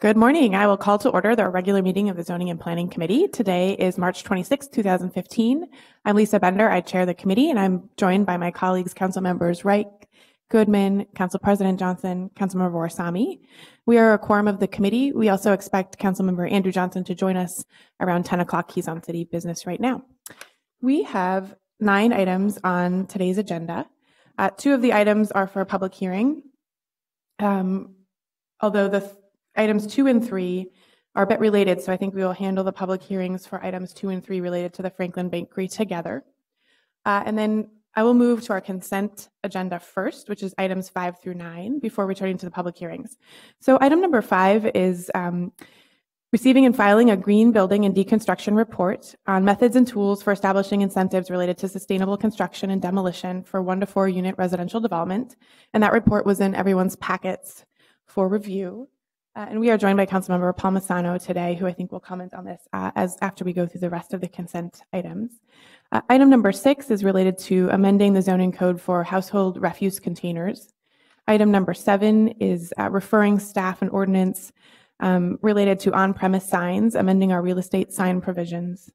Good morning. I will call to order the regular meeting of the Zoning and Planning Committee. Today is March 26, 2015. I'm Lisa Bender. I chair the committee, and I'm joined by my colleagues, Council Members Reich, Goodman, Council President Johnson, Councilmember Warsami. We are a quorum of the committee. We also expect Councilmember Andrew Johnson to join us around 10 o'clock. He's on city business right now. We have 9 items on today's agenda. 2 of the items are for a public hearing, although the items 2 and 3 are a bit related, so I think we will handle the public hearings for items 2 and 3 related to the Franklin Bakery together. And then I will move to our consent agenda first, which is items 5 through 9, before returning to the public hearings. So item number 5 is receiving and filing a green building and deconstruction report on methods and tools for establishing incentives related to sustainable construction and demolition for 1 to 4 unit residential development. And that report was in everyone's packets for review. And we are joined by Councilmember Palmisano today, who I think will comment on this after we go through the rest of the consent items. Item number 6 is related to amending the zoning code for household refuse containers. Item number 7 is referring staff and ordinance related to on-premise signs, amending our real estate sign provisions.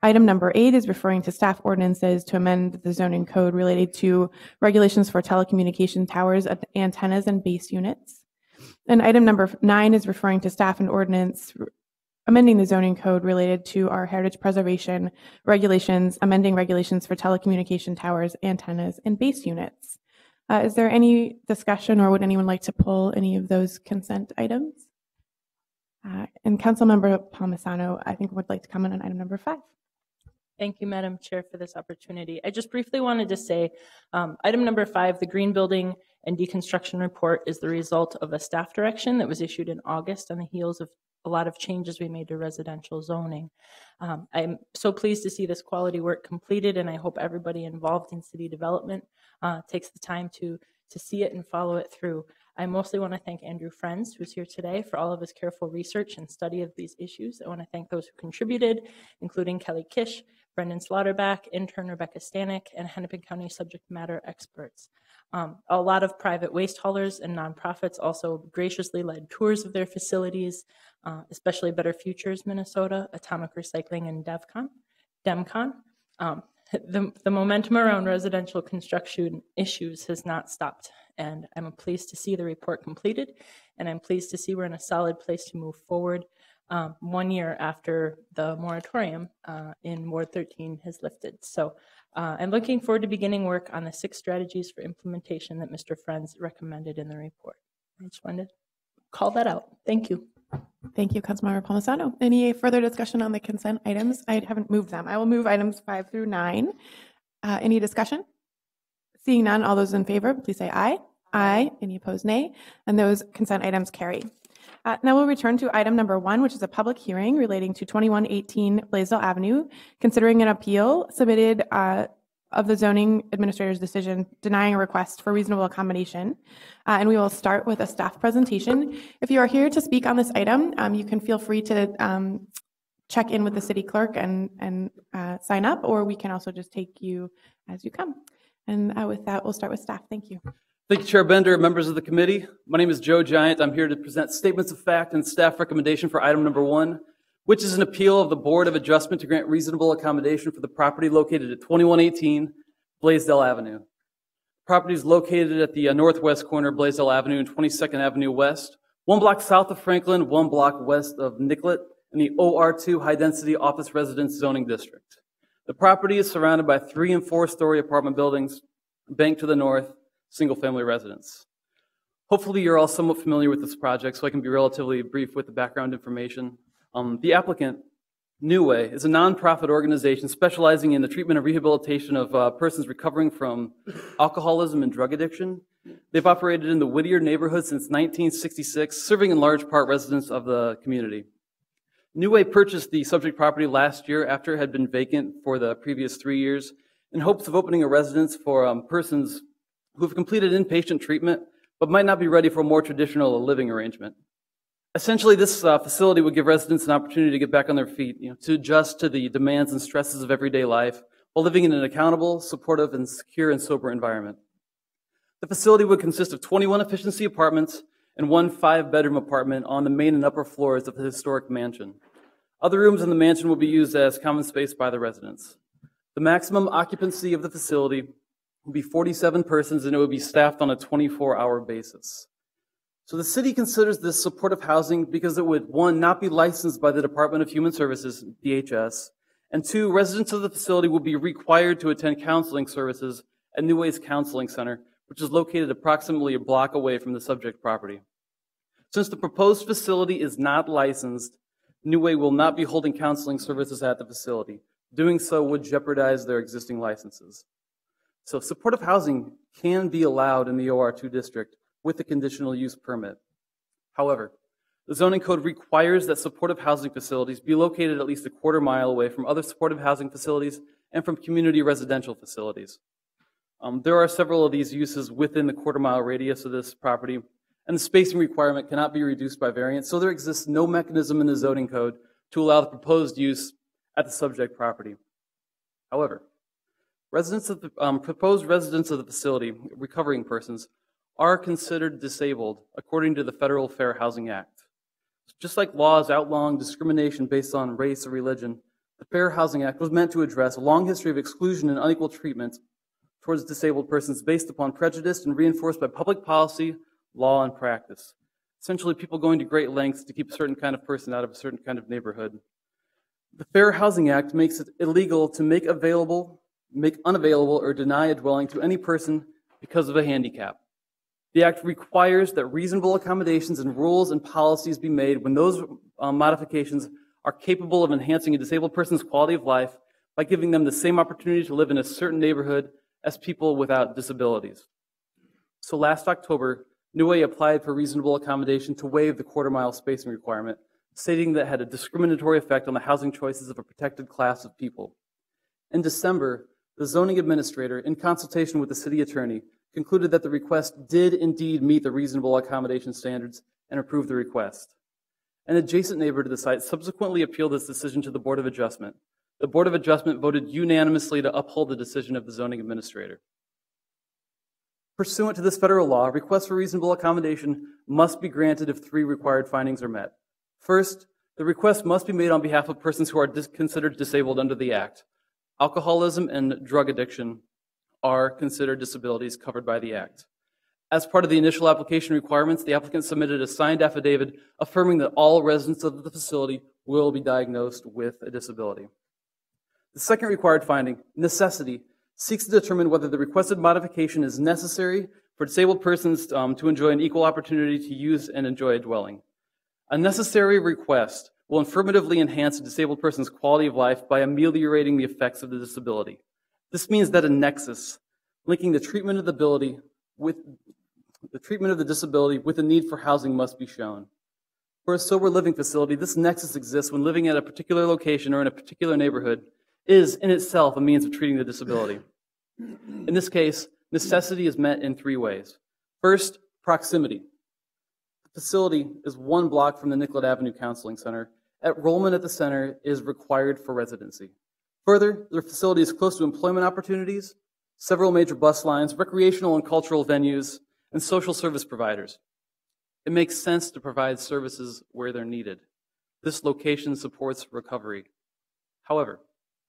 Item number 8 is referring to staff ordinances to amend the zoning code related to regulations for telecommunication towers, antennas, and base units. And item number 9 is referring to staff and ordinance amending the zoning code related to our heritage preservation regulations, amending regulations for telecommunication towers, antennas, and base units. Is there any discussion, or would anyone like to pull any of those consent items? And Councilmember Palmisano, I think, would like to comment on item number 5. Thank you, Madam Chair, for this opportunity. I just briefly wanted to say item number 5, the green building and deconstruction report, is the result of a staff direction that was issued in August on the heels of a lot of changes we made to residential zoning. I'm so pleased to see this quality work completed, and I hope everybody involved in city development takes the time to see it and follow it through. I mostly want to thank Andrew Friends, who's here today, for all of his careful research and study of these issues. I want to thank those who contributed, including Kelly Kish, Brendan Slaughterback, intern Rebecca Stanek, and Hennepin County subject matter experts. A lot of private waste haulers and nonprofits also graciously led tours of their facilities, especially Better Futures Minnesota, Atomic Recycling, and DEMCON. The momentum around residential construction issues has not stopped, and I'm pleased to see the report completed, and I'm pleased to see we're in a solid place to move forward 1 year after the moratorium in Ward 13 has lifted. So I'm looking forward to beginning work on the 6 strategies for implementation that Mr. Friends recommended in the report. I just wanted to call that out. Thank you. Thank you, Councilmember Palmisano. Any further discussion on the consent items? I haven't moved them. I will move items 5 through 9. Any discussion? Seeing none, all those in favor, please say aye. Aye. Any opposed, nay. And those consent items carry. Now we'll return to item number 1, which is a public hearing relating to 2118 Blaisdell Avenue, considering an appeal submitted of the zoning administrator's decision denying a request for reasonable accommodation. And we will start with a staff presentation. If you are here to speak on this item, you can feel free to check in with the city clerk and sign up, or we can also just take you as you come. And with that, we'll start with staff. Thank you. Thank you, Chair Bender, members of the committee. My name is Joe Giant. I'm here to present statements of fact and staff recommendation for item number 1, which is an appeal of the Board of Adjustment to grant reasonable accommodation for the property located at 2118 Blaisdell Avenue. The property is located at the northwest corner of Blaisdell Avenue and 22nd Avenue West, 1 block south of Franklin, 1 block west of Nicollet, in the OR2 high-density office residence zoning district. The property is surrounded by 3- and 4-story apartment buildings, banked to the north, single-family residence. Hopefully you're all somewhat familiar with this project, so I can be relatively brief with the background information. The applicant, New Way, is a nonprofit organization specializing in the treatment and rehabilitation of persons recovering from alcoholism and drug addiction. They've operated in the Whittier neighborhood since 1966, serving in large part residents of the community. New Way purchased the subject property last year after it had been vacant for the previous 3 years in hopes of opening a residence for persons who have completed inpatient treatment but might not be ready for a more traditional living arrangement. Essentially, this facility would give residents an opportunity to get back on their feet, to adjust to the demands and stresses of everyday life while living in an accountable, supportive, and secure and sober environment. The facility would consist of 21 efficiency apartments and one 5-bedroom apartment on the main and upper floors of the historic mansion. Other rooms in the mansion will be used as common space by the residents. The maximum occupancy of the facility will be 47 persons, and it will be staffed on a 24-hour basis. So the city considers this supportive housing because it would, one, not be licensed by the Department of Human Services, DHS, and two, residents of the facility will be required to attend counseling services at New Way's Counseling Center, which is located approximately a block away from the subject property. Since the proposed facility is not licensed, New Way will not be holding counseling services at the facility. Doing so would jeopardize their existing licenses. So supportive housing can be allowed in the OR2 district with a conditional use permit. However, the zoning code requires that supportive housing facilities be located at least a quarter mile away from other supportive housing facilities and from community residential facilities. There are several of these uses within the quarter-mile radius of this property, and the spacing requirement cannot be reduced by variance, so there exists no mechanism in the zoning code to allow the proposed use at the subject property. However, proposed residents of the facility, recovering persons, are considered disabled according to the Federal Fair Housing Act. Just like laws outlawing discrimination based on race or religion, the Fair Housing Act was meant to address a long history of exclusion and unequal treatment towards disabled persons based upon prejudice and reinforced by public policy, law, and practice. Essentially, people going to great lengths to keep a certain kind of person out of a certain kind of neighborhood. The Fair Housing Act makes it illegal to make unavailable, or deny a dwelling to any person because of a handicap. The Act requires that reasonable accommodations and rules and policies be made when those modifications are capable of enhancing a disabled person's quality of life by giving them the same opportunity to live in a certain neighborhood as people without disabilities. So last October, New Way applied for reasonable accommodation to waive the quarter-mile spacing requirement, stating that it had a discriminatory effect on the housing choices of a protected class of people. In December, the zoning administrator, in consultation with the city attorney, concluded that the request did indeed meet the reasonable accommodation standards and approved the request. An adjacent neighbor to the site subsequently appealed this decision to the Board of Adjustment. The Board of Adjustment voted unanimously to uphold the decision of the zoning administrator. Pursuant to this federal law, requests for reasonable accommodation must be granted if 3 required findings are met. First, the request must be made on behalf of persons who are considered disabled under the Act. Alcoholism and drug addiction are considered disabilities covered by the Act. As part of the initial application requirements, the applicant submitted a signed affidavit affirming that all residents of the facility will be diagnosed with a disability. The second required finding, necessity, seeks to determine whether the requested modification is necessary for disabled persons to enjoy an equal opportunity to use and enjoy a dwelling. A necessary request will affirmatively enhance a disabled person's quality of life by ameliorating the effects of the disability. This means that a nexus linking the treatment of the disability with the need for housing must be shown. For a sober living facility, this nexus exists when living at a particular location or in a particular neighborhood is in itself a means of treating the disability. In this case, necessity is met in 3 ways. First, proximity. The facility is 1 block from the Nicollet Avenue Counseling Center. Enrollment at the center is required for residency. Further, the facility is close to employment opportunities, several major bus lines, recreational and cultural venues, and social service providers. It makes sense to provide services where they're needed. This location supports recovery. However,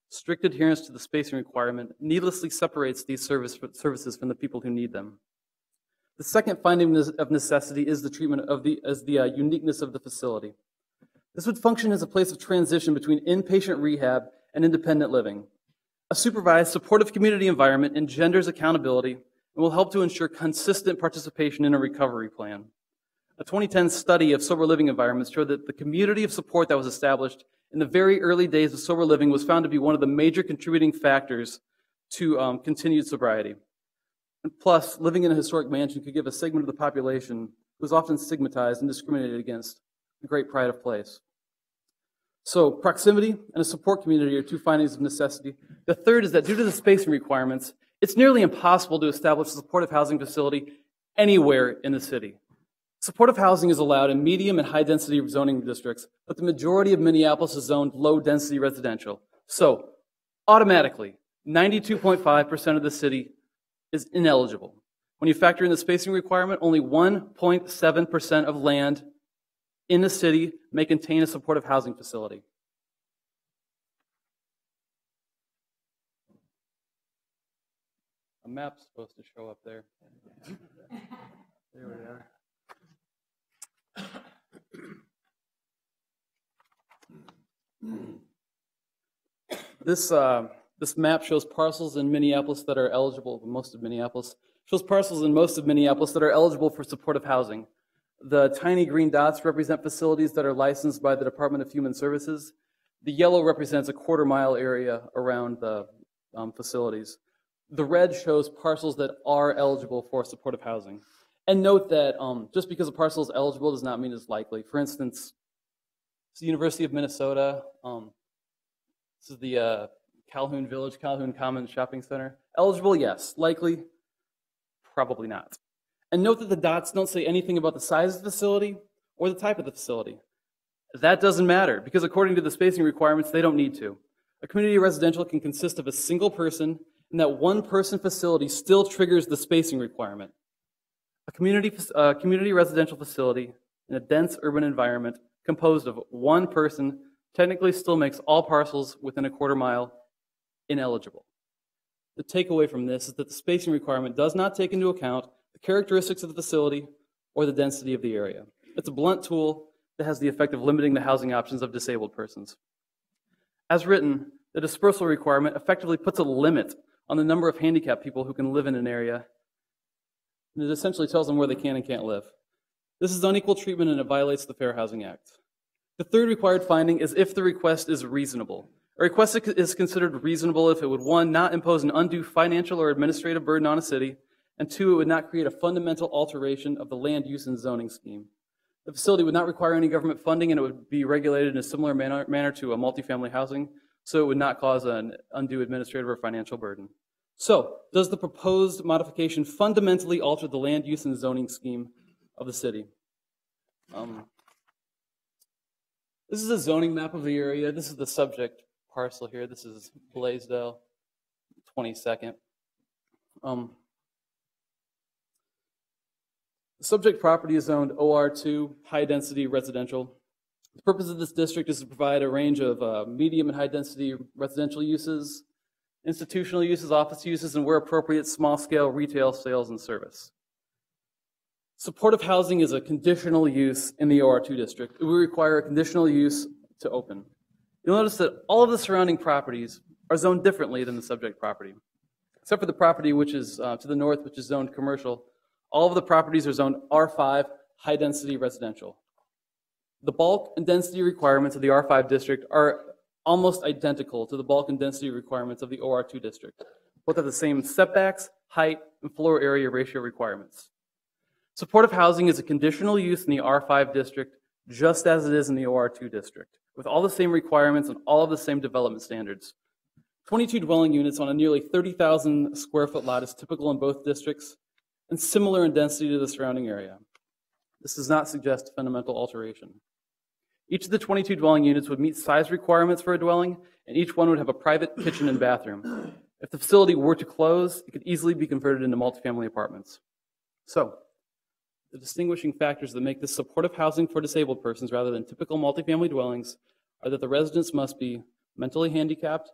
strict adherence to the spacing requirement needlessly separates these services from the people who need them. The second finding of necessity is the treatment of the uniqueness of the facility. This would function as a place of transition between inpatient rehab and independent living. A supervised, supportive community environment engenders accountability and will help to ensure consistent participation in a recovery plan. A 2010 study of sober living environments showed that the community of support that was established in the very early days of sober living was found to be one of the major contributing factors to continued sobriety. And plus, living in a historic mansion could give a segment of the population who is often stigmatized and discriminated against a great pride of place. So, proximity and a support community are 2 findings of necessity. The third is that due to the spacing requirements, it's nearly impossible to establish a supportive housing facility anywhere in the city. Supportive housing is allowed in medium and high-density zoning districts, but the majority of Minneapolis is zoned low-density residential. So, automatically, 92.5% of the city is ineligible. When you factor in the spacing requirement, only 1.7% of land in the city may contain a supportive housing facility. A map's supposed to show up there. There we are. This map shows parcels in Minneapolis that are eligible, most of Minneapolis, shows parcels in most of Minneapolis that are eligible for supportive housing. The tiny green dots represent facilities that are licensed by the Department of Human Services. The yellow represents a quarter-mile area around the facilities. The red shows parcels that are eligible for supportive housing. And note that just because a parcel is eligible does not mean it's likely. For instance, it's the University of Minnesota. This is the Calhoun Village, Calhoun Commons Shopping Center. Eligible, yes. Likely, probably not. And note that the dots don't say anything about the size of the facility or the type of the facility. That doesn't matter, because according to the spacing requirements, they don't need to. A community residential can consist of a single person, and that one-person facility still triggers the spacing requirement. A community residential facility in a dense urban environment composed of one person technically still makes all parcels within a quarter mile ineligible. The takeaway from this is that the spacing requirement does not take into account the characteristics of the facility or the density of the area. It's a blunt tool that has the effect of limiting the housing options of disabled persons. As written, the dispersal requirement effectively puts a limit on the number of handicapped people who can live in an area, and it essentially tells them where they can and can't live. This is unequal treatment, and it violates the Fair Housing Act. The third required finding is if the request is reasonable. A request is considered reasonable if it would, 1, not impose an undue financial or administrative burden on a city, and 2, it would not create a fundamental alteration of the land use and zoning scheme. The facility would not require any government funding, and it would be regulated in a similar manner to a multifamily housing, so it would not cause an undue administrative or financial burden. So, does the proposed modification fundamentally alter the land use and zoning scheme of the city? This is a zoning map of the area. This is the subject parcel here. This is Blaisdell, 22nd. The subject property is zoned OR2, high-density residential. The purpose of this district is to provide a range of medium and high-density residential uses, institutional uses, office uses, and where appropriate, small-scale retail sales and service. Supportive housing is a conditional use in the OR2 district. It will require a conditional use to open. You'll notice that all of the surrounding properties are zoned differently than the subject property. Except for the property which is to the north, which is zoned commercial, all of the properties are zoned R5, high-density residential. The bulk and density requirements of the R5 district are almost identical to the bulk and density requirements of the OR2 district. Both have the same setbacks, height, and floor area ratio requirements. Supportive housing is a conditional use in the R5 district, just as it is in the OR2 district, with all the same requirements and all of the same development standards. 22 dwelling units on a nearly 30,000 square foot lot is typical in both districts and similar in density to the surrounding area. This does not suggest fundamental alteration. Each of the 22 dwelling units would meet size requirements for a dwelling, and each one would have a private kitchen and bathroom. If the facility were to close, it could easily be converted into multifamily apartments. So, the distinguishing factors that make this supportive housing for disabled persons rather than typical multifamily dwellings are that the residents must be mentally handicapped,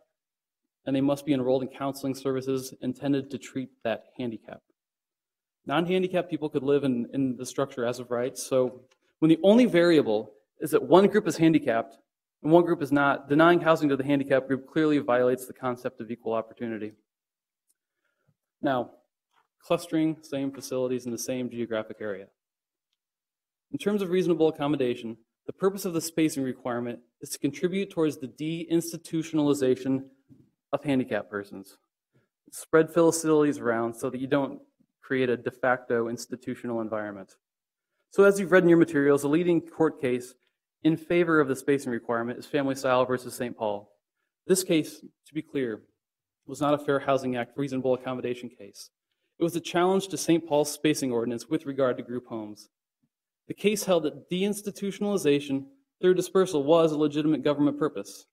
and they must be enrolled in counseling services intended to treat that handicap. Non-handicapped people could live in the structure as of right, so when the only variable is that one group is handicapped and one group is not, denying housing to the handicapped group clearly violates the concept of equal opportunity. Now, clustering same facilities in the same geographic area. In terms of reasonable accommodation, the purpose of the spacing requirement is to contribute towards the deinstitutionalization of handicapped persons. Spread facilities around so that you don't create a de facto institutional environment. So as you've read in your materials, the leading court case in favor of the spacing requirement is Family Style versus St. Paul. This case, to be clear, was not a Fair Housing Act reasonable accommodation case. It was a challenge to St. Paul's spacing ordinance with regard to group homes. The case held that deinstitutionalization through dispersal was a legitimate government purpose.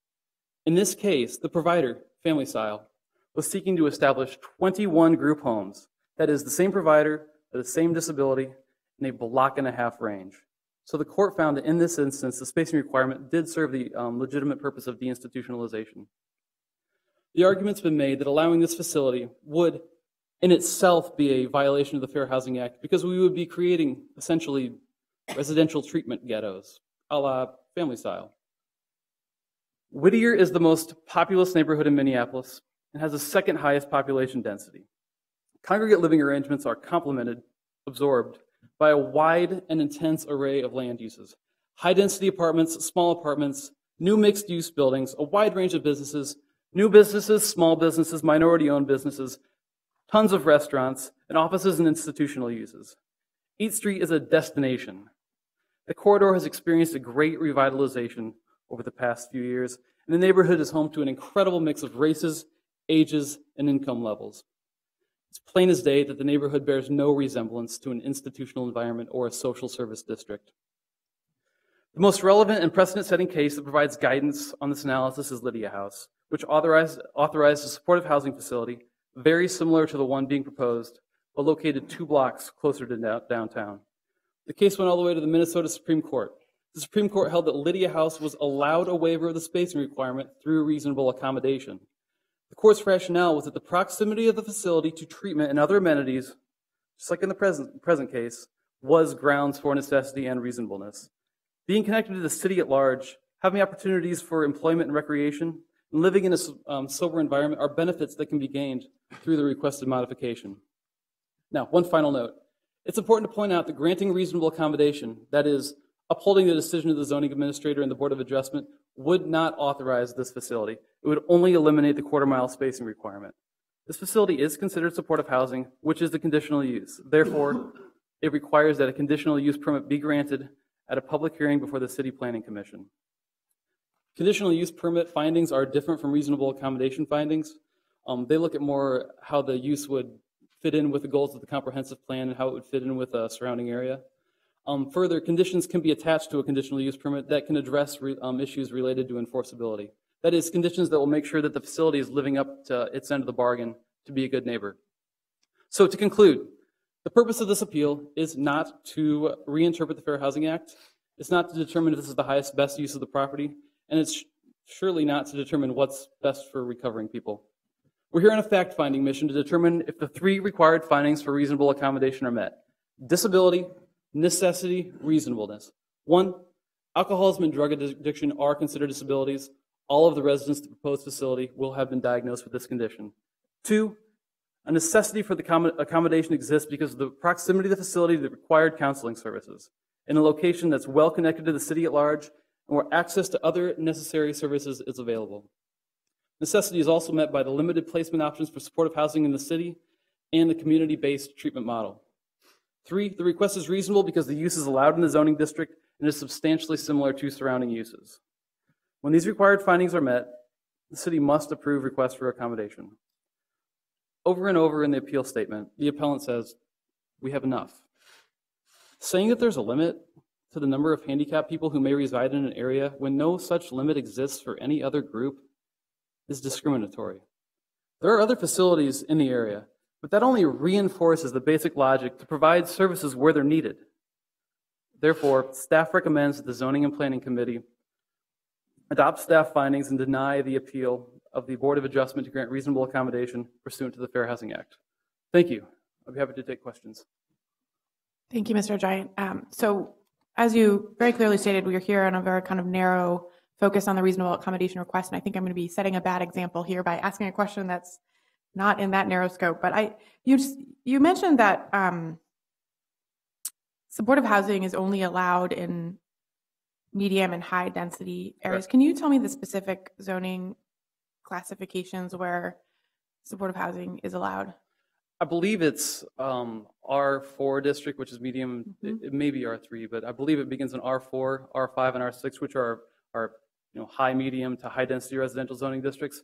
In this case, the provider, Family Style, was seeking to establish 21 group homes That is the same provider, the same disability, in a block-and-a-half range. So the court found that in this instance, the spacing requirement did serve the legitimate purpose of deinstitutionalization. The argument's been made that allowing this facility would in itself be a violation of the Fair Housing Act because we would be creating essentially residential treatment ghettos, a la family style. Whittier is the most populous neighborhood in Minneapolis and has the second highest population density. Congregate living arrangements are complemented, absorbed, by a wide and intense array of land uses. High-density apartments, small apartments, new mixed-use buildings, a wide range of businesses, new businesses, small businesses, minority-owned businesses, tons of restaurants, and offices and institutional uses. Eat Street is a destination. The corridor has experienced a great revitalization over the past few years, and the neighborhood is home to an incredible mix of races, ages, and income levels. It's plain as day that the neighborhood bears no resemblance to an institutional environment or a social service district. The most relevant and precedent-setting case that provides guidance on this analysis is Lydia House, which authorized a supportive housing facility very similar to the one being proposed, but located 2 blocks closer to downtown. The case went all the way to the Minnesota Supreme Court. The Supreme Court held that Lydia House was allowed a waiver of the spacing requirement through reasonable accommodation. The court's rationale was that the proximity of the facility to treatment and other amenities, just like in the present case, was grounds for necessity and reasonableness. Being connected to the city at large, having opportunities for employment and recreation, and living in a sober environment are benefits that can be gained through the requested modification. Now, one final note. It's important to point out that granting reasonable accommodation, that is, upholding the decision of the zoning administrator and the Board of Adjustment, would not authorize this facility. It would only eliminate the quarter-mile spacing requirement. This facility is considered supportive housing, which is the conditional use. Therefore, it requires that a conditional use permit be granted at a public hearing before the City Planning Commission. Conditional use permit findings are different from reasonable accommodation findings. They look at more how the use would fit in with the goals of the comprehensive plan and how it would fit in with a surrounding area. Further, conditions can be attached to a conditional use permit that can address issues related to enforceability. That is, conditions that will make sure that the facility is living up to its end of the bargain to be a good neighbor. So to conclude, the purpose of this appeal is not to reinterpret the Fair Housing Act. It's not to determine if this is the highest, best use of the property. And it's surely not to determine what's best for recovering people. We're here on a fact-finding mission to determine if the 3 required findings for reasonable accommodation are met: disability, necessity, reasonableness. 1, alcoholism and drug addiction are considered disabilities. All of the residents of the proposed facility will have been diagnosed with this condition. 2, a necessity for the accommodation exists because of the proximity of the facility to the required counseling services in a location that's well connected to the city at large and where access to other necessary services is available. Necessity is also met by the limited placement options for supportive housing in the city and the community-based treatment model. 3, the request is reasonable because the use is allowed in the zoning district and is substantially similar to surrounding uses. When these required findings are met, the city must approve requests for accommodation. Over and over in the appeal statement, the appellant says, "We have enough." Saying that there's a limit to the number of handicapped people who may reside in an area when no such limit exists for any other group is discriminatory. There are other facilities in the area, but that only reinforces the basic logic to provide services where they're needed. Therefore, staff recommends that the Zoning and Planning Committee adopt staff findings and deny the appeal of the Board of Adjustment to grant reasonable accommodation pursuant to the Fair Housing Act. Thank you. I'll be happy to take questions. Thank you, Mr. Giant. So as you very clearly stated, we are here on a very kind of narrow focus on the reasonable accommodation request, and I think I'm going to be setting a bad example here by asking a question that's not in that narrow scope. But you mentioned that supportive housing is only allowed in medium and high density areas. Can you tell me the specific zoning classifications where supportive housing is allowed? I believe it's R4 district, which is medium. It may be R3, but I believe it begins in R4, R5, and R6, which are high, medium to high density residential zoning districts.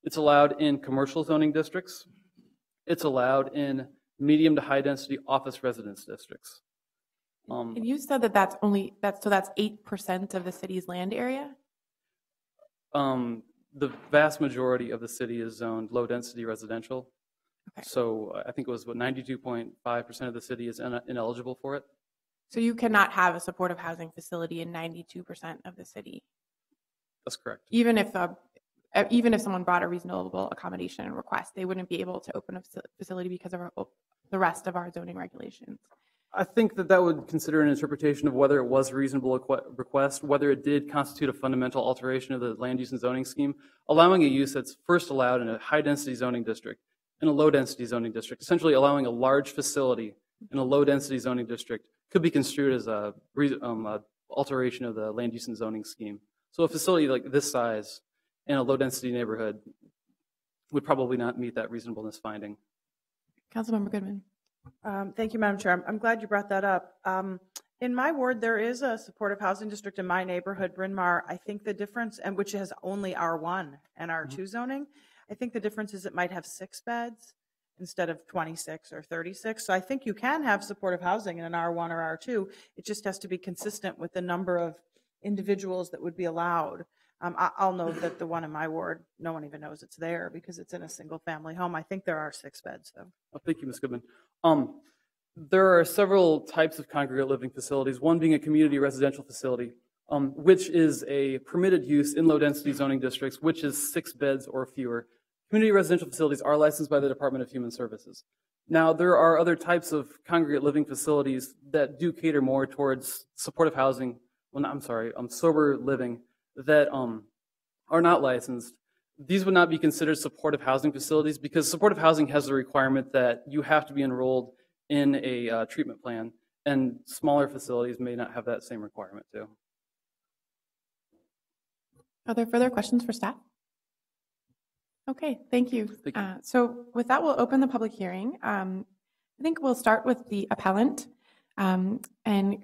It's allowed in commercial zoning districts. It's allowed in medium to high density office residence districts. And you said that that's 8% of the city's land area? The vast majority of the city is zoned low density residential. Okay. So I think it was 92.5% of the city is ineligible for it. So you cannot have a supportive housing facility in 92% of the city, That's correct. even if someone brought a reasonable accommodation and request, they wouldn't be able to open a facility because of the rest of our zoning regulations. I think that would consider an interpretation of whether it was a reasonable request, whether it did constitute a fundamental alteration of the land use and zoning scheme, allowing a use that's first allowed in a high-density zoning district, in a low-density zoning district, essentially allowing a large facility in a low-density zoning district could be construed as a alteration of the land use and zoning scheme. So a facility like this size in a low-density neighborhood would probably not meet that reasonableness finding. Councilmember Goodman. Thank you, Madam Chair. I'm glad you brought that up. In my ward, there is a supportive housing district in my neighborhood, Bryn Mawr. I think the difference, and which has only R1 and R2 zoning, I think the difference is it might have 6 beds instead of 26 or 36. So I think you can have supportive housing in an R1 or R2. It just has to be consistent with the number of individuals that would be allowed. I'll note that the one in my ward, no one even knows it's there because it's in a single family home. I think there are 6 beds though. Oh, thank you, Ms. Goodman. There are several types of congregate living facilities, one being a community residential facility, which is a permitted use in low-density zoning districts, which is 6 beds or fewer. Community residential facilities are licensed by the Department of Human Services. Now, there are other types of congregate living facilities that do cater more towards supportive housing, sober living, that are not licensed. These would not be considered supportive housing facilities because supportive housing has the requirement that you have to be enrolled in a treatment plan, and smaller facilities may not have that same requirement too. Are there further questions for staff? Okay, thank you. Thank you. So with that, we'll open the public hearing. I think we'll start with the appellant and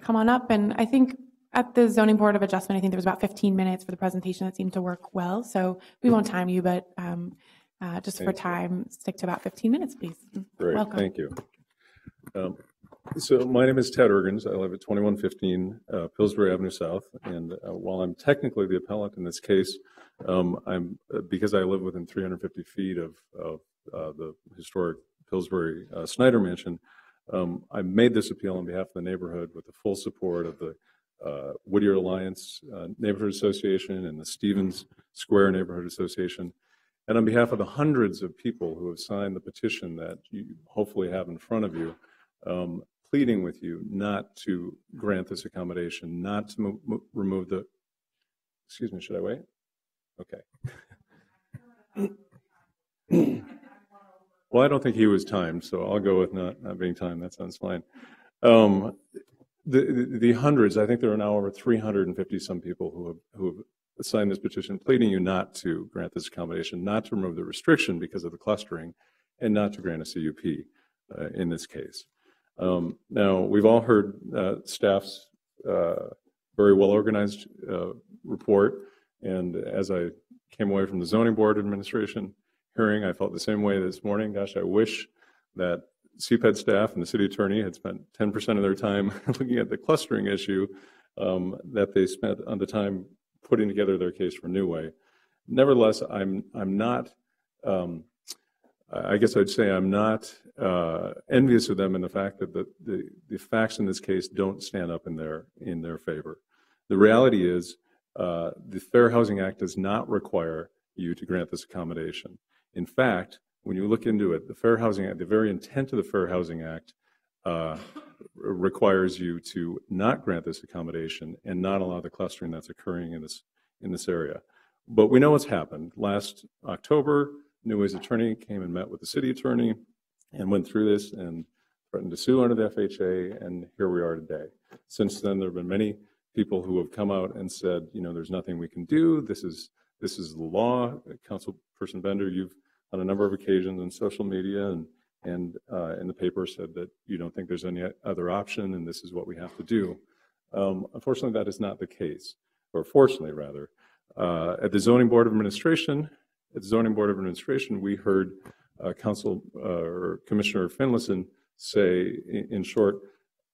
come on up. And I think at the Zoning Board of Adjustment, I think there was about 15 minutes for the presentation. That seemed to work well. So we won't time you, but just for time, stick to about 15 minutes, please. Great, Welcome. thank you. So my name is Ted Ergens. I live at 2115 Pillsbury Avenue South. And while I'm technically the appellant in this case, because I live within 350 feet of the historic Pillsbury Snyder Mansion, I made this appeal on behalf of the neighborhood with the full support of the Whittier Alliance Neighborhood Association and the Stevens Square Neighborhood Association, and on behalf of the hundreds of people who have signed the petition that you hopefully have in front of you, pleading with you not to grant this accommodation, not to remove the, excuse me, should I wait? Okay. Well, I don't think he was timed, so I'll go with not being timed. That sounds fine. The hundreds, I think there are now over 350 some people who have signed this petition, pleading you not to grant this accommodation, not to remove the restriction because of the clustering, and not to grant a CUP in this case. Now, we've all heard staff's very well-organized report, and as I came away from the Zoning Board Administration hearing, I felt the same way this morning. Gosh, I wish that CPED staff and the city attorney had spent 10% of their time looking at the clustering issue that they spent on the time putting together their case for New Way. Nevertheless, I'm not, I guess I'd say I'm not envious of them in the fact that the facts in this case don't stand up in their favor. The reality is the Fair Housing Act does not require you to grant this accommodation. In fact, when you look into it, the Fair Housing Act, the very intent of the Fair Housing Act requires you to not grant this accommodation and not allow the clustering that's occurring in this area. But we know what's happened. Last October, New Way's attorney came and met with the city attorney and went through this and threatened to sue under the FHA, and here we are today. Since then, there have been many people who have come out and said, you know, there's nothing we can do. This is the law. Councilperson Bender, you've on a number of occasions on social media and in the paper said that you don't think there's any other option and this is what we have to do. Unfortunately, that is not the case, or fortunately rather. At the Zoning Board of Administration, we heard Commissioner Finlayson say, in short,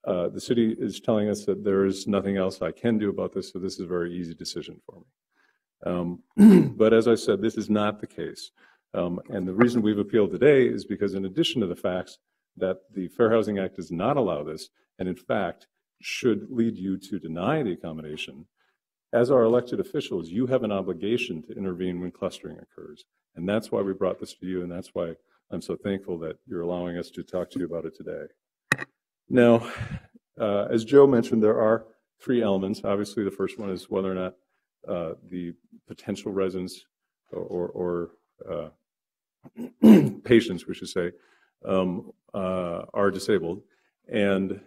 the city is telling us that there is nothing else I can do about this, so this is a very easy decision for me. But as I said, this is not the case. And the reason we've appealed today is because in addition to the facts that the Fair Housing Act does not allow this, and in fact should lead you to deny the accommodation, as our elected officials, you have an obligation to intervene when clustering occurs. And that's why we brought this to you, and that's why I'm so thankful that you're allowing us to talk to you about it today. Now, as Joe mentioned, there are 3 elements. Obviously, the first one is whether or not the potential residents or patients, we should say, are disabled. And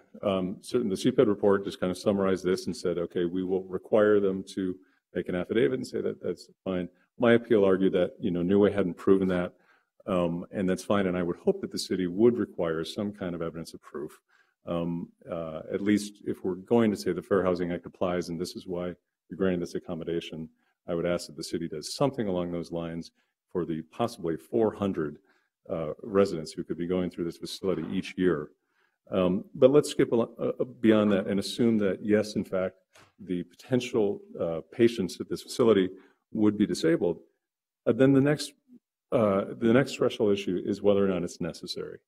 certainly the CPED report just kind of summarized this and said, okay, we will require them to make an affidavit and say that that's fine. My appeal argued that, New Way hadn't proven that, and that's fine. And I would hope that the city would require some kind of evidence of proof. At least if we're going to say the Fair Housing Act applies and this is why you're granting this accommodation, I would ask that the city does something along those lines for the possibly 400 residents who could be going through this facility each year. But let's skip beyond that and assume that, yes, in fact, the potential patients at this facility would be disabled. Then the next threshold issue is whether or not it's necessary.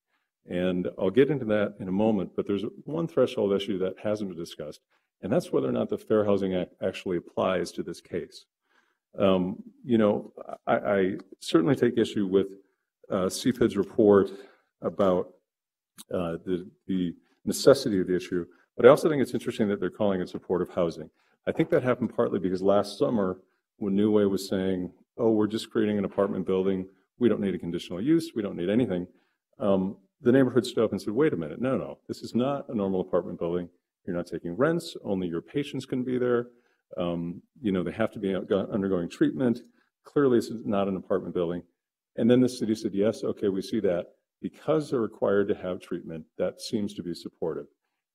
And I'll get into that in a moment, but there's one threshold issue that hasn't been discussed, and that's whether or not the Fair Housing Act actually applies to this case. I certainly take issue with CPID's report about the necessity of the issue, but I also think it's interesting that they're calling it supportive housing. I think that happened partly because last summer when New Way was saying, oh, we're just creating an apartment building, we don't need a conditional use, we don't need anything, the neighborhood stood up and said, wait a minute, no, this is not a normal apartment building. You're not taking rents, only your patients can be there. They have to be undergoing treatment. Clearly, this is not an apartment building. And then the city said, yes, okay, we see that. Because they're required to have treatment, that seems to be supportive.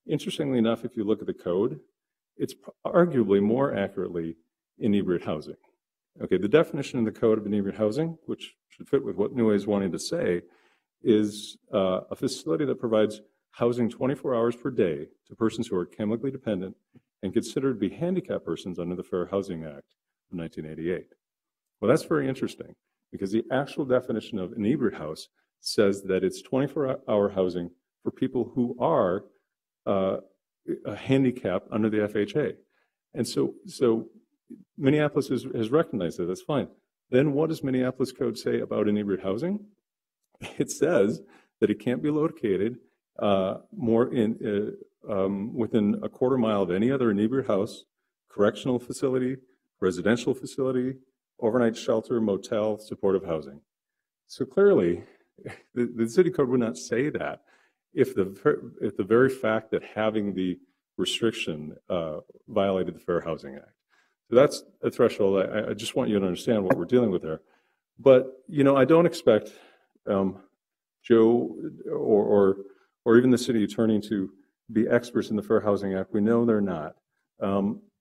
Interestingly enough, if you look at the code, it's arguably more accurately inebriate housing. Okay, the definition in the code of inebriate housing, which should fit with what New Way is wanting to say, is a facility that provides housing 24 hours per day to persons who are chemically dependent and considered to be handicapped persons under the Fair Housing Act of 1988. Well, that's very interesting because the actual definition of inebriate house says that it's 24-hour housing for people who are handicapped under the FHA. And so Minneapolis has recognized that. That's fine. Then what does Minneapolis code say about inebriate housing? It says that it can't be located within a quarter mile of any other inebriate house, correctional facility, residential facility, overnight shelter, motel, supportive housing. So clearly, the city code would not say that if the very fact that having the restriction violated the Fair Housing Act. So that's a threshold. I just want you to understand what we're dealing with there. But, I don't expect Joe or even the city attorney to be experts in the Fair Housing Act. We know they're not.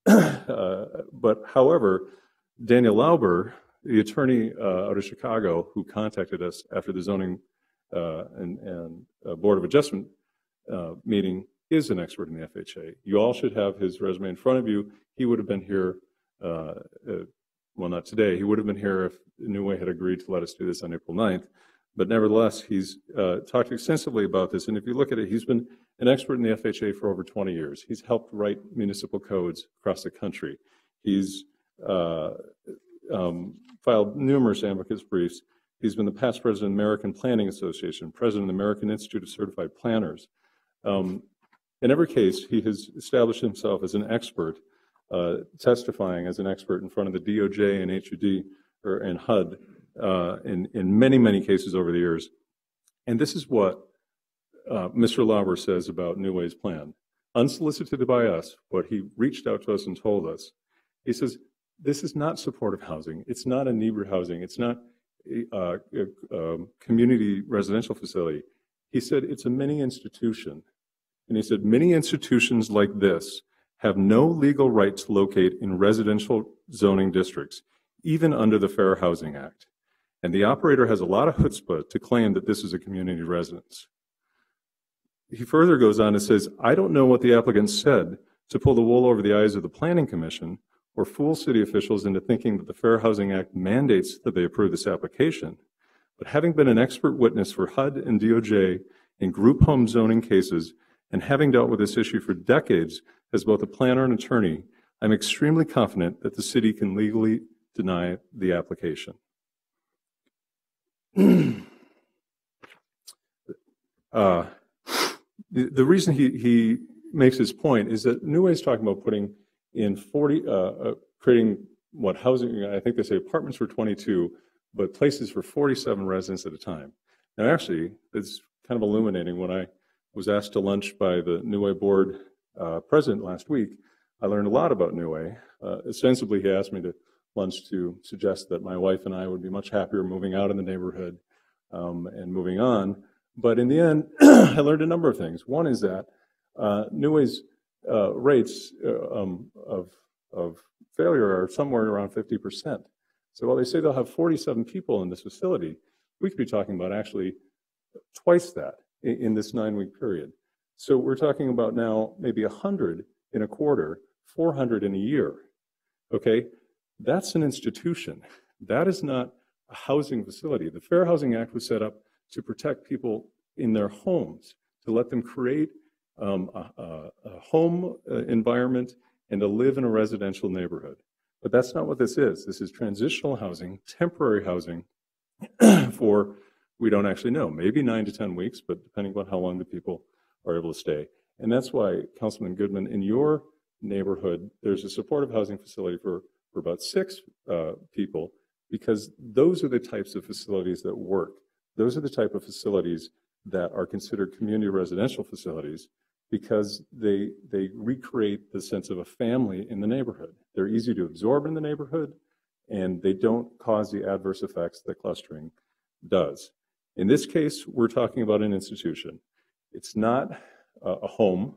But however, Daniel Lauber, the attorney out of Chicago who contacted us after the zoning and Board of Adjustment meeting is an expert in the FHA. You all should have his resume in front of you. He would have been here, well, not today. He would have been here if New Way had agreed to let us do this on April 9th. But nevertheless, he's talked extensively about this. And if you look at it, he's been an expert in the FHA for over 20 years. He's helped write municipal codes across the country. He's filed numerous advocacy briefs. He's been the past president of the American Planning Association, president of the American Institute of Certified Planners. In every case, he has established himself as an expert, testifying as an expert in front of the DOJ and HUD and HUD in many, many cases over the years. And this is what Mr. Lauber says about New Way's plan. Unsolicited by us, what he reached out to us and told us, he says, this is not supportive housing. It's not inebriate housing. It's not a community residential facility. He said it's a mini institution. And he said many institutions like this have no legal right to locate in residential zoning districts, even under the Fair Housing Act. And the operator has a lot of chutzpah to claim that this is a community residence. He further goes on and says, I don't know what the applicant said to pull the wool over the eyes of the Planning Commission or fool city officials into thinking that the Fair Housing Act mandates that they approve this application. but having been an expert witness for HUD and DOJ in group home zoning cases and having dealt with this issue for decades as both a planner and attorney, I'm extremely confident that the city can legally deny the application. The reason he makes his point is that New Way is talking about putting in creating what housing, I think they say apartments for 22, but places for 47 residents at a time. Now actually, it's kind of illuminating. When I was asked to lunch by the New Way board president last week, I learned a lot about New Way. Ostensibly, he asked me to lunch to suggest that my wife and I would be much happier moving out in the neighborhood and moving on. But in the end, I learned a number of things. One is that New Way's rates of failure are somewhere around 50%. So while they say they'll have 47 people in this facility, we could be talking about actually twice that in this 9-week period. So we're talking about now maybe 100 in a quarter, 400 in a year. Okay, that's an institution. That is not a housing facility. The Fair Housing Act was set up to protect people in their homes, to let them create a home environment and to live in a residential neighborhood. But that's not what this is. This is transitional housing, temporary housing for, we don't actually know, maybe 9 to 10 weeks, but depending on how long the people are able to stay. And that's why, Councilman Goodman, in your neighborhood, there's a supportive housing facility for about 6 people, because those are the types of facilities that work. Those are the type of facilities that are considered community residential facilities because they recreate the sense of a family in the neighborhood. They're easy to absorb in the neighborhood, and they don't cause the adverse effects that clustering does. In this case, we're talking about an institution. It's not a home.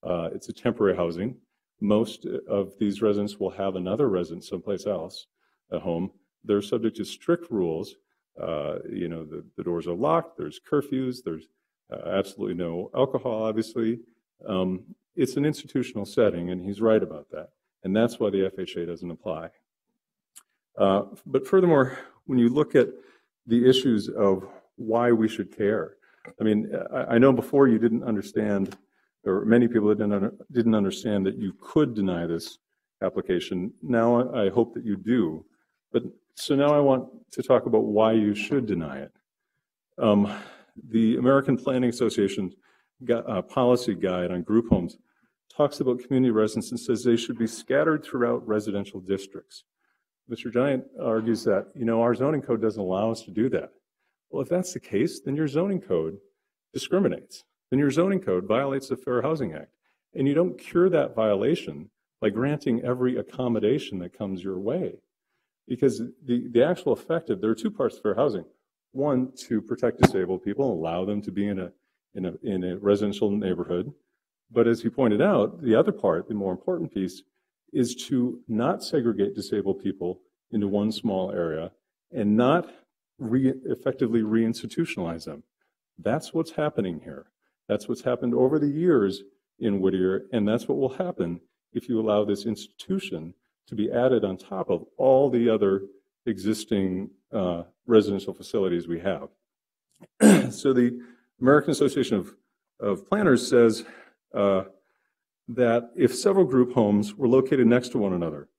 It's a temporary housing. Most of these residents will have another residence someplace else, a home. They're subject to strict rules. You know, the doors are locked, there's curfews, there's absolutely no alcohol, obviously. It's an institutional setting, and he's right about that. And that's why the FHA doesn't apply. But furthermore, when you look at the issues of why we should care, I mean, I know before you didn't understand, or many people didn't understand that you could deny this application. Now I hope that you do. But so now I want to talk about why you should deny it. The American Planning Association's policy guide on group homes talks about community residents and says they should be scattered throughout residential districts. Mr. Giant argues that, you know, our zoning code doesn't allow us to do that. Well, if that's the case, then your zoning code discriminates. Then your zoning code violates the Fair Housing Act. And you don't cure that violation by granting every accommodation that comes your way. Because the actual effect of, there are 2 parts to fair housing. One, to protect disabled people, allow them to be in a residential neighborhood. But as he pointed out, the other part, the more important piece, is to not segregate disabled people into one small area and not effectively reinstitutionalize them. That's what's happening here. That's what's happened over the years in Whittier, and that's what will happen if you allow this institution to be added on top of all the other existing residential facilities we have. So the American Association of Planners says that if several group homes were located next to one another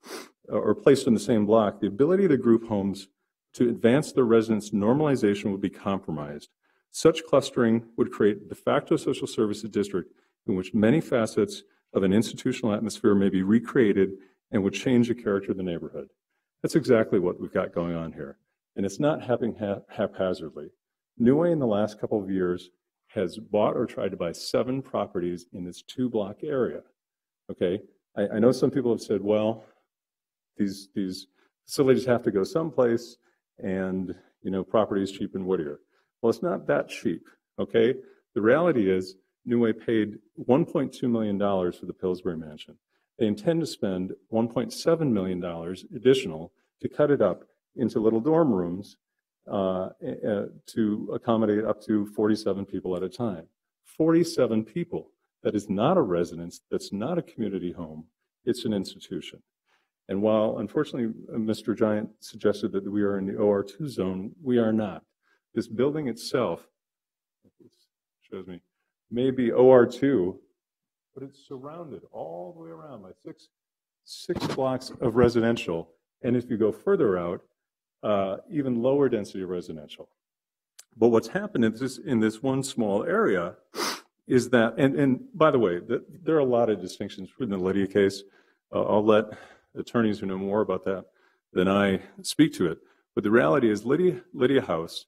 or placed in the same block, the ability of the group homes to advance their residents' normalization would be compromised. Such clustering would create a de facto social services district in which many facets of an institutional atmosphere may be recreated and would change the character of the neighborhood. That's exactly what we've got going on here. And it's not happening haphazardly. New Way in the last couple of years has bought or tried to buy 7 properties in this 2-block area. Okay, I know some people have said, well, these facilities have to go someplace, and you know, property is cheap in Whittier. Well, it's not that cheap. Okay, the reality is New Way paid $1.2 million for the Pillsbury Mansion. They intend to spend $1.7 million additional to cut it up into little dorm rooms to accommodate up to 47 people at a time. 47 people. That is not a residence. That's not a community home. It's an institution. And while, unfortunately, Mr. Giant suggested that we are in the OR2 zone, we are not. This building itself, it shows me, may be OR2, but it's surrounded all the way around by six blocks of residential. And if you go further out, even lower density of residential. But what's happened in this one small area is that, and by the way, there are a lot of distinctions in the Lydia case. I'll let attorneys who know more about that than I speak to it. But the reality is Lydia House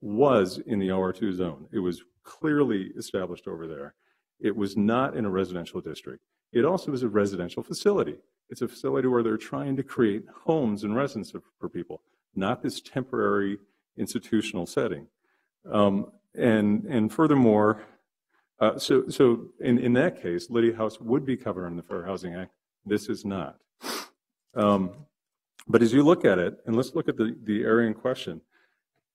was in the OR2 zone. It was clearly established over there. It was not in a residential district. It also is a residential facility. It's a facility where they're trying to create homes and residences for people, not this temporary institutional setting. And furthermore, so in that case, Lydia House would be covered under the Fair Housing Act. This is not. But as you look at it, and let's look at the area in question,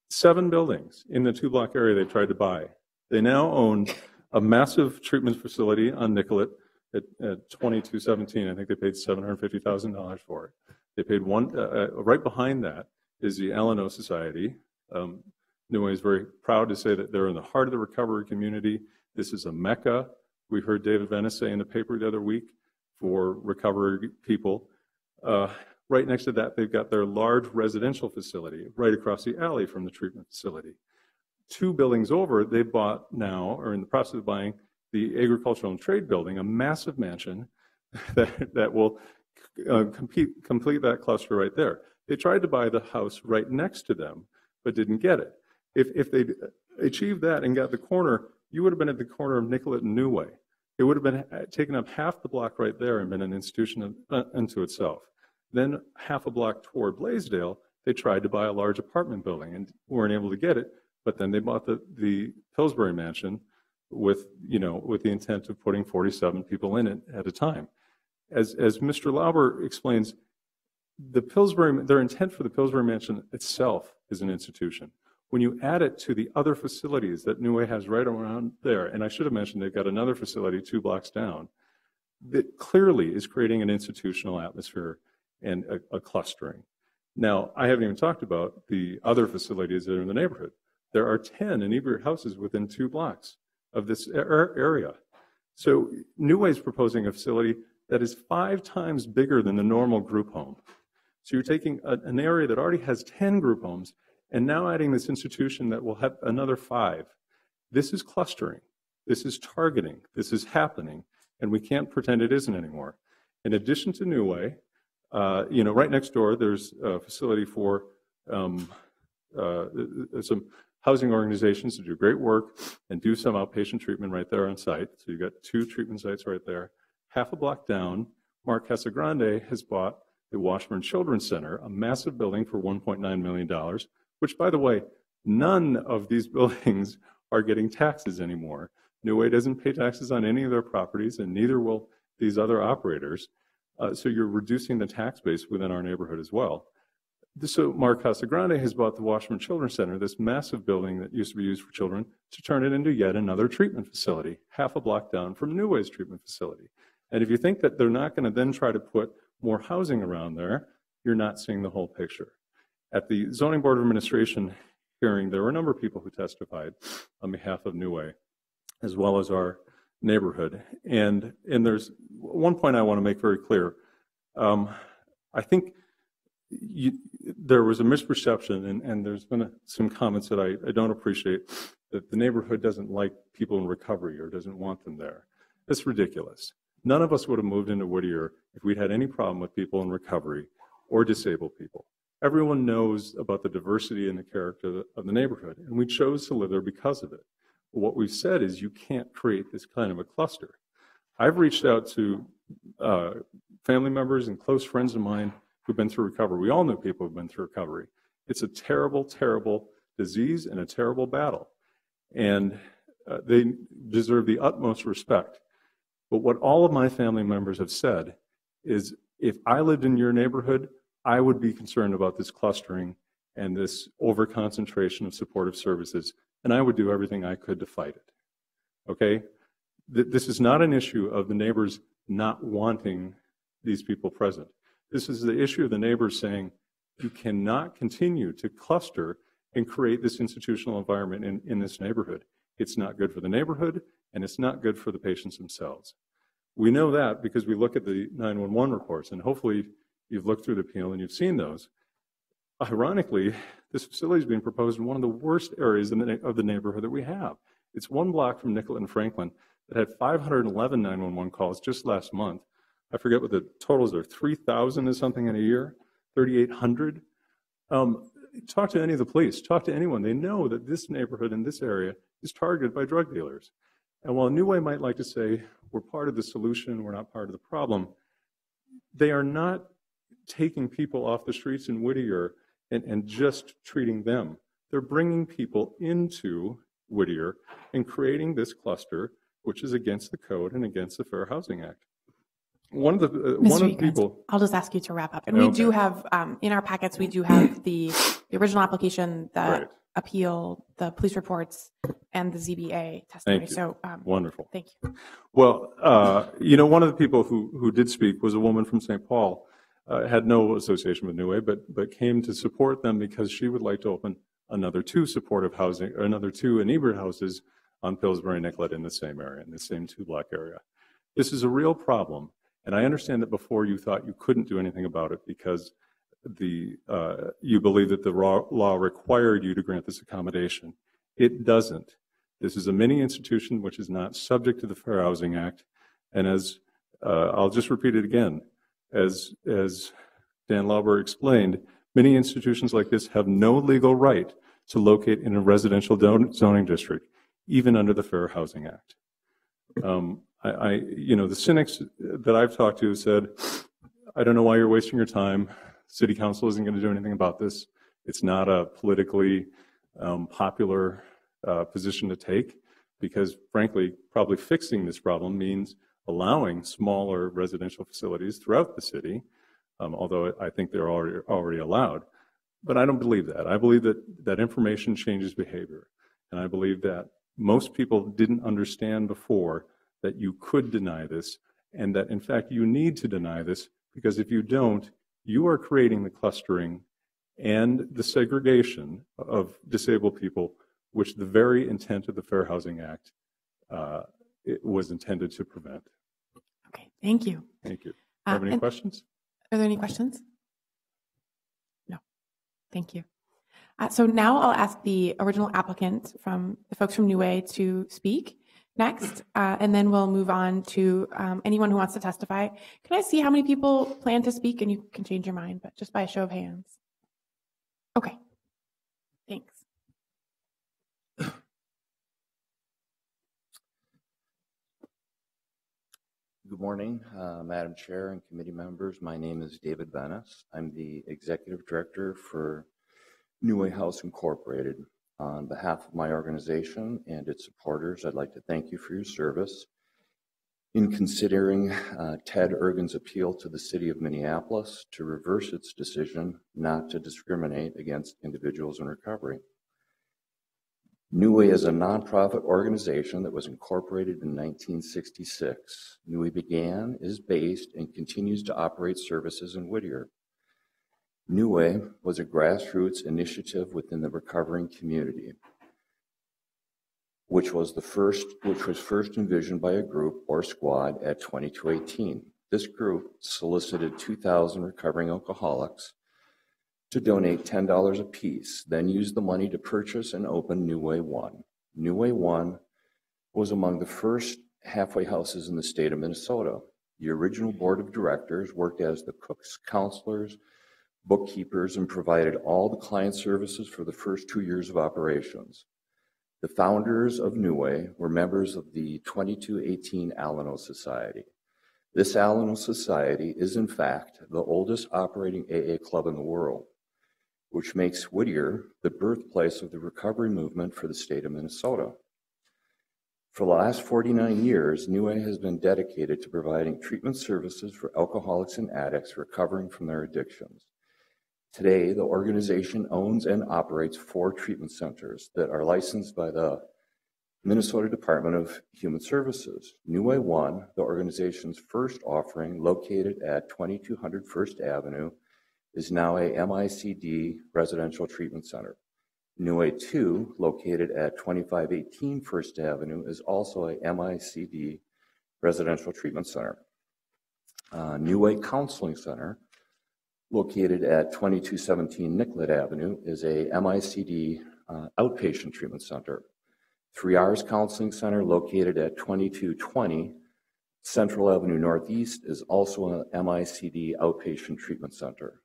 7 buildings in the 2-block area they tried to buy. They now own a massive treatment facility on Nicollet at 2217. I think they paid $750,000 for it. They paid right behind that is the Alano Society. Newway is very proud to say that they're in the heart of the recovery community. This is a mecca. We heard David Venice say in the paper the other week for recovery people. Right next to that, they've got their large residential facility right across the alley from the treatment facility. 2 buildings over, they bought now, or in the process of buying, the Agricultural and Trade Building, a massive mansion that will complete that cluster right there. They tried to buy the house right next to them, but didn't get it. If they'd achieved that and got the corner, you would have been at the corner of Nicollet and Newway. It would have been taken up half the block right there and been an institution unto itself. Then half a block toward Blaisdell, they tried to buy a large apartment building and weren't able to get it. But then they bought the Pillsbury mansion with the intent of putting 47 people in it at a time. As Mr. Lauber explains, their intent for the Pillsbury mansion itself is an institution. When you add it to the other facilities that Newway has right around there, and I should have mentioned they've got another facility 2 blocks down, that clearly is creating an institutional atmosphere and a clustering. Now, I haven't even talked about the other facilities that are in the neighborhood. There are 10 inebriate houses within 2 blocks of this area. So Newway is proposing a facility that is 5 times bigger than the normal group home. So you're taking an area that already has 10 group homes and now adding this institution that will have another 5. This is clustering. This is targeting. This is happening. And we can't pretend it isn't anymore. In addition to Newway, right next door, there's a facility for some housing organizations to do great work and do some outpatient treatment right there on site. So you've got 2 treatment sites right there. Half a block down, Mark Casagrande has bought the Washburn Children's Center, a massive building for $1.9 million, which, by the way, none of these buildings are getting taxes anymore. Newway doesn't pay taxes on any of their properties, and neither will these other operators. So you're reducing the tax base within our neighborhood as well. So Mark Casagrande has bought the Washburn Children's Center, this massive building that used to be used for children, to turn it into yet another treatment facility, half a block down from Newway's treatment facility. And if you think that they're not going to then try to put more housing around there, you're not seeing the whole picture. At the Zoning Board of Administration hearing, there were a number of people who testified on behalf of Newway, as well as our neighborhood. And there's one point I want to make very clear. I think there was a misperception, and there's been some comments that I don't appreciate, that the neighborhood doesn't like people in recovery or doesn't want them there. That's ridiculous. None of us would have moved into Whittier if we'd had any problem with people in recovery or disabled people. Everyone knows about the diversity and the character of the neighborhood, and we chose to live there because of it. But what we've said is you can't create this kind of a cluster. I've reached out to family members and close friends of mine who've been through recovery. We all know people who've been through recovery. It's a terrible, terrible disease and a terrible battle. And they deserve the utmost respect. But what all of my family members have said is, if I lived in your neighborhood, I would be concerned about this clustering and this over-concentration of supportive services, and I would do everything I could to fight it. Okay? This is not an issue of the neighbors not wanting these people present. This is the issue of the neighbors saying, you cannot continue to cluster and create this institutional environment in this neighborhood. It's not good for the neighborhood, and it's not good for the patients themselves. We know that because we look at the 911 reports, and hopefully you've looked through the appeal and you've seen those. Ironically, this facility is being proposed in one of the worst areas of the neighborhood that we have. It's one block from Nicollet and Franklin that had 511 911 calls just last month. I forget what the totals are, 3,000 is something in a year, 3,800. Talk to any of the police, talk to anyone. They know that this neighborhood in this area is targeted by drug dealers. And while New Way might like to say, we're part of the solution, we're not part of the problem, they are not taking people off the streets in Whittier and just treating them. They're bringing people into Whittier and creating this cluster, which is against the code and against the Fair Housing Act. One of the people. I'll just ask you to wrap up. And we do have, in our packets, we do have the original application, the appeal, the police reports, and the ZBA testimony. So wonderful. Thank you. Well, one of the people who did speak was a woman from St. Paul, had no association with New Way, but came to support them because she would like to open another 2 supportive housing, or another 2 inebriate houses on Pillsbury and Nicollet in the same area, in the same 2-block area. This is a real problem. And I understand that before you thought you couldn't do anything about it because you believe that the law required you to grant this accommodation. It doesn't. This is a mini institution which is not subject to the Fair Housing Act. And as I'll just repeat it again, as Dan Lauber explained, many institutions like this have no legal right to locate in a residential zoning district, even under the Fair Housing Act. The cynics that I've talked to said, I don't know why you're wasting your time. City Council isn't going to do anything about this. It's not a politically popular position to take because, frankly, probably fixing this problem means allowing smaller residential facilities throughout the city, although I think they're already allowed. But I don't believe that. I believe that information changes behavior. And I believe that most people didn't understand before that you could deny this, and that in fact you need to deny this, because if you don't, you are creating the clustering and the segregation of disabled people, which the very intent of the Fair Housing Act it was intended to prevent. Okay, thank you. Thank you. Have any questions? Are there any questions? No. Thank you. So now I'll ask the original applicant from the folks from New Way to speak next, and then we'll move on to anyone who wants to testify. Can I see how many people plan to speak? And you can change your mind, but just by a show of hands. Okay. Thanks. Good morning, Madam Chair and committee members. My name is David Bennis. I'm the Executive Director for New Way House Incorporated. On behalf of my organization and its supporters, I'd like to thank you for your service in considering Ted Ergen's appeal to the City of Minneapolis to reverse its decision not to discriminate against individuals in recovery. New Way is a nonprofit organization that was incorporated in 1966. New Way began, is based, and continues to operate services in Whittier. New Way was a grassroots initiative within the recovering community, which was first envisioned by a group or squad at 2218. This group solicited 2,000 recovering alcoholics to donate $10 apiece, then used the money to purchase and open New Way 1. New Way 1 was among the first halfway houses in the state of Minnesota. The original board of directors worked as the cooks, counselors, bookkeepers, and provided all the client services for the first 2 years of operations. The founders of New Way were members of the 2218 Alano Society. This Alano Society is, in fact, the oldest operating AA club in the world, which makes Whittier the birthplace of the recovery movement for the state of Minnesota. For the last 49 years, New Way has been dedicated to providing treatment services for alcoholics and addicts recovering from their addictions. Today, the organization owns and operates 4 treatment centers that are licensed by the Minnesota Department of Human Services. New Way 1, the organization's first offering, located at 2200 First Avenue, is now a MICD residential treatment center. New Way 2, located at 2518 First Avenue, is also a MICD residential treatment center. New Way Counseling Center, located at 2217 Nicollet Avenue, is a MICD outpatient treatment center. 3 R's Counseling Center, located at 2220 Central Avenue Northeast, is also an MICD outpatient treatment center.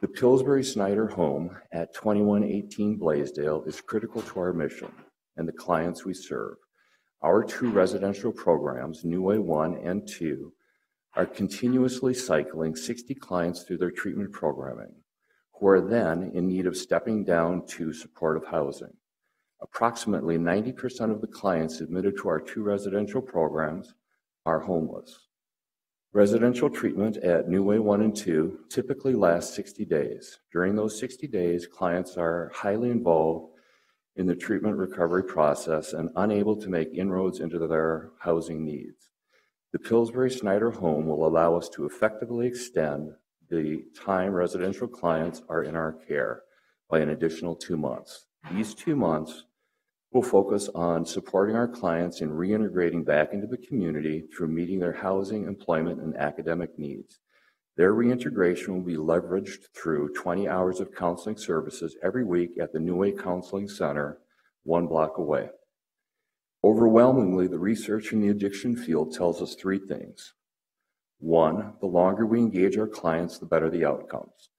The Pillsbury Snyder home at 2118 Blaisdell is critical to our mission and the clients we serve. Our 2 residential programs, New Way 1 and 2, are continuously cycling 60 clients through their treatment programming, who are then in need of stepping down to supportive housing. Approximately 90% of the clients admitted to our 2 residential programs are homeless. Residential treatment at New Way 1 and 2 typically lasts 60 days. During those 60 days, clients are highly involved in the treatment recovery process and unable to make inroads into their housing needs. The Pillsbury Snyder home will allow us to effectively extend the time residential clients are in our care by an additional 2 months. These 2 months will focus on supporting our clients in reintegrating back into the community through meeting their housing, employment, and academic needs. Their reintegration will be leveraged through 20 hours of counseling services every week at the New Way Counseling Center, 1 block away. Overwhelmingly, the research in the addiction field tells us 3 things. 1, the longer we engage our clients, the better the outcomes.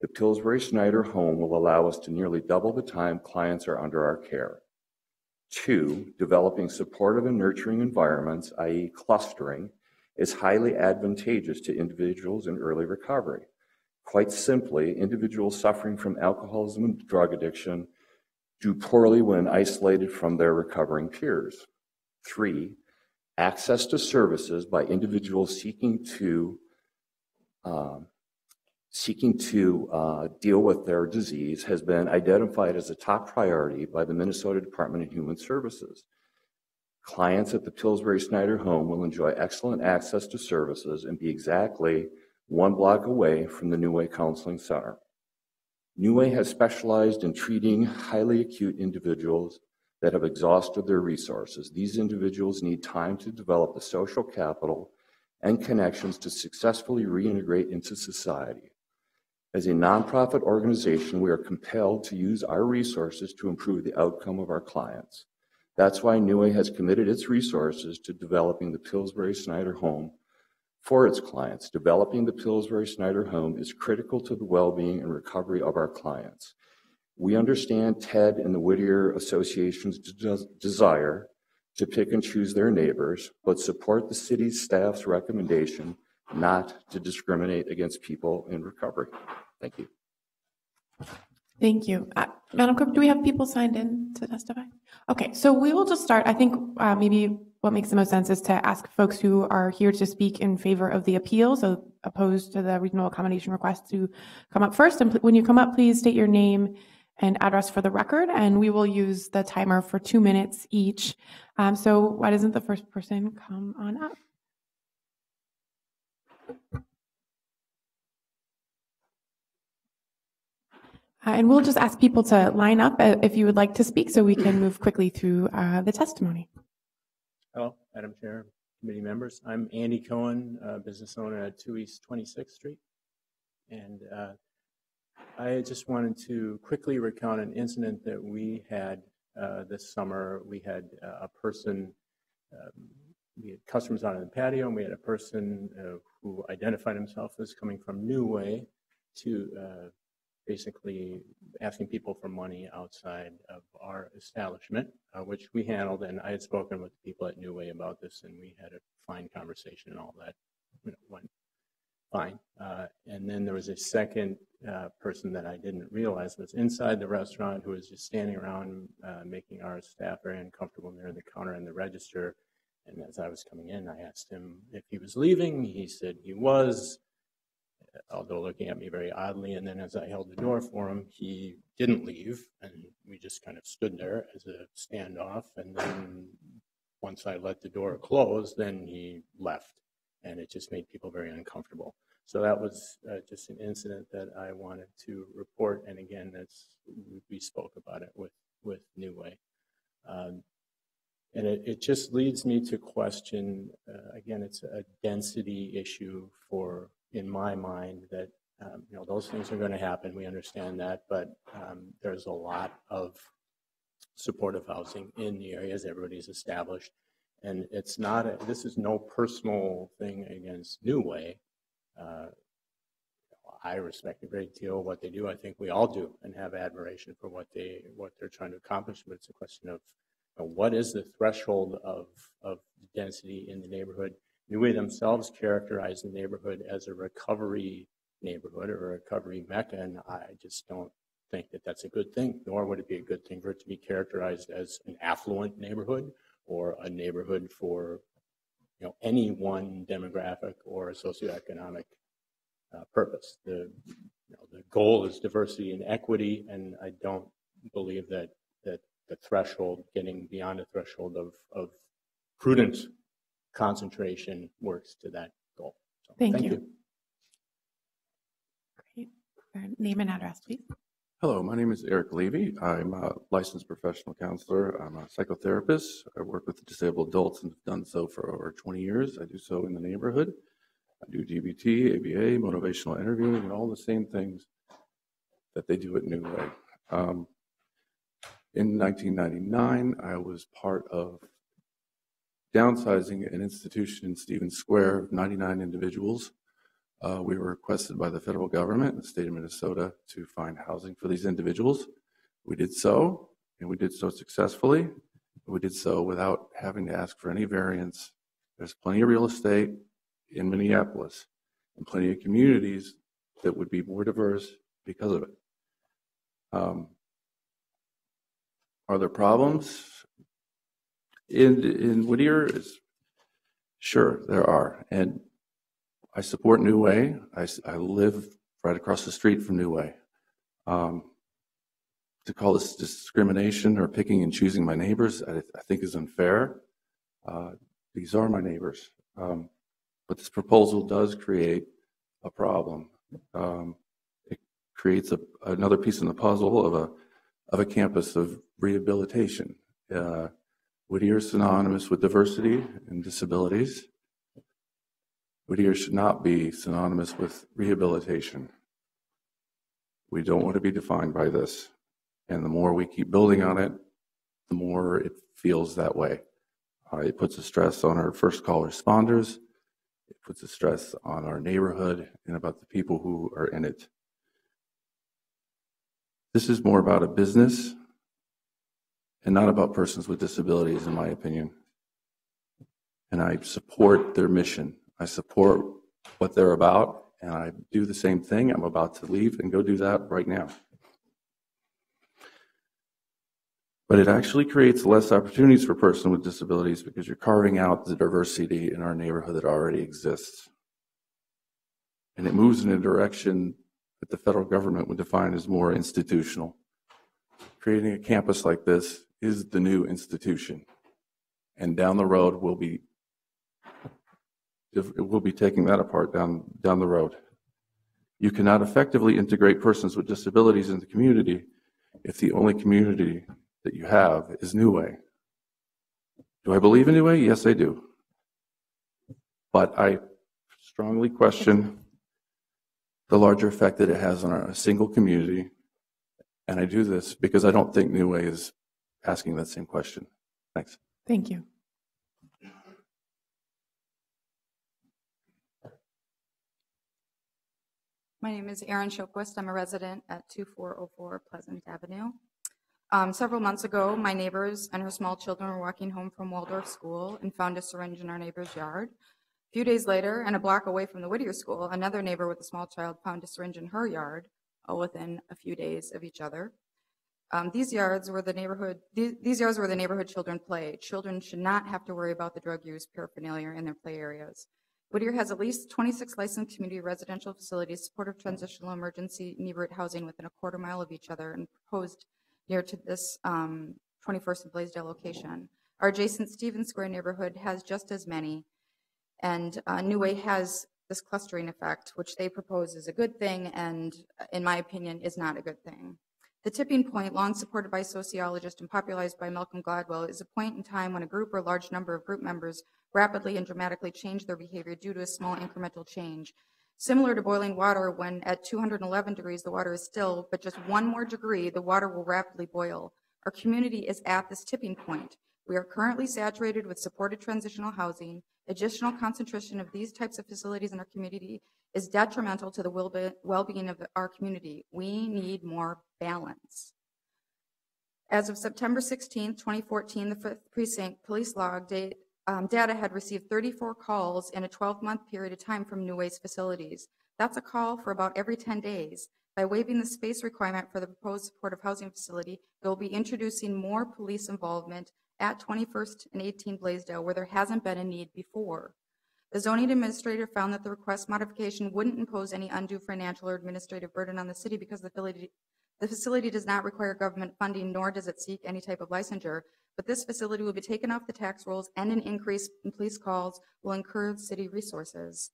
The Pillsbury Snyder home will allow us to nearly double the time clients are under our care. 2, developing supportive and nurturing environments, i.e. clustering, is highly advantageous to individuals in early recovery. Quite simply, individuals suffering from alcoholism and drug addiction do poorly when isolated from their recovering peers. 3, access to services by individuals seeking to deal with their disease has been identified as a top priority by the Minnesota Department of Human Services. Clients at the Pillsbury Snyder home will enjoy excellent access to services and be exactly 1 block away from the New Way Counseling Center. New Way has specialized in treating highly acute individuals that have exhausted their resources. These individuals need time to develop the social capital and connections to successfully reintegrate into society. As a nonprofit organization, we are compelled to use our resources to improve the outcome of our clients. That's why New Way has committed its resources to developing the Pillsbury Snyder home for its clients. Developing the Pillsbury Snyder home is critical to the well-being and recovery of our clients. We understand TED and the Whittier Association's desire to pick and choose their neighbors, but support the city's staff's recommendation not to discriminate against people in recovery. Thank you. Thank you. Madam Clerk, do we have people signed in to testify? Okay, so we will just start. I think maybe what makes the most sense is to ask folks who are here to speak in favor of the appeal, so opposed to the reasonable accommodation request, to come up first. And when you come up, please state your name and address for the record, and we will use the timer for 2 minutes each. So why doesn't the first person come on up? And we'll just ask people to line up if you would like to speak so we can move quickly through the testimony. Hello, Madam Chair, committee members. I'm Andy Cohen, business owner at 2 East 26th Street. And I just wanted to quickly recount an incident that we had this summer. We had a person, we had customers out on the patio, and we had a person who identified himself as coming from New Way to basically asking people for money outside of our establishment, which we handled. And I had spoken with people at New Way about this, and we had a fine conversation and all that. Went fine. And then there was a second person that I didn't realize was inside the restaurant, who was just standing around making our staff very uncomfortable near the counter and the register. And as I was coming in, I asked him if he was leaving. He said he was, although looking at me very oddly. And then as I held the door for him, he didn't leave. And we just kind of stood there as a standoff. And then once I let the door close, then he left. And it just made people very uncomfortable. So that was just an incident that I wanted to report. And again, we spoke about it with New Way. And it just leads me to question, again, it's a density issue in my mind, that those things are going to happen. We understand that, but there's a lot of supportive housing in the areas everybody's established. And it's not, this is no personal thing against New Way. I respect a great deal what they do. I think we all do, and have admiration for what they're trying to accomplish. But it's a question of what is the threshold of density in the neighborhood. New Way themselves characterize the neighborhood as a recovery neighborhood or a recovery mecca, and I just don't think that that's a good thing, nor would it be a good thing for it to be characterized as an affluent neighborhood or a neighborhood for any one demographic or socioeconomic purpose. The goal is diversity and equity, and I don't believe that the threshold, getting beyond a threshold of prudent concentration, works to that goal. So, thank you. Great. Name and address, please. Hello, my name is Eric Levy. I'm a licensed professional counselor. I'm a psychotherapist. I work with disabled adults and have done so for over 20 years. I do so in the neighborhood. I do DBT, ABA, motivational interviewing, and all the same things that they do at New Way. In 1999, I was part of downsizing an institution in Stevens Square of 99 individuals. We were requested by the federal government in the state of Minnesota to find housing for these individuals. We did so, and we did so successfully. We did so without having to ask for any variance. There's plenty of real estate in Minneapolis and plenty of communities that would be more diverse because of it. Are there problems in Whittier? Sure, there are. And I support New Way. I live right across the street from New Way. To call this discrimination or picking and choosing my neighbors, I think is unfair. These are my neighbors. But this proposal does create a problem. It creates another piece in the puzzle of a campus of rehabilitation. Whittier is synonymous with diversity and disabilities. Whittier should not be synonymous with rehabilitation. We don't want to be defined by this. And the more we keep building on it, the more it feels that way. It puts a stress on our first call responders. It puts a stress on our neighborhood and about the people who are in it. This is more about a business and not about persons with disabilities, in my opinion. And I support their mission. I support what they're about, and I do the same thing. I'm about to leave and go do that right now. But it actually creates less opportunities for persons with disabilities because you're carving out the diversity in our neighborhood that already exists. And it moves in a direction that the federal government would define as more institutional. Creating a campus like this is the new institution. And down the road, we'll be taking that apart down the road. You cannot effectively integrate persons with disabilities in the community if the only community that you have is New Way. Do I believe in New Way? Yes, I do. But I strongly question the larger effect that it has on a single community. And I do this because I don't think New Way is asking that same question. Thanks. Thank you. My name is Erin Shilquist. I'm a resident at 2404 Pleasant Avenue. Several months ago, my neighbors and her small children were walking home from Waldorf School and found a syringe in our neighbor's yard. A few days later, and a block away from the Whittier School, another neighbor with a small child found a syringe in her yard, within a few days of each other. These yards were the neighborhood children play. Children should not have to worry about the drug use paraphernalia in their play areas. Whittier has at least 26 licensed community residential facilities, supportive transitional emergency neighborhood housing within a quarter mile of each other and proposed near to this 21st and Blaisdell location. Our adjacent Stevens Square neighborhood has just as many, and New Way has this clustering effect, which they propose is a good thing and, in my opinion, is not a good thing. The tipping point, long supported by sociologists and popularized by Malcolm Gladwell, is a point in time when a group or large number of group members rapidly and dramatically change their behavior due to a small incremental change. Similar to boiling water, when at 211 degrees the water is still, but just one more degree, the water will rapidly boil. Our community is at this tipping point. We are currently saturated with supported transitional housing. Additional concentration of these types of facilities in our community is detrimental to the well-being of our community. We need more balance. As of September 16, 2014, the 5th Precinct Police Log data had received 34 calls in a 12-month period of time from New Way's facilities. That's a call for about every 10 days. By waiving the space requirement for the proposed supportive housing facility, they'll be introducing more police involvement at 21st and 18 Blaisdell, where there hasn't been a need before. The zoning administrator found that the request modification wouldn't impose any undue financial or administrative burden on the city because the facility does not require government funding, nor does it seek any type of licensure. But this facility will be taken off the tax rolls, and an increase in police calls will incur city resources.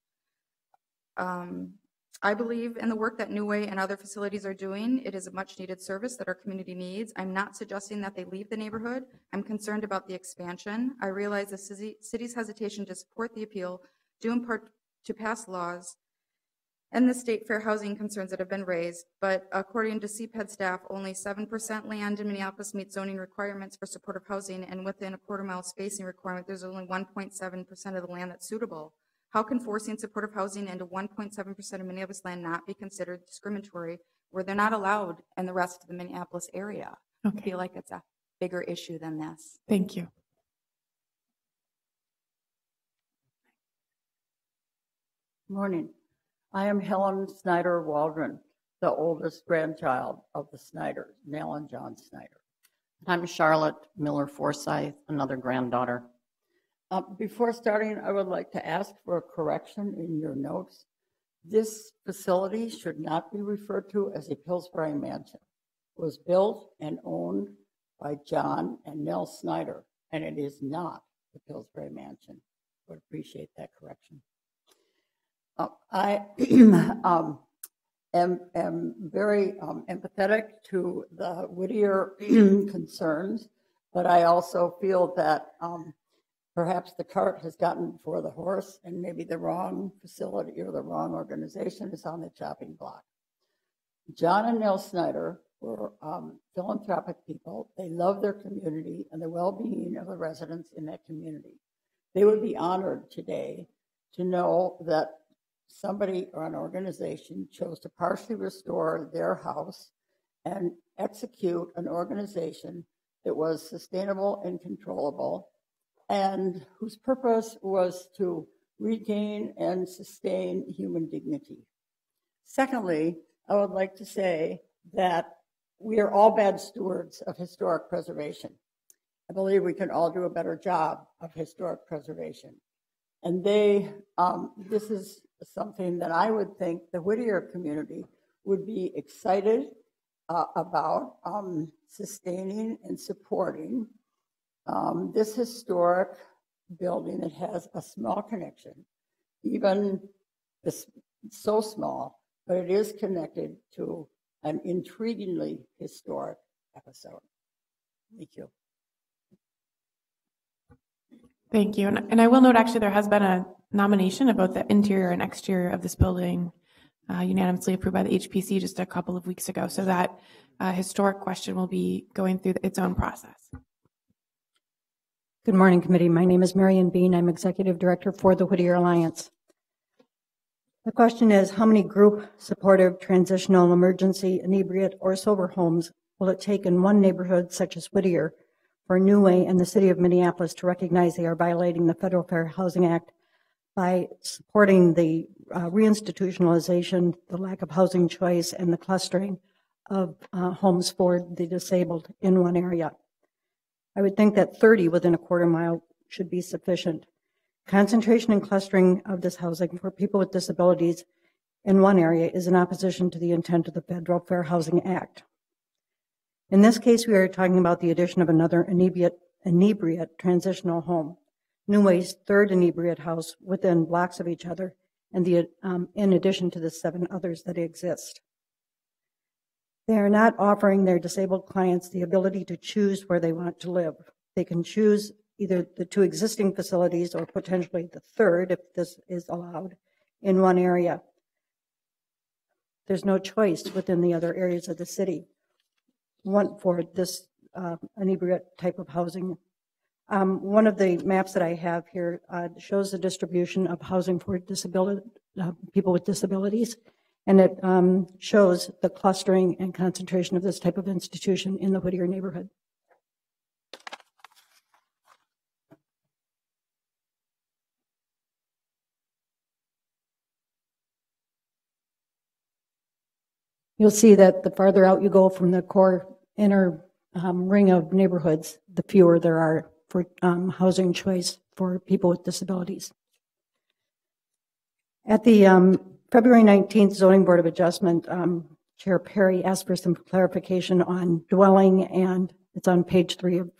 I believe in the work that New Way and other facilities are doing. It is a much needed service that our community needs. I'm not suggesting that they leave the neighborhood. I'm concerned about the expansion. I realize the city's hesitation to support the appeal, due in part to past laws and the state fair housing concerns that have been raised. But according to CPED staff, only 7% land in Minneapolis meets zoning requirements for supportive housing, and within a quarter-mile spacing requirement, there's only 1.7% of the land that's suitable. How can forcing supportive housing into 1.7% of Minneapolis land not be considered discriminatory where they're not allowed in the rest of the Minneapolis area? Okay. I feel like it's a bigger issue than this. Thank you. Morning. I am Helen Snyder Waldron, the oldest grandchild of the Snyders, Nell and John Snyder. I'm Charlotte Miller Forsyth, another granddaughter. Before starting, I would like to ask for a correction in your notes. This facility should not be referred to as a Pillsbury mansion. It was built and owned by John and Nell Snyder, and it is not the Pillsbury mansion. I would appreciate that correction. I am very empathetic to the Whittier concerns, but I also feel that perhaps the cart has gotten before the horse, and maybe the wrong facility or the wrong organization is on the chopping block. John and Nell Snyder were philanthropic people. They love their community and the well-being of the residents in that community. They would be honored today to know that somebody or an organization chose to partially restore their house and execute an organization that was sustainable and controllable, and whose purpose was to regain and sustain human dignity. Secondly, I would like to say that we are all bad stewards of historic preservation. I believe we can all do a better job of historic preservation. And this is something that I would think the Whittier community would be excited about sustaining and supporting. This historic building that has a small connection, even this, so small, but it is connected to an intriguingly historic episode. Thank you. Thank you. And I will note, actually, there has been a nomination about the interior and exterior of this building unanimously approved by the HPC just a couple of weeks ago. So that historic question will be going through its own process. Good morning, committee. My name is Marion Bean. I'm executive director for the Whittier Alliance. The question is, how many group supportive transitional emergency inebriate or sober homes will it take in one neighborhood such as Whittier for New Way and the city of Minneapolis to recognize they are violating the Federal Fair Housing Act by supporting the reinstitutionalization, the lack of housing choice, and the clustering of homes for the disabled in one area? I would think that 30 within a quarter mile should be sufficient. Concentration and clustering of this housing for people with disabilities in one area is in opposition to the intent of the Federal Fair Housing Act. In this case, we are talking about the addition of another inebriate transitional home, New Way's third inebriate house within blocks of each other, and in addition to the 7 others that exist. They are not offering their disabled clients the ability to choose where they want to live. They can choose either the 2 existing facilities or potentially the 3rd, if this is allowed, in one area. There's no choice within the other areas of the city for this inebriate type of housing. One of the maps that I have here shows the distribution of housing for people with disabilities, and it shows the clustering and concentration of this type of institution in the Whittier neighborhood. You'll see that the farther out you go from the core inner ring of neighborhoods, the fewer there are for housing choice for people with disabilities. At the February 19th Zoning Board of Adjustment, Chair Perry asked for some clarification on dwelling, and it's on page 3 of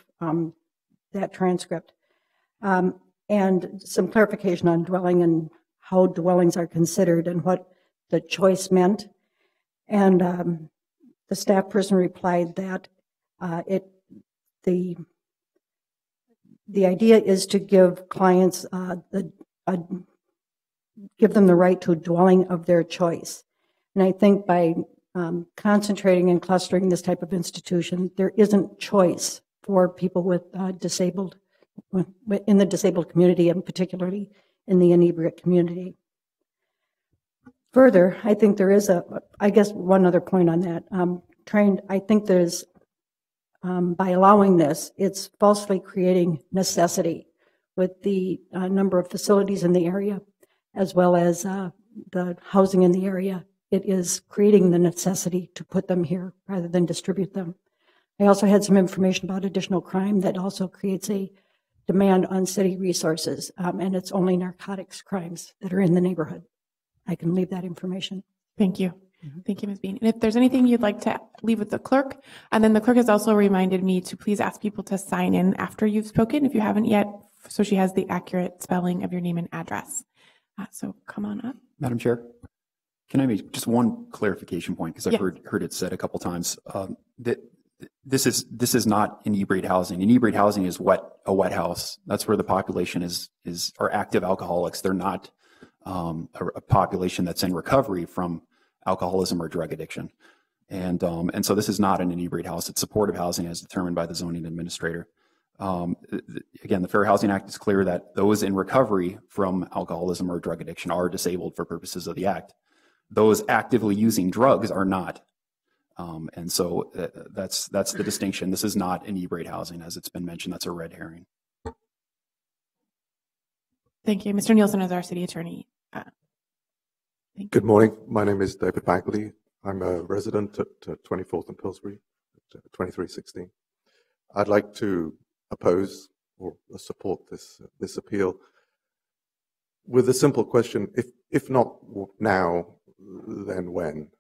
that transcript, and some clarification on dwelling and how dwellings are considered and what the choice meant. And the staff person replied that the idea is to give clients give them the right to a dwelling of their choice. And I think by concentrating and clustering this type of institution, there isn't choice for people with in the disabled community, and particularly in the inebriate community. Further, I think there is I guess one other point on that. I think there's, by allowing this, it's falsely creating necessity with the number of facilities in the area, as well as the housing in the area. It is creating the necessity to put them here rather than distribute them. I also had some information about additional crime that also creates a demand on city resources, and it's only narcotics crimes that are in the neighborhood. I can leave that information. Thank you. Thank you, Ms. Bean. And if there's anything you'd like to leave with the clerk, and then the clerk has also reminded me to please ask people to sign in after you've spoken if you haven't yet, so she has the accurate spelling of your name and address. So come on up. Madam Chair, can I make just one clarification point, because I've heard it said a couple times that this is not inebriate housing. Inebriate housing is a wet house. That's where the population are active alcoholics. They're not a population that's in recovery from alcoholism or drug addiction. And so this is not an inebriate house. It's supportive housing as determined by the zoning administrator. Again, the Fair Housing Act is clear that those in recovery from alcoholism or drug addiction are disabled for purposes of the act. Those actively using drugs are not. And so that's the distinction. This is not inebriate housing, as it's been mentioned. That's a red herring. Thank you. Mr. Nielsen is our city attorney. Good morning. My name is David Bagley. I'm a resident at 24th and Pillsbury, 2316. I'd like to oppose or support this appeal with a simple question: if not now, then when?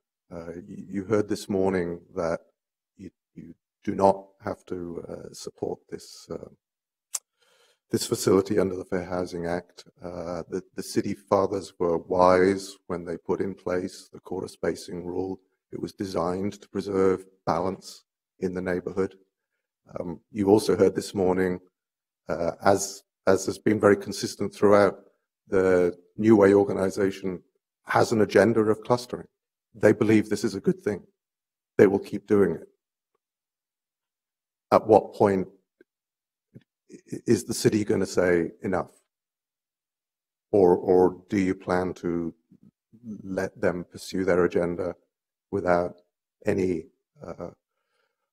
You heard this morning that you do not have to support this facility under the Fair Housing Act. The city fathers were wise when they put in place the quarter spacing rule. It was designed to preserve balance in the neighborhood. You also heard this morning, as has been very consistent throughout, the New Way organization has an agenda of clustering. They believe this is a good thing. They will keep doing it. At what point is the city going to say enough? Or do you plan to let them pursue their agenda without any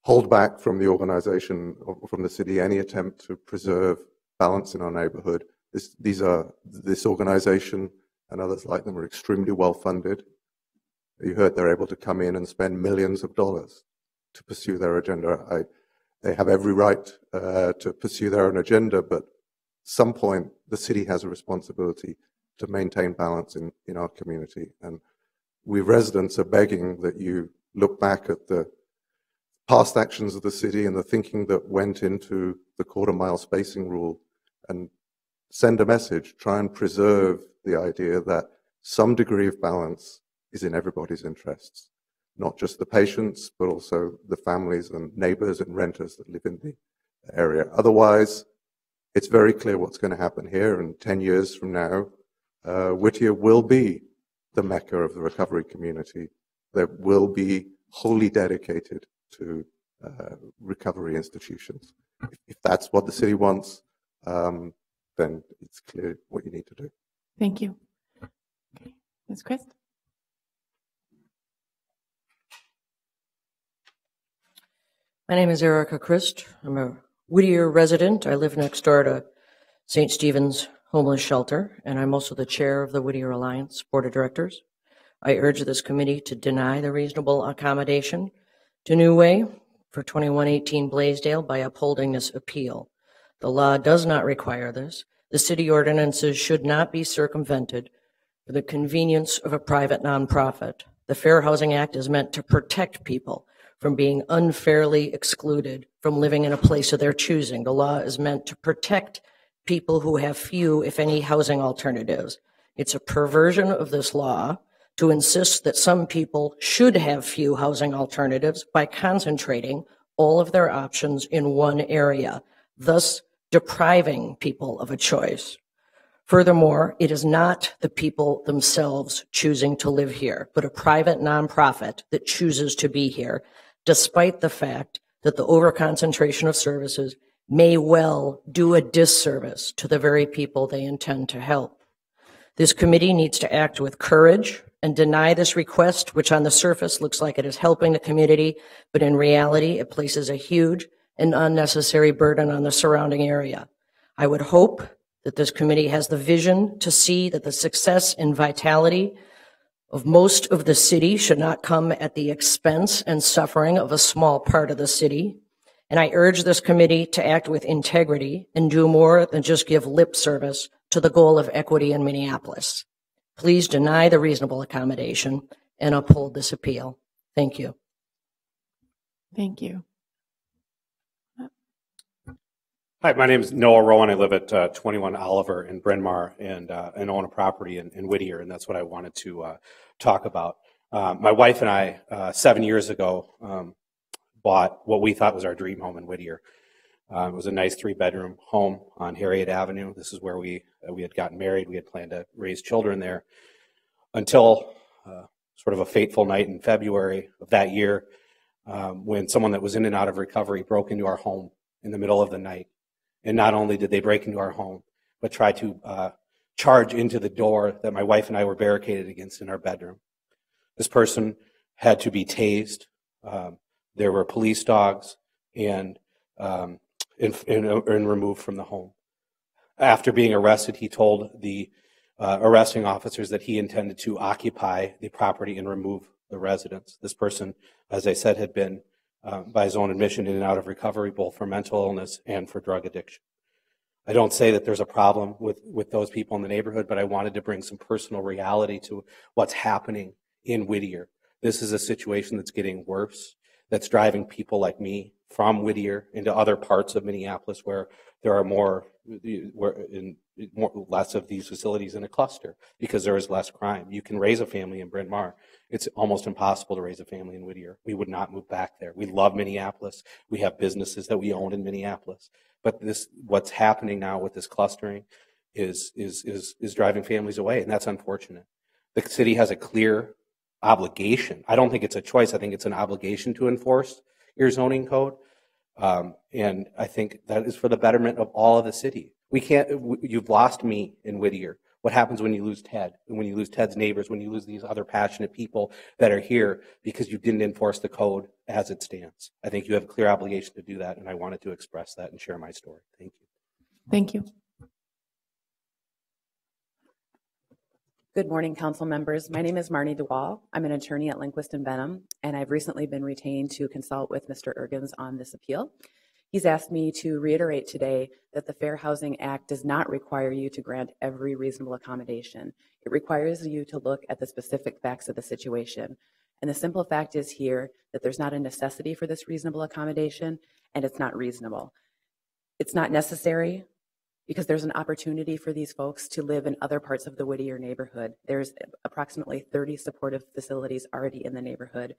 holdback from the organization or from the city, any attempt to preserve balance in our neighborhood? This organization and others like them are extremely well funded. You heard they're able to come in and spend millions of dollars to pursue their agenda. They have every right to pursue their own agenda, but at some point the city has a responsibility to maintain balance in our community. And we residents are begging that you look back at the past actions of the city and the thinking that went into the quarter-mile spacing rule and send a message, try and preserve the idea that some degree of balance is in everybody's interests, not just the patients, but also the families and neighbors and renters that live in the area. Otherwise, it's very clear what's going to happen here, and 10 years from now, Whittier will be the mecca of the recovery community that will be wholly dedicated to recovery institutions. If that's what the city wants, then it's clear what you need to do. Thank you. Okay. Ms. Christ? My name is Erica Christ. I'm a Whittier resident. I live next door to St. Stephen's Homeless Shelter, and I'm also the chair of the Whittier Alliance Board of Directors. I urge this committee to deny the reasonable accommodation to New Way for 2118 Blaisdell by upholding this appeal. The law does not require this. The city ordinances should not be circumvented for the convenience of a private nonprofit. The Fair Housing Act is meant to protect people from being unfairly excluded from living in a place of their choosing. The law is meant to protect people who have few, if any, housing alternatives. It's a perversion of this law to insist that some people should have few housing alternatives by concentrating all of their options in one area, thus depriving people of a choice. Furthermore, it is not the people themselves choosing to live here, but a private nonprofit that chooses to be here, despite the fact that the overconcentration of services may well do a disservice to the very people they intend to help. This committee needs to act with courage and deny this request, which on the surface looks like it is helping the community, but in reality, it places a huge and unnecessary burden on the surrounding area. I would hope that this committee has the vision to see that the success and vitality of most of the city should not come at the expense and suffering of a small part of the city. And I urge this committee to act with integrity and do more than just give lip service to the goal of equity in Minneapolis. Please deny the reasonable accommodation and uphold this appeal. Thank you. Thank you. Hi, my name is Noah Rowan. I live at 21 Oliver in Bryn Mawr and own a property in Whittier, and that's what I wanted to talk about. My wife and I, 7 years ago, bought what we thought was our dream home in Whittier. It was a nice 3-bedroom home on Harriet Avenue. This is where we had gotten married. We had planned to raise children there until sort of a fateful night in February of that year when someone that was in and out of recovery broke into our home in the middle of the night. And not only did they break into our home, but try to charge into the door that my wife and I were barricaded against in our bedroom. This person had to be tased. There were police dogs and removed from the home. After being arrested, he told the arresting officers that he intended to occupy the property and remove the residents. This person, as I said, had been by his own admission in and out of recovery, both for mental illness and for drug addiction. I don't say that there's a problem with those people in the neighborhood, but I wanted to bring some personal reality to what's happening in Whittier. This is a situation that's getting worse, that's driving people like me from Whittier into other parts of Minneapolis where there are less of these facilities in a cluster because there is less crime. You can raise a family in Bryn Mawr. It's almost impossible to raise a family in Whittier. We would not move back there. We love Minneapolis. We have businesses that we own in Minneapolis. But what's happening now with this clustering is driving families away, and that's unfortunate. The city has a clear obligation. I don't think it's a choice. I think it's an obligation to enforce your zoning code. And I think that is for the betterment of all of the city. You've lost me in Whittier. What happens when you lose Ted, and when you lose Ted's neighbors, when you lose these other passionate people that are here because you didn't enforce the code as it stands? I think you have a clear obligation to do that, and I wanted to express that and share my story. Thank you. Thank you. Good morning, council members. My name is Marnie DeWall. I'm an attorney at Lindquist and Benham, and I've recently been retained to consult with Mr. Ergens on this appeal. He's asked me to reiterate today that the Fair Housing Act does not require you to grant every reasonable accommodation. It requires you to look at the specific facts of the situation. And the simple fact is here that there's not a necessity for this reasonable accommodation, and it's not reasonable. It's not necessary because there's an opportunity for these folks to live in other parts of the Whittier neighborhood. There's approximately 30 supportive facilities already in the neighborhood.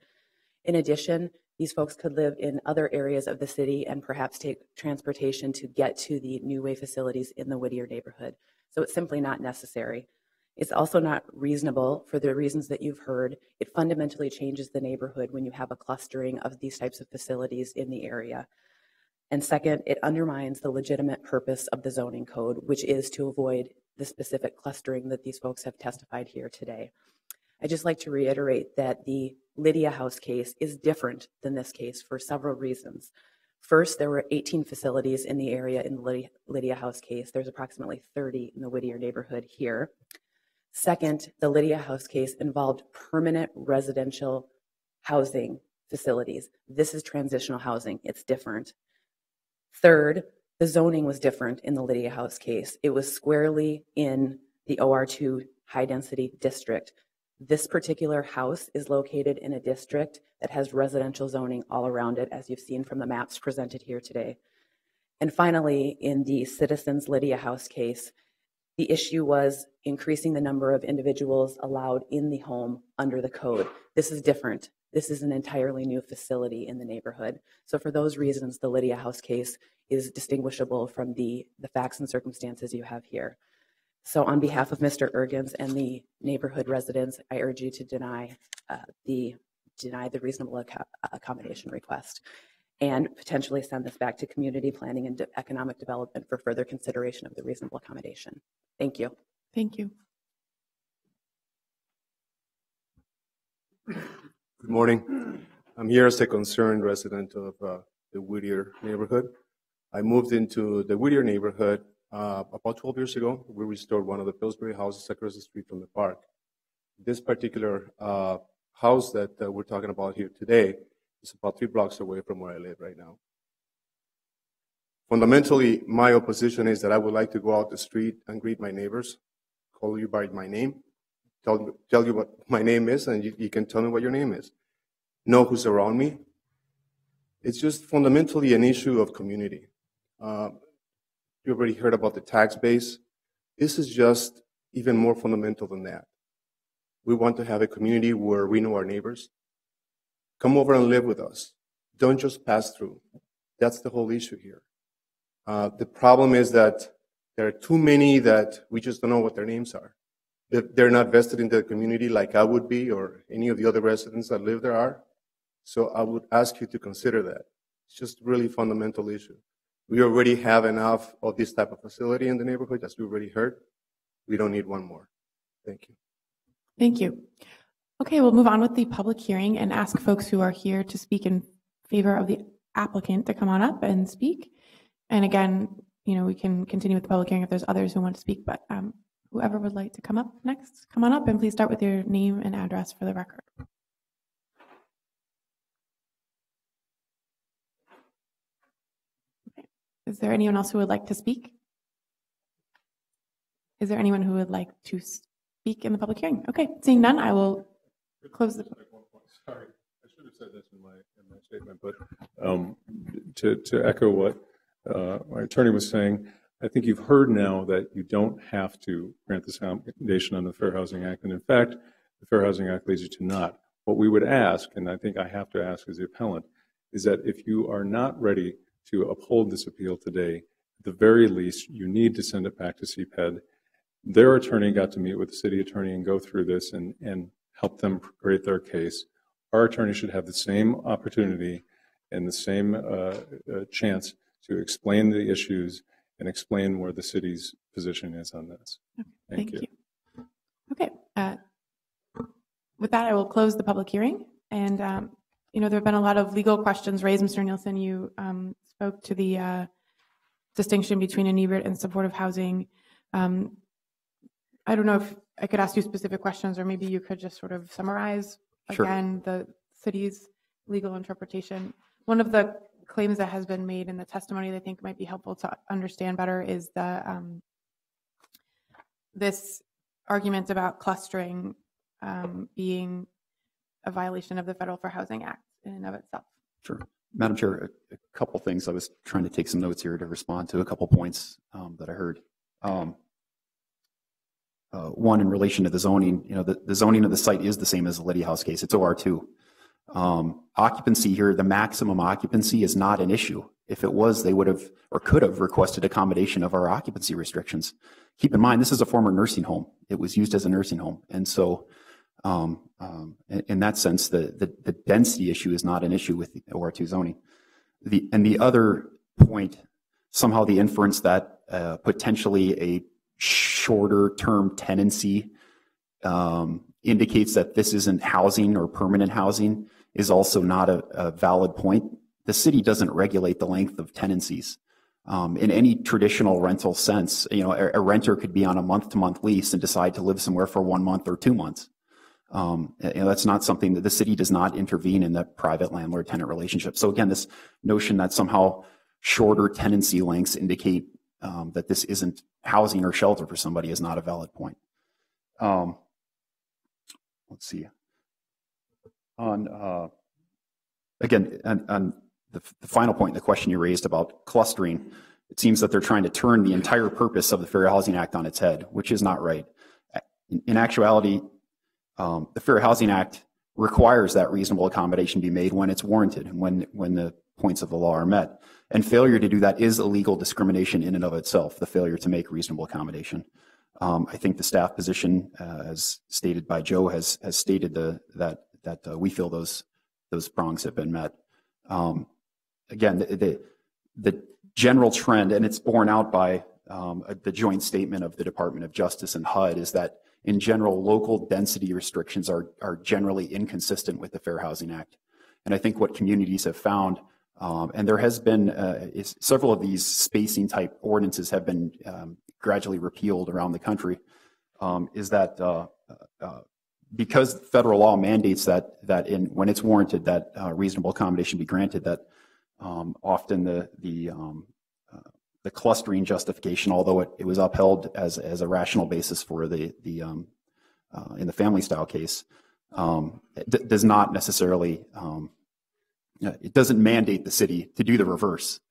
In addition, these folks could live in other areas of the city and perhaps take transportation to get to the New Way facilities in the Whittier neighborhood. So it's simply not necessary. It's also not reasonable for the reasons that you've heard. It fundamentally changes the neighborhood when you have a clustering of these types of facilities in the area. And second, it undermines the legitimate purpose of the zoning code, which is to avoid the specific clustering that these folks have testified here today. I'd just like to reiterate that the Lydia House case is different than this case for several reasons. First, there were 18 facilities in the area in the Lydia House case. There's approximately 30 in the Whittier neighborhood here. Second, the Lydia House case involved permanent residential housing facilities. This is transitional housing. It's different. Third, the zoning was different in the Lydia House case. It was squarely in the OR2 high-density district. This particular house is located in a district that has residential zoning all around it, as you've seen from the maps presented here today. And finally, in the Citizens Lydia House case, the issue was increasing the number of individuals allowed in the home under the code. This is different. This is an entirely new facility in the neighborhood. So for those reasons, the Lydia House case is distinguishable from the facts and circumstances you have here. So on behalf of Mr. Ergens and the neighborhood residents, I urge you to deny the reasonable accommodation request and potentially send this back to community planning and economic development for further consideration of the reasonable accommodation. Thank you. Thank you. Good morning. I'm here as a concerned resident of the Whittier neighborhood. I moved into the Whittier neighborhood about 12 years ago. We restored one of the Pillsbury houses across the street from the park. This particular house that we're talking about here today is about 3 blocks away from where I live right now. Fundamentally, my opposition is that I would like to go out the street and greet my neighbors, call you by my name, tell you what my name is, and you can tell me what your name is. Know who's around me. It's just fundamentally an issue of community. You already heard about the tax base. This is just even more fundamental than that. We want to have a community where we know our neighbors. Come over and live with us. Don't just pass through. That's the whole issue here. The problem is that there are too many that we just don't know what their names are. They're not vested in the community like I would be or any of the other residents that live there are. So I would ask you to consider that. It's just a really fundamental issue. We already have enough of this type of facility in the neighborhood, as we already heard. We don't need one more. Thank you. Thank you. Okay, we'll move on with the public hearing and ask folks who are here to speak in favor of the applicant to come on up and speak. And again, we can continue with the public hearing if there's others who want to speak, but whoever would like to come up next, come on up and please start with your name and address for the record. Okay. Is there anyone else who would like to speak? Is there anyone who would like to speak in the public hearing? Okay, seeing none, I will close the. Sorry, I should have said this in my statement, but to echo what my attorney was saying, I think you've heard now that you don't have to grant this accommodation under the Fair Housing Act, and in fact, the Fair Housing Act leads you to not. What we would ask, and I think I have to ask as the appellant, is that if you are not ready to uphold this appeal today, at the very least, you need to send it back to CPED. Their attorney got to meet with the city attorney and go through this and help them create their case. Our attorney should have the same opportunity and the same chance to explain the issues and explain where the city's position is on this. Okay, thank you. Okay. With that, I will close the public hearing. And, there have been a lot of legal questions raised. Mr. Nielsen, you spoke to the distinction between inebriate and supportive housing. I don't know if I could ask you specific questions, or maybe you could just sort of summarize again the city's legal interpretation. One of the claims that has been made in the testimony that I think might be helpful to understand better is this argument about clustering being a violation of the Federal Fair Housing Act in and of itself. Sure. Madam Chair, a couple things. I was trying to take some notes here to respond to a couple points that I heard. One, in relation to the zoning, the zoning of the site is the same as the Liddy House case. It's OR2. Occupancy here, the maximum occupancy is not an issue. If it was, they would have or could have requested accommodation of our occupancy restrictions. Keep in mind, this is a former nursing home. It was used as a nursing home. And so in that sense, the density issue is not an issue with OR2 zoning. The other point, somehow the inference that potentially a shorter term tenancy indicates that this isn't housing or permanent housing is also not a valid point. The city doesn't regulate the length of tenancies. In any traditional rental sense, a renter could be on a month-to-month lease and decide to live somewhere for 1 month or 2 months. That's not something that the city does not intervene in the private landlord-tenant relationship. So again, this notion that somehow shorter tenancy lengths indicate that this isn't housing or shelter for somebody is not a valid point. Let's see. On the final point, the question you raised about clustering, it seems that they're trying to turn the entire purpose of the Fair Housing Act on its head, which is not right. In actuality, the Fair Housing Act requires that reasonable accommodation be made when it's warranted and when the points of the law are met. And failure to do that is illegal discrimination in and of itself, the failure to make reasonable accommodation. I think the staff position, as stated by Joe, has stated that we feel those prongs have been met. Again, the general trend, and it's borne out by the joint statement of the Department of Justice and HUD, is that in general, local density restrictions are generally inconsistent with the Fair Housing Act. And I think what communities have found, and there has been several of these spacing type ordinances have been gradually repealed around the country, is that because federal law mandates that when it's warranted that reasonable accommodation be granted, that often the clustering justification, although it was upheld as a rational basis for in the family style case, does not necessarily it doesn't mandate the city to do the reverse.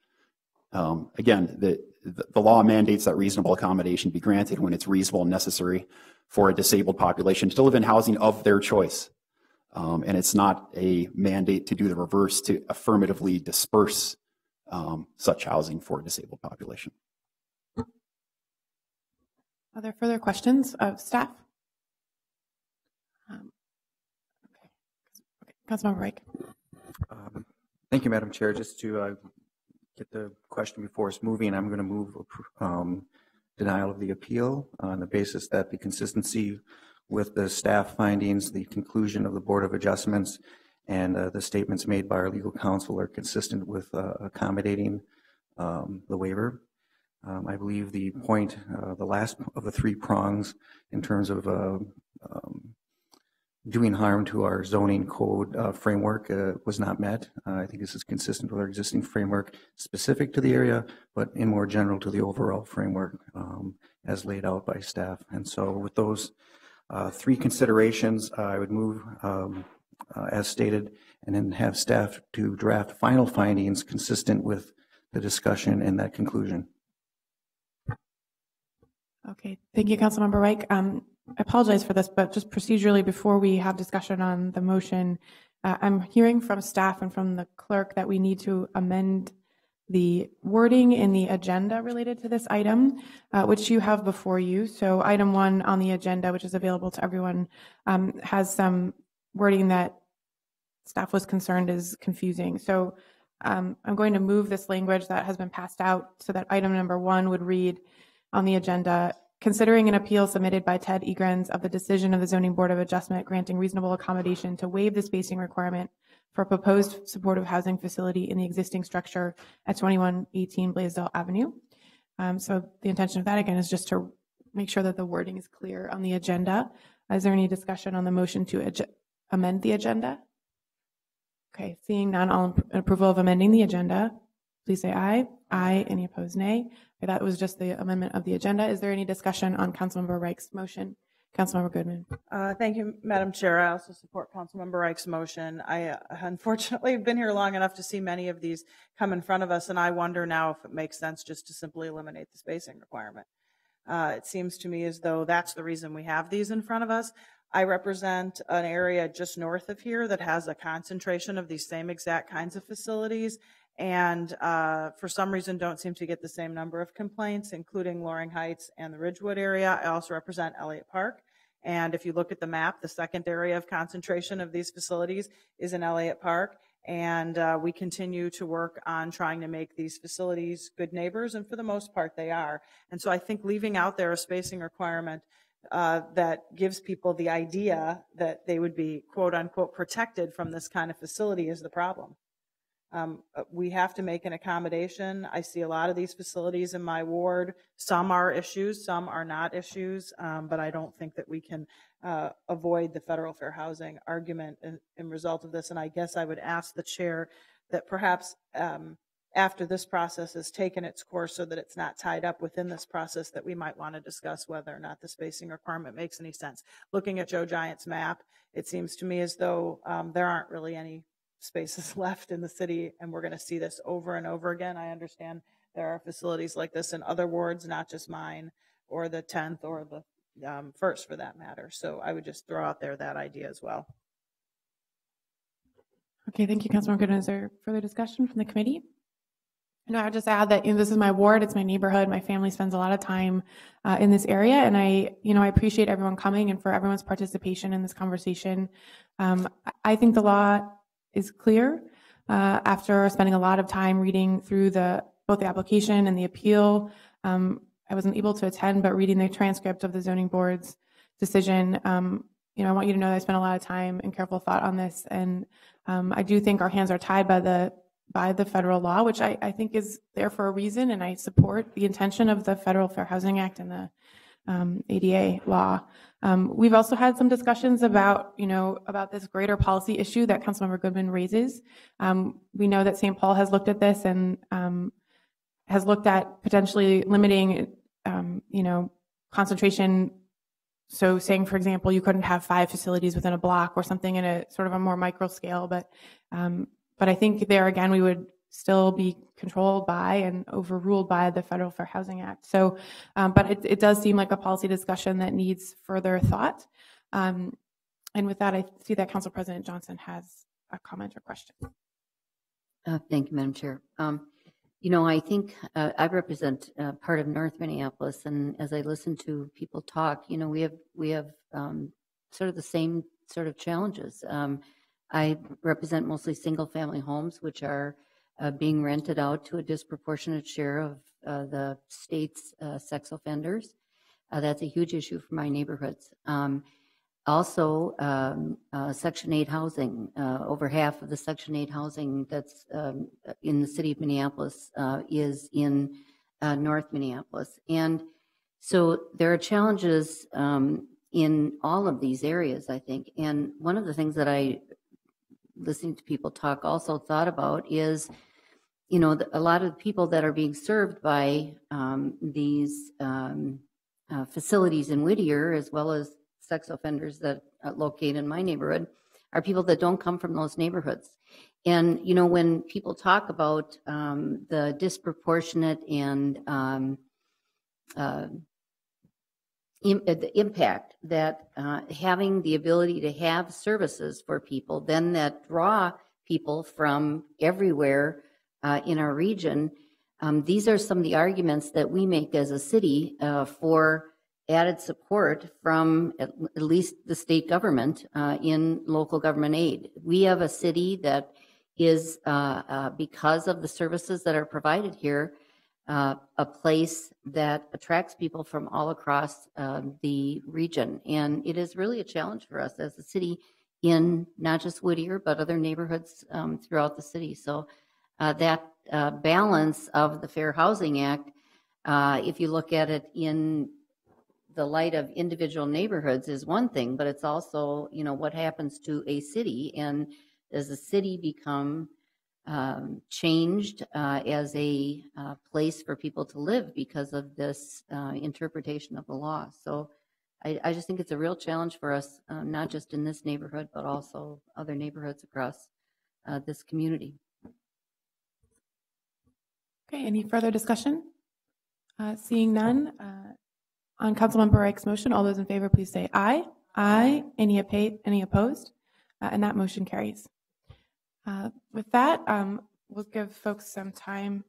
Again, the law mandates that reasonable accommodation be granted when it's reasonable and necessary for a disabled population to live in housing of their choice. And it's not a mandate to do the reverse, to affirmatively disperse such housing for a disabled population. Are there further questions of staff? Okay. Councilmember Reich. Thank you, Madam Chair. Just to get the question before us moving, I'm going to move denial of the appeal on the basis that the consistency with the staff findings, the conclusion of the Board of Adjustments, and the statements made by our legal counsel are consistent with accommodating the waiver. I believe the point, the last of the three prongs in terms of doing harm to our zoning code framework was not met. I think this is consistent with our existing framework specific to the area, but in more general to the overall framework as laid out by staff. And so with those three considerations, I would move as stated, and then have staff to draft final findings consistent with the discussion and that conclusion. Okay, thank you, Councilmember Reich. I apologize for this, but just procedurally before we have discussion on the motion, I'm hearing from staff and from the clerk that we need to amend the wording in the agenda related to this item, which you have before you. So item 1 on the agenda, which is available to everyone, has some wording that staff was concerned is confusing. So I'm going to move this language that has been passed out so that item number 1 would read on the agenda, considering an appeal submitted by Ted Egrens of the decision of the Zoning Board of Adjustment granting reasonable accommodation to waive the spacing requirement for a proposed supportive housing facility in the existing structure at 2118 Blaisdell Avenue. So the intention of that, again, is just to make sure that the wording is clear on the agenda. Is there any discussion on the motion to amend the agenda? Okay, seeing none, all in approval of amending the agenda, please say aye. Aye. Any opposed, nay. Okay, that was just the amendment of the agenda. Is there any discussion on Councilmember Reich's motion Councilmember Goodman. Thank you, Madam Chair. I also support Councilmember Reich's motion. I unfortunately have been here long enough to see many of these come in front of us, and I wonder now if it makes sense just to simply eliminate the spacing requirement. It seems to me as though that's the reason we have these in front of us. I represent an area just north of here that has a concentration of these same exact kinds of facilities, and for some reason don't seem to get the same number of complaints, including Loring Heights and the Ridgewood area. I also represent Elliott Park, and if you look at the map, the second area of concentration of these facilities is in Elliott Park, and we continue to work on trying to make these facilities good neighbors, and for the most part they are. And so I think leaving out there a spacing requirement that gives people the idea that they would be quote unquote protected from this kind of facility is the problem. We have to make an accommodation. I see a lot of these facilities in my ward. Some are issues, some are not issues, but I don't think that we can avoid the federal fair housing argument in result of this. And I guess I would ask the chair that perhaps after this process has taken its course so that it's not tied up within this process, that we might want to discuss whether or not the spacing requirement makes any sense. Looking at Joe Giant's map, it seems to me as though there aren't really any spaces left in the city, and we're going to see this over and over again. I understand there are facilities like this in other wards, not just mine or the 10th or the 1st for that matter. So I would just throw out there that idea as well. Okay, thank you, Councilmember Goodman. Is there further discussion from the committee? No, I would just add that this is my ward, it's my neighborhood. My family spends a lot of time in this area, and I appreciate everyone coming and for everyone's participation in this conversation. I think the law is clear. After spending a lot of time reading through both the application and the appeal, I wasn't able to attend, but reading the transcript of the zoning board's decision, I want you to know that I spent a lot of time and careful thought on this, and I do think our hands are tied by the federal law, which I think is there for a reason, and I support the intention of the Federal Fair Housing Act and the ADA law. We've also had some discussions about this greater policy issue that Councilmember Goodman raises. We know that St. Paul has looked at this and has looked at potentially limiting, concentration. So saying, for example, you couldn't have 5 facilities within a block or something in a sort of a more micro scale, but I think there again, we would still be controlled by and overruled by the Federal Fair Housing Act. So, but it does seem like a policy discussion that needs further thought. And with that, I see that Council President Johnson has a comment or question. Thank you, Madam Chair. I think I represent part of North Minneapolis, and as I listen to people talk, we have sort of the same sort of challenges. I represent mostly single-family homes, which are being rented out to a disproportionate share of the state's sex offenders. That's a huge issue for my neighborhoods. Also, Section 8 housing, over half of the Section 8 housing that's in the city of Minneapolis is in North Minneapolis. And so there are challenges in all of these areas, I think. And one of the things that listening to people talk, also thought about is, a lot of the people that are being served by these facilities in Whittier, as well as sex offenders that are located in my neighborhood, are people that don't come from those neighborhoods. And, when people talk about the disproportionate and the impact that having the ability to have services for people, then that draw people from everywhere in our region, these are some of the arguments that we make as a city for added support from at least the state government in local government aid. We have a city that is, because of the services that are provided here, a place that attracts people from all across the region. And it is really a challenge for us as a city in not just Whittier, but other neighborhoods throughout the city. So that balance of the Fair Housing Act, if you look at it in the light of individual neighborhoods, is one thing, but it's also, what happens to a city, and does the city become changed as a place for people to live because of this interpretation of the law. So I just think it's a real challenge for us, not just in this neighborhood, but also other neighborhoods across this community. Okay, any further discussion? Seeing none, on Councilmember Reich's motion, all those in favor, please say aye. Aye. Any opposed? And that motion carries. With that, we'll give folks some time,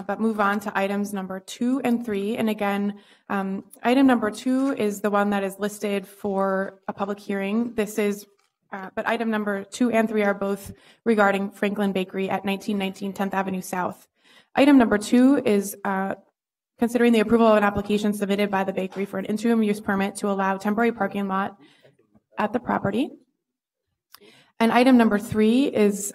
but move on to items number 2 and 3. And again, item number 2 is the one that is listed for a public hearing. This is, but item number 2 and 3 are both regarding Franklin Bakery at 1919 10th Avenue South. Item number 2 is considering the approval of an application submitted by the bakery for an interim use permit to allow temporary parking lot at the property. And item number 3 is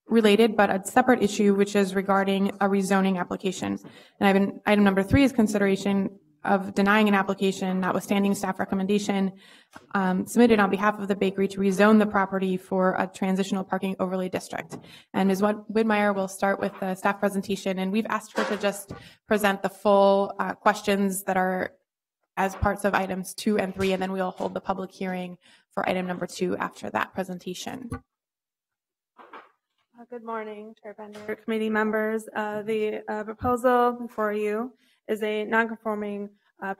related, but a separate issue, which is regarding a rezoning application. And item number 3 is consideration of denying an application, notwithstanding staff recommendation, submitted on behalf of the bakery to rezone the property for a transitional parking overlay district. And Ms. Widmeyer will start with the staff presentation, and we've asked her to just present the full questions that are as parts of items 2 and 3, and then we'll hold the public hearing for item number 2 after that presentation. Good morning, Chair Bender, committee members. The proposal before you is a non-conforming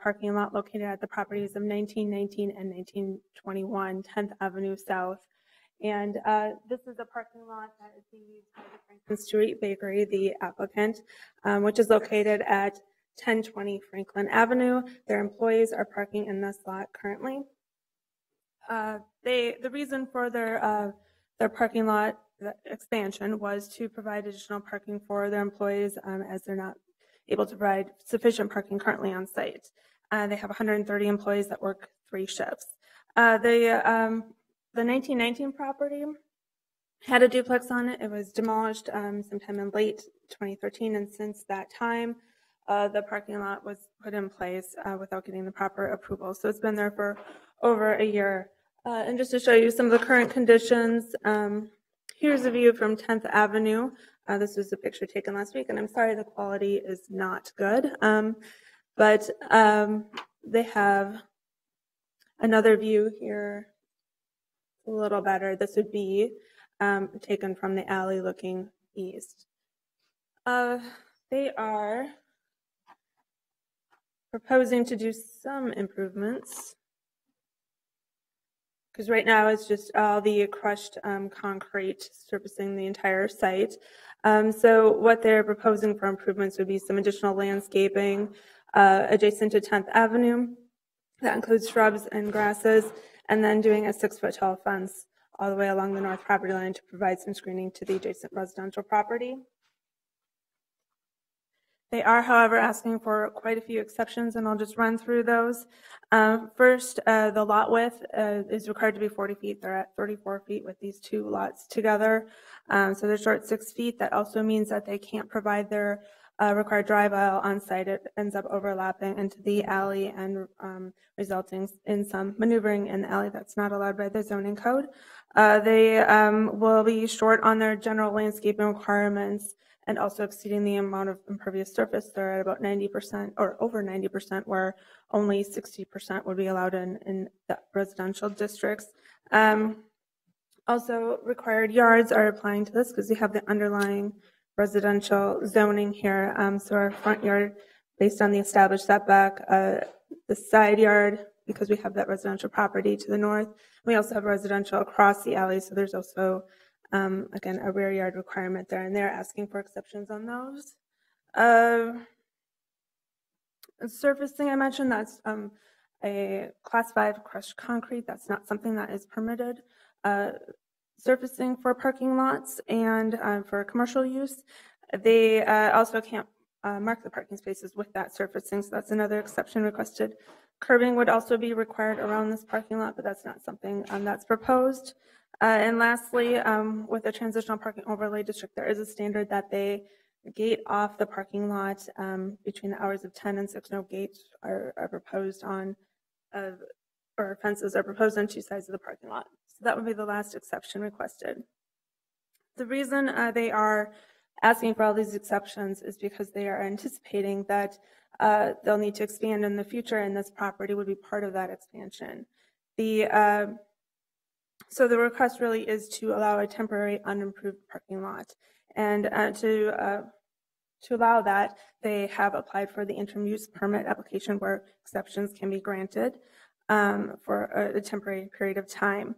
parking lot located at the properties of 1919 and 1921 10th Avenue South. And this is a parking lot that is being used by the Franklin Street Bakery, the applicant, which is located at 1020 Franklin Avenue. Their employees are parking in this lot currently. The reason for their parking lot expansion was to provide additional parking for their employees, as they're not able to provide sufficient parking currently on site. They have 130 employees that work 3 shifts. The 1919 property had a duplex on it. It was demolished sometime in late 2013, and since that time, the parking lot was put in place without getting the proper approval. So it's been there for over a year. And just to show you some of the current conditions, here's a view from 10th Avenue. This was a picture taken last week, and I'm sorry the quality is not good, but they have another view here, a little better. This would be taken from the alley looking east. They are proposing to do some improvements, because right now it's just all the crushed concrete surfacing the entire site. So what they're proposing for improvements would be some additional landscaping adjacent to 10th Avenue. That includes shrubs and grasses, and then doing a 6-foot tall fence all the way along the north property line to provide some screening to the adjacent residential property. They are, however, asking for quite a few exceptions, and I'll just run through those. First, the lot width is required to be 40 feet. They're at 34 feet with these 2 lots together. So they're short 6 feet. That also means that they can't provide their required drive aisle on site. It ends up overlapping into the alley and resulting in some maneuvering in the alley that's not allowed by the zoning code. They will be short on their general landscaping requirements, and also exceeding the amount of impervious surface. They're at about 90% or over 90%, where only 60% would be allowed in the residential districts. Also, required yards are applying to this because we have the underlying residential zoning here. So our front yard, based on the established setback, the side yard, because we have that residential property to the north. We also have residential across the alley, so there's also again, a rear yard requirement there, and they're asking for exceptions on those. Surfacing, I mentioned, that's a class 5 crushed concrete. That's not something that is permitted. Surfacing for parking lots and for commercial use. They also can't mark the parking spaces with that surfacing, so that's another exception requested. Curbing would also be required around this parking lot, but that's not something that's proposed. And lastly, with the transitional parking overlay district, there is a standard that they gate off the parking lot between the hours of 10 and 6. No gates are proposed on, or fences are proposed on 2 sides of the parking lot. So that would be the last exception requested. The reason they are asking for all these exceptions is because they are anticipating that they'll need to expand in the future, and this property would be part of that expansion. So the request really is to allow a temporary unimproved parking lot. And to allow that, they have applied for the interim use permit application where exceptions can be granted for a temporary period of time.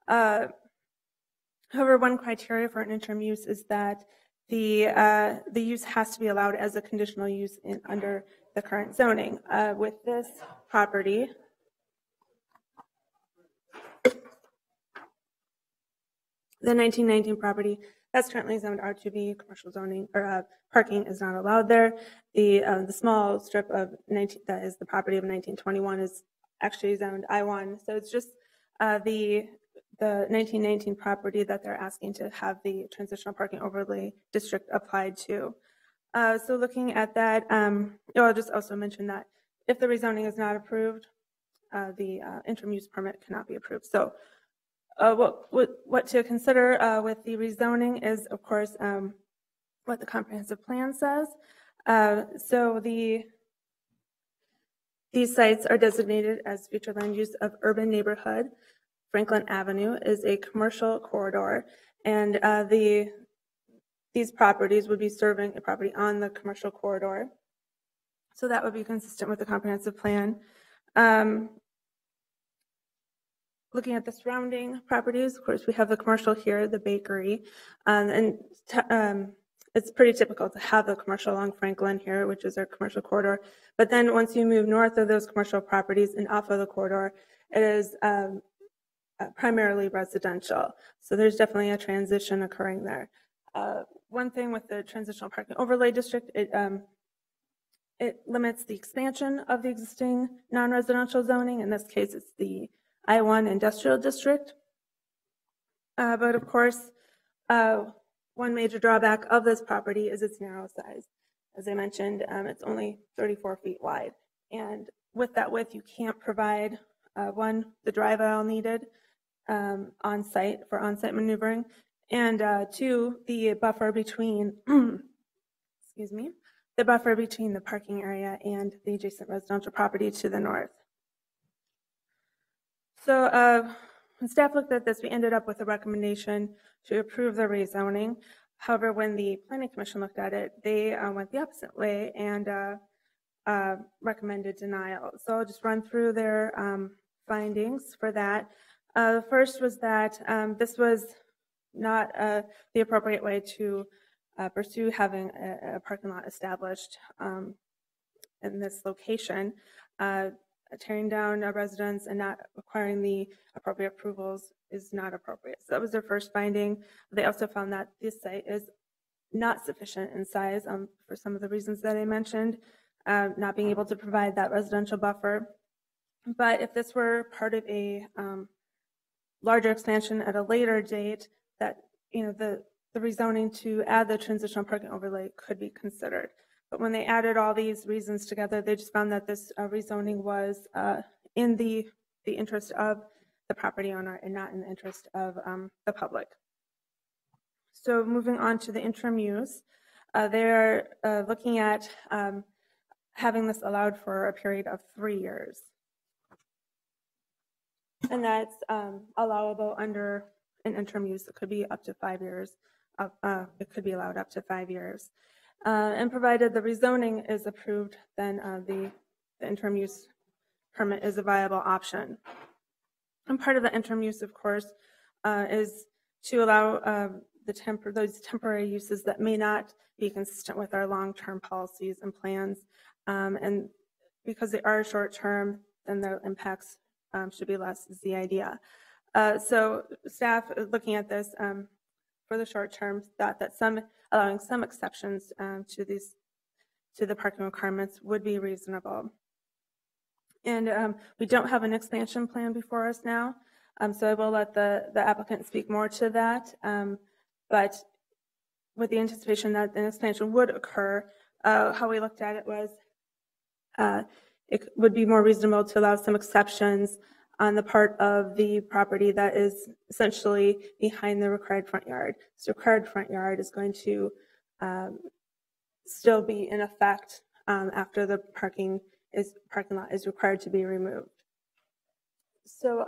However, one criteria for an interim use is that the use has to be allowed as a conditional use under the current zoning. With this property, the 1919 property, that's currently zoned R2B, commercial zoning, or parking is not allowed there. The small strip of that is the property of 1921 is actually zoned I1. So it's just the 1919 property that they're asking to have the transitional parking overlay district applied to. So looking at that, I'll just also mention that if the rezoning is not approved, the interim use permit cannot be approved. So what to consider with the rezoning is, of course, what the comprehensive plan says. So these sites are designated as future land use of urban neighborhood. Franklin Avenue is a commercial corridor, and these properties would be serving a property on the commercial corridor. So that would be consistent with the comprehensive plan. Looking at the surrounding properties, of course, we have the commercial here, the bakery, and it's pretty typical to have the commercial along Franklin here, which is our commercial corridor. But then once you move north of those commercial properties and off of the corridor, it is primarily residential. So there's definitely a transition occurring there. One thing with the transitional parking overlay district, it limits the expansion of the existing non-residential zoning. In this case, it's the I1 industrial district. But of course, one major drawback of this property is its narrow size. As I mentioned, it's only 34 feet wide. And with that width, you can't provide, one, the drive aisle needed on-site for on-site maneuvering, and two, the buffer between, excuse me, the buffer between the parking area and the adjacent residential property to the north. So when staff looked at this, we ended up with a recommendation to approve the rezoning. However, when the Planning Commission looked at it, they went the opposite way and recommended denial. So I'll just run through their findings for that. The first was that this was not the appropriate way to pursue having a parking lot established in this location. Tearing down a residence and not acquiring the appropriate approvals is not appropriate. So that was their first finding. They also found that this site is not sufficient in size for some of the reasons that I mentioned, not being able to provide that residential buffer. But if this were part of a larger expansion at a later date, that the rezoning to add the transitional parking overlay could be considered. But when they added all these reasons together, they just found that this rezoning was in the interest of the property owner and not in the interest of the public. So moving on to the interim use, they're looking at having this allowed for a period of 3 years. And that's allowable under an interim use. It could be up to 5 years. It could be allowed up to 5 years. And provided the rezoning is approved, then the interim use permit is a viable option. And part of the interim use, of course, is to allow those temporary uses that may not be consistent with our long-term policies and plans. And because they are short-term, then the impacts should be less, is the idea. So staff looking at this for the short term thought that allowing some exceptions to the parking requirements would be reasonable. And we don't have an expansion plan before us now, so I will let the applicant speak more to that. But with the anticipation that an expansion would occur, how we looked at it was it would be more reasonable to allow some exceptions on the part of the property that is essentially behind the required front yard. So required front yard is going to still be in effect after the parking lot is required to be removed. So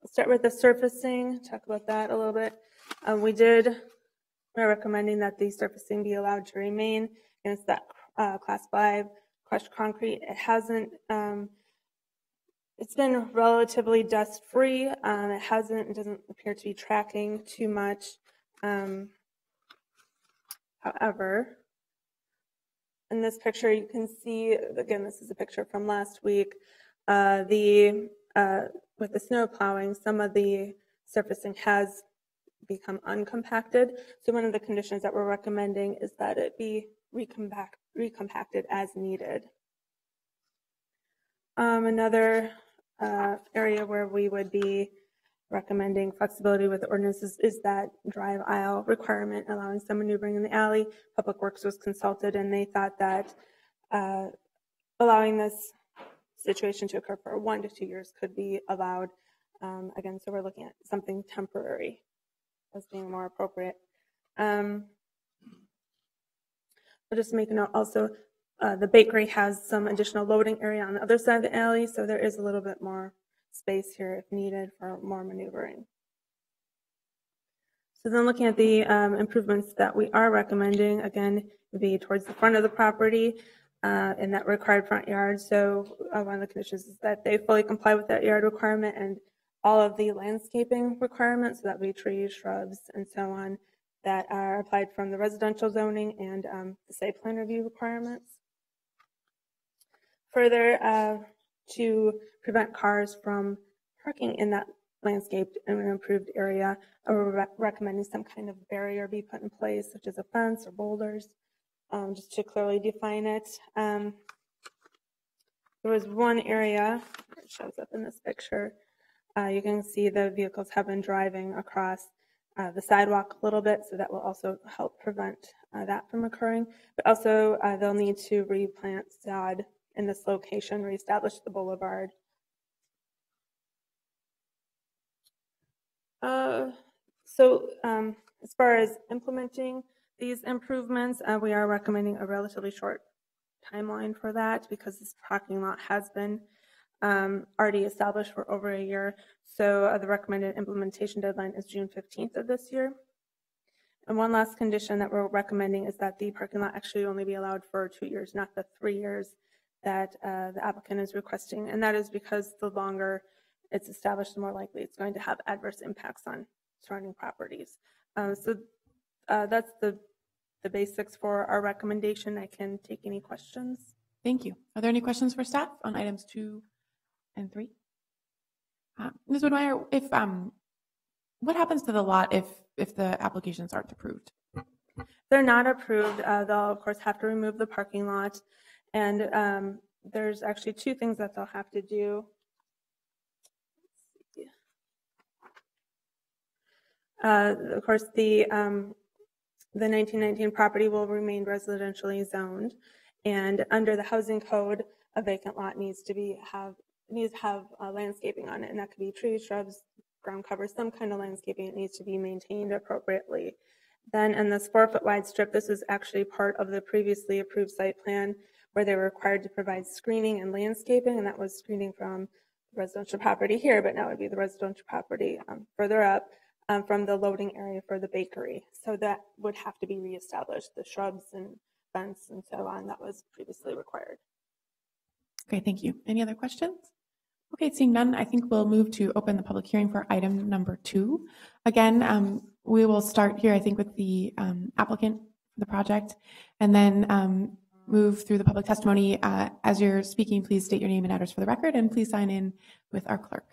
let's start with the surfacing, talk about that a little bit. We're recommending that the surfacing be allowed to remain, and it's that class 5 crushed concrete. It's been relatively dust free. It doesn't appear to be tracking too much. However, in this picture, you can see, again, this is a picture from last week, with the snow plowing, some of the surfacing has become uncompacted. So one of the conditions that we're recommending is that it be recompacted as needed. Another area where we would be recommending flexibility with the ordinances is that drive aisle requirement, allowing some maneuvering in the alley. Public Works was consulted, and they thought that allowing this situation to occur for 1 to 2 years could be allowed. Again, so we're looking at something temporary as being more appropriate. I'll just make a note also, the bakery has some additional loading area on the other side of the alley, so there is a little bit more space here if needed for more maneuvering. So then looking at the improvements that we are recommending, again, would be towards the front of the property in that required front yard. So one of the conditions is that they fully comply with that yard requirement and all of the landscaping requirements, so that would be trees, shrubs, and so on, that are applied from the residential zoning and the site plan review requirements. Further, to prevent cars from parking in that landscaped and improved area, we're recommending some kind of barrier be put in place, such as a fence or boulders, just to clearly define it. There was one area, it shows up in this picture, you can see the vehicles have been driving across the sidewalk a little bit, so that will also help prevent that from occurring. But also, they'll need to replant sod in this location, reestablish the boulevard. As far as implementing these improvements, we are recommending a relatively short timeline for that because this parking lot has been already established for over a year. So the recommended implementation deadline is June 15th of this year. And one last condition that we're recommending is that the parking lot actually only be allowed for 2 years, not the 3 years that the applicant is requesting. And that is because the longer it's established, the more likely it's going to have adverse impacts on surrounding properties. That's the basics for our recommendation. I can take any questions. Thank you. Are there any questions for staff on items 2 and 3? Ms. Woodmeyer, what happens to the lot if the applications aren't approved? They're not approved. They'll, of course, have to remove the parking lot. And there's actually 2 things that they'll have to do. Of course, the 1919 property will remain residentially zoned, and under the housing code, a vacant lot needs to have landscaping on it, and that could be trees, shrubs, ground cover, some kind of landscaping. It needs to be maintained appropriately. Then in this 4-foot wide strip, this is actually part of the previously approved site plan where they were required to provide screening and landscaping, and that was screening from the residential property here, but now it would be the residential property further up from the loading area for the bakery. So that would have to be reestablished, the shrubs and fence and so on that was previously required. Okay, thank you. Any other questions? Okay, seeing none, I think we'll move to open the public hearing for item number 2. Again, we will start here, I think, with the applicant for the project, and then move through the public testimony. As you're speaking, please state your name and address for the record, and please sign in with our clerk.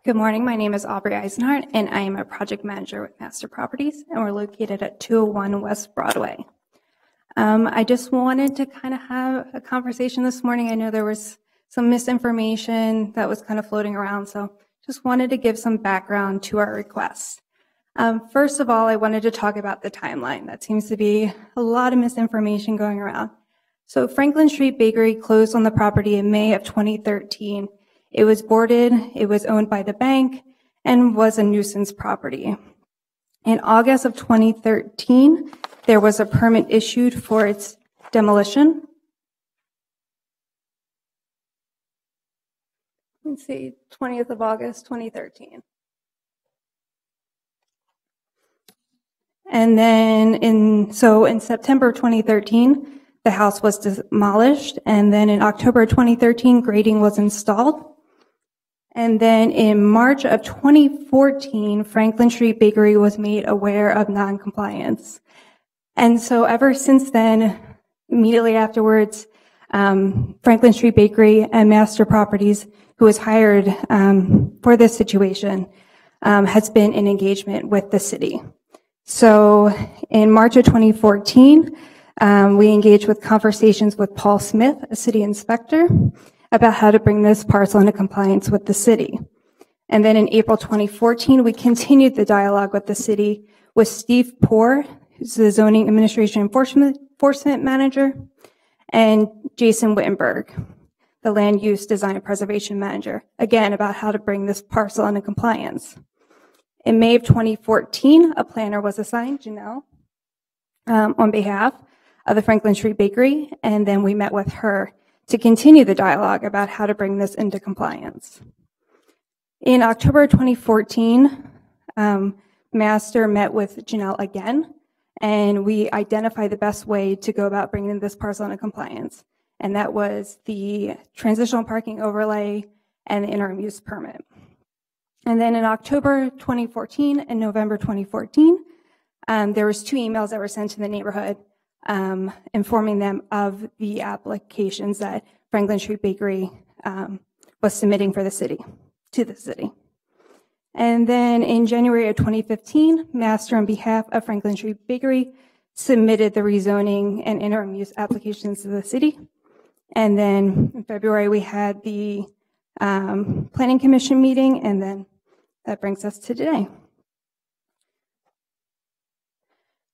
Good morning. My name is Aubrey Eisenhart, and I am a project manager with Master Properties, and we're located at 201 West Broadway. I just wanted to kind of have a conversation this morning. I know there was some misinformation that was kind of floating around, so just wanted to give some background to our request. First of all, I wanted to talk about the timeline. That seems to be a lot of misinformation going around. So Franklin Street Bakery closed on the property in May of 2013. It was boarded, it was owned by the bank, and was a nuisance property. In August of 2013, there was a permit issued for its demolition. Let's see, 20th of August, 2013. And then in September 2013, the house was demolished. And then in October 2013, grading was installed. And then in March of 2014, Franklin Street Bakery was made aware of non-compliance. And so ever since then, immediately afterwards, Franklin Street Bakery and Master Properties, who was hired for this situation, has been in engagement with the city. So in March of 2014, we engaged with conversations with Paul Smith, a city inspector, about how to bring this parcel into compliance with the city. And then in April 2014, we continued the dialogue with the city with Steve Poor, who's the Zoning Administration Enforcement Manager, and Jason Wittenberg, the Land Use Design and Preservation Manager, again, about how to bring this parcel into compliance. In May of 2014, a planner was assigned, Janelle, on behalf of the Franklin Street Bakery, and then we met with her to continue the dialogue about how to bring this into compliance. In October 2014, Master met with Janelle again, and we identified the best way to go about bringing this parcel into compliance, and that was the transitional parking overlay and the interim use permit. And then in October 2014 and November 2014, there was 2 emails that were sent to the neighborhood informing them of the applications that Franklin Street Bakery was submitting for the city, to the city. And then in January of 2015, Master, on behalf of Franklin Street Bakery, submitted the rezoning and interim use applications to the city. And then in February, we had the Planning Commission meeting, and then that brings us to today.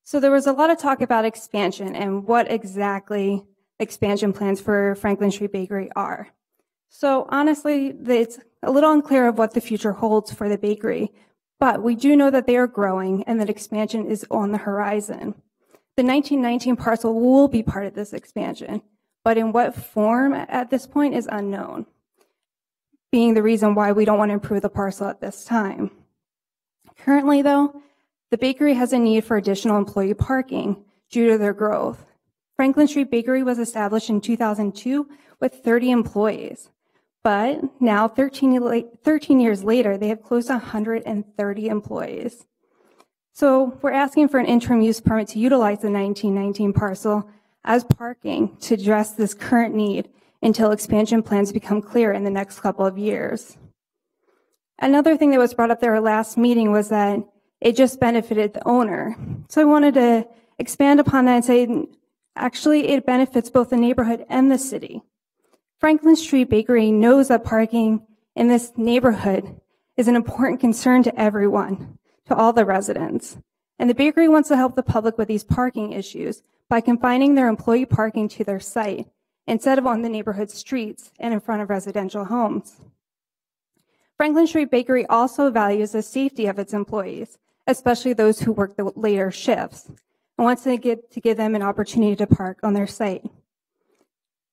So there was a lot of talk about expansion and what exactly expansion plans for Franklin Street Bakery are. So honestly, it's a little unclear of what the future holds for the bakery, but we do know that they are growing and that expansion is on the horizon. The 1919 parcel will be part of this expansion, but in what form at this point is unknown, being the reason why we don't want to improve the parcel at this time. Currently, though, the bakery has a need for additional employee parking due to their growth. Franklin Street Bakery was established in 2002 with 30 employees, but now 13 years later, they have close to 130 employees. So we're asking for an interim use permit to utilize the 1919 parcel as parking to address this current need until expansion plans become clear in the next couple of years. Another thing that was brought up at our last meeting was that it just benefited the owner. So I wanted to expand upon that and say, actually, it benefits both the neighborhood and the city. Franklin Street Bakery knows that parking in this neighborhood is an important concern to everyone, to all the residents. And the bakery wants to help the public with these parking issues by confining their employee parking to their site instead of on the neighborhood streets and in front of residential homes. Franklin Street Bakery also values the safety of its employees, especially those who work the later shifts, and wants to give them an opportunity to park on their site.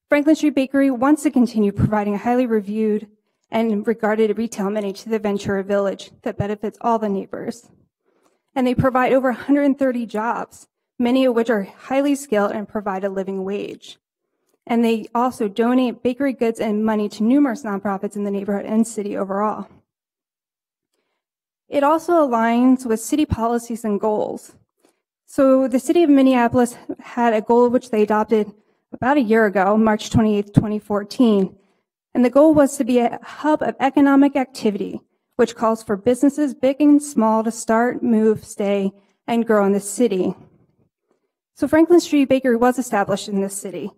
Franklin Street Bakery wants to continue providing a highly reviewed and regarded retail menu to the Ventura Village that benefits all the neighbors. And they provide over 130 jobs, many of which are highly skilled and provide a living wage. And they also donate bakery goods and money to numerous nonprofits in the neighborhood and city overall. It also aligns with city policies and goals. So the city of Minneapolis had a goal which they adopted about a year ago, March 28, 2014. And the goal was to be a hub of economic activity, which calls for businesses big and small to start, move, stay, and grow in the city. So Franklin Street Bakery was established in this city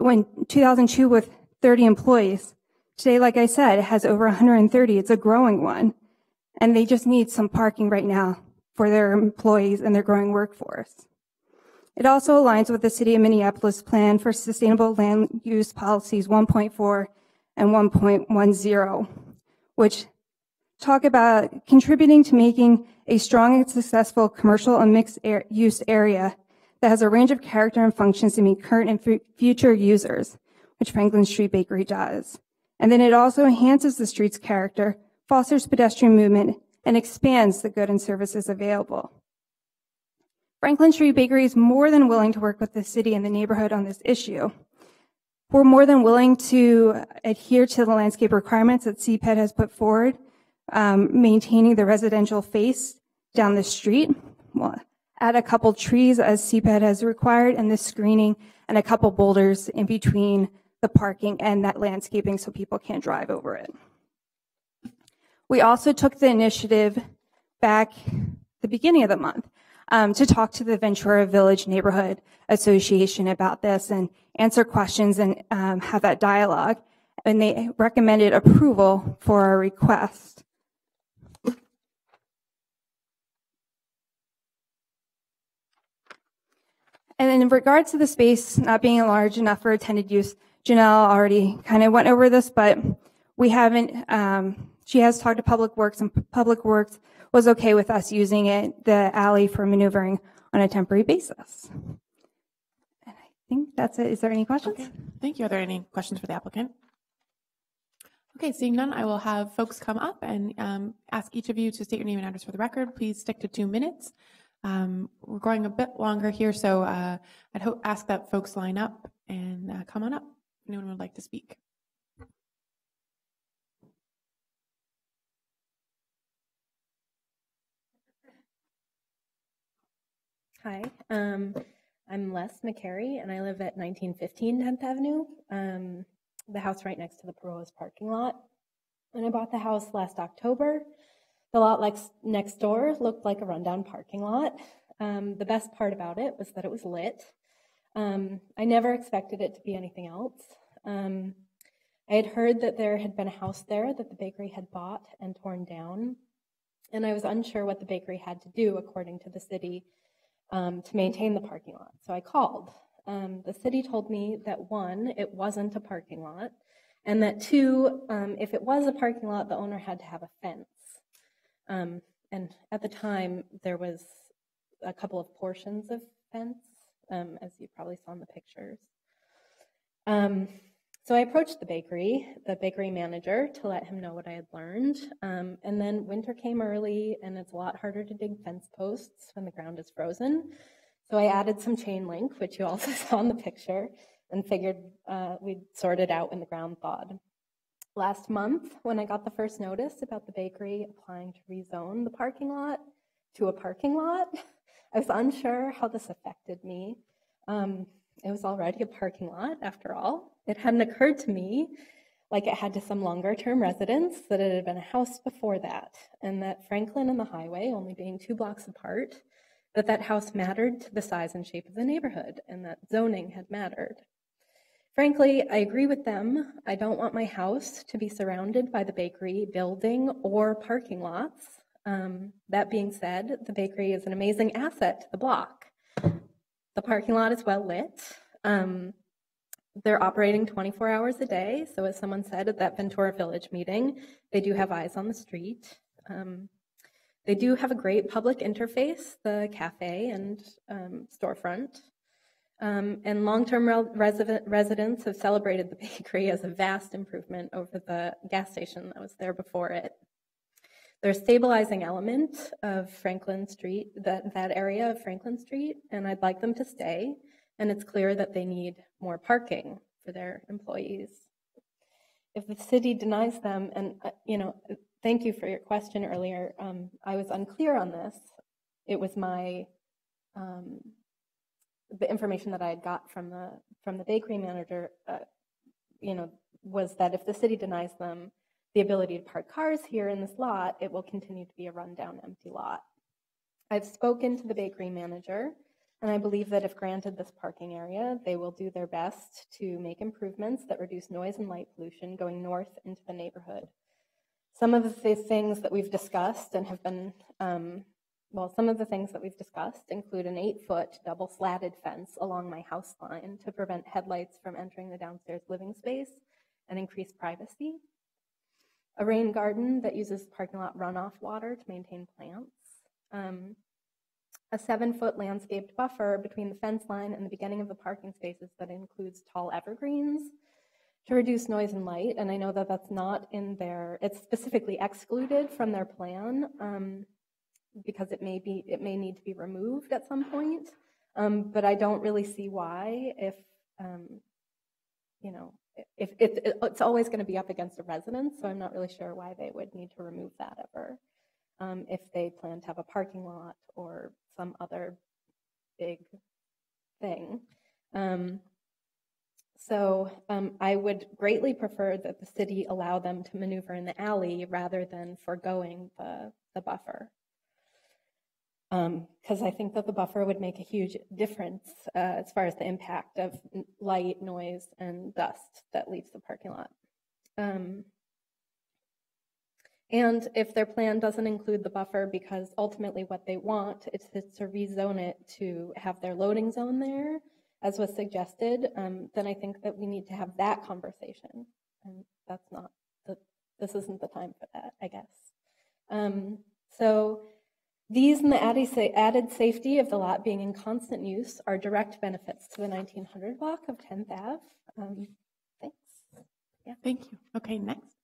in 2002 with 30 employees. Today, like I said, it has over 130. It's a growing one. And they just need some parking right now for their employees and their growing workforce. It also aligns with the City of Minneapolis Plan for Sustainable Land Use Policies 1.4 and 1.10, which talk about contributing to making a strong and successful commercial and mixed-use area that has a range of character and functions to meet current and future users, which Franklin Street Bakery does. And then it also enhances the street's character, fosters pedestrian movement, and expands the goods and services available. Franklin Street Bakery is more than willing to work with the city and the neighborhood on this issue. We're more than willing to adhere to the landscape requirements that CPED has put forward, maintaining the residential face down the street. We'll add a couple trees as CPED has required, and this screening, and a couple boulders in between the parking and that landscaping so people can't drive over it. We also took the initiative back the beginning of the month to talk to the Ventura Village Neighborhood Association about this and answer questions and have that dialogue. And they recommended approval for our request. And in regards to the space not being large enough for intended use, Janelle already kind of went over this, but we haven't, she has talked to Public Works, and Public Works was okay with us using it, the alley, for maneuvering on a temporary basis. And I think that's it. Is there any questions? Okay. Thank you. Are there any questions for the applicant? Okay, seeing none, I will have folks come up and ask each of you to state your name and address for the record. Please stick to 2 minutes. We're going a bit longer here, so I'd ask that folks line up and come on up if anyone would like to speak. Hi, I'm Les McCary, and I live at 1915 10th Avenue, the house right next to the proposed parking lot. And I bought the house last October. The lot next door looked like a rundown parking lot. The best part about it was that it was lit. I never expected it to be anything else. I had heard that there had been a house there that the bakery had bought and torn down, and I was unsure what the bakery had to do, according to the city, to maintain the parking lot. So I called. The city told me that 1, it wasn't a parking lot, and that 2, if it was a parking lot, the owner had to have a fence. And at the time, there was a couple of portions of fence, as you probably saw in the pictures. So I approached the bakery manager, to let him know what I had learned. And then winter came early, and it's a lot harder to dig fence posts when the ground is frozen. So I added some chain link, which you also saw in the picture, and figured we'd sort it out when the ground thawed. Last month, when I got the first notice about the bakery applying to rezone the parking lot to a parking lot, I was unsure how this affected me. It was already a parking lot, after all. It hadn't occurred to me, like it had to some longer-term residents, that it had been a house before that, and that Franklin and the highway only being 2 blocks apart, that house mattered to the size and shape of the neighborhood, and that zoning had mattered. Frankly, I agree with them. I don't want my house to be surrounded by the bakery building or parking lots. That being said, the bakery is an amazing asset to the block. The parking lot is well lit. They're operating 24 hours a day. So as someone said at that Ventura Village meeting, they do have eyes on the street. They do have a great public interface, the cafe and storefront. And long-term residents have celebrated the bakery as a vast improvement over the gas station that was there before it. There's a stabilizing element of Franklin Street, that area of Franklin Street, and I'd like them to stay. And it's clear that they need more parking for their employees. If the city denies them, and thank you for your question earlier. I was unclear on this. It was my the information that I had got from the bakery manager, was that if the city denies them the ability to park cars here in this lot, it will continue to be a rundown, empty lot. I've spoken to the bakery manager, and I believe that if granted this parking area, they will do their best to make improvements that reduce noise and light pollution going north into the neighborhood. Some of the things that we've discussed and have been, some of the things that we've discussed include an 8-foot double slatted fence along my house line to prevent headlights from entering the downstairs living space and increase privacy. A rain garden that uses parking lot runoff water to maintain plants. A 7-foot landscaped buffer between the fence line and the beginning of the parking spaces that includes tall evergreens to reduce noise and light. And I know that that's not in their, it's specifically excluded from their plan because it may need to be removed at some point. But I don't really see why if it's always going to be up against a residence, so I'm not really sure why they would need to remove that ever. If they plan to have a parking lot or some other big thing. I would greatly prefer that the city allow them to maneuver in the alley rather than foregoing the buffer. Because I think that the buffer would make a huge difference as far as the impact of light, noise, and dust that leaves the parking lot. And if their plan doesn't include the buffer, because ultimately what they want is to rezone it to have their loading zone there, as was suggested, then I think that we need to have that conversation. And that's not, this isn't the time for that, I guess. So these and the added safety of the lot being in constant use are direct benefits to the 1900 block of 10th Ave. Thanks. Yeah, thank you. Okay, next.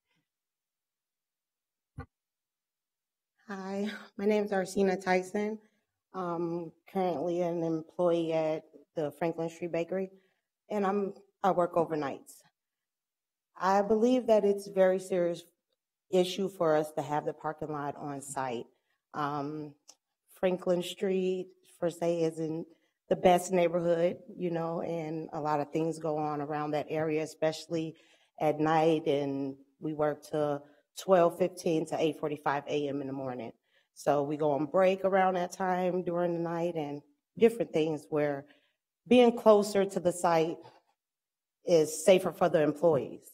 Hi, my name is Arsena Tyson. I'm currently an employee at the Franklin Street Bakery, and I work overnights. I believe that it's a very serious issue for us to have the parking lot on site. Franklin Street, per se, isn't the best neighborhood, and a lot of things go on around that area, especially at night, and we work till 12:15 to 8:45 a.m. in the morning. So we go on break around that time during the night and different things where being closer to the site is safer for the employees.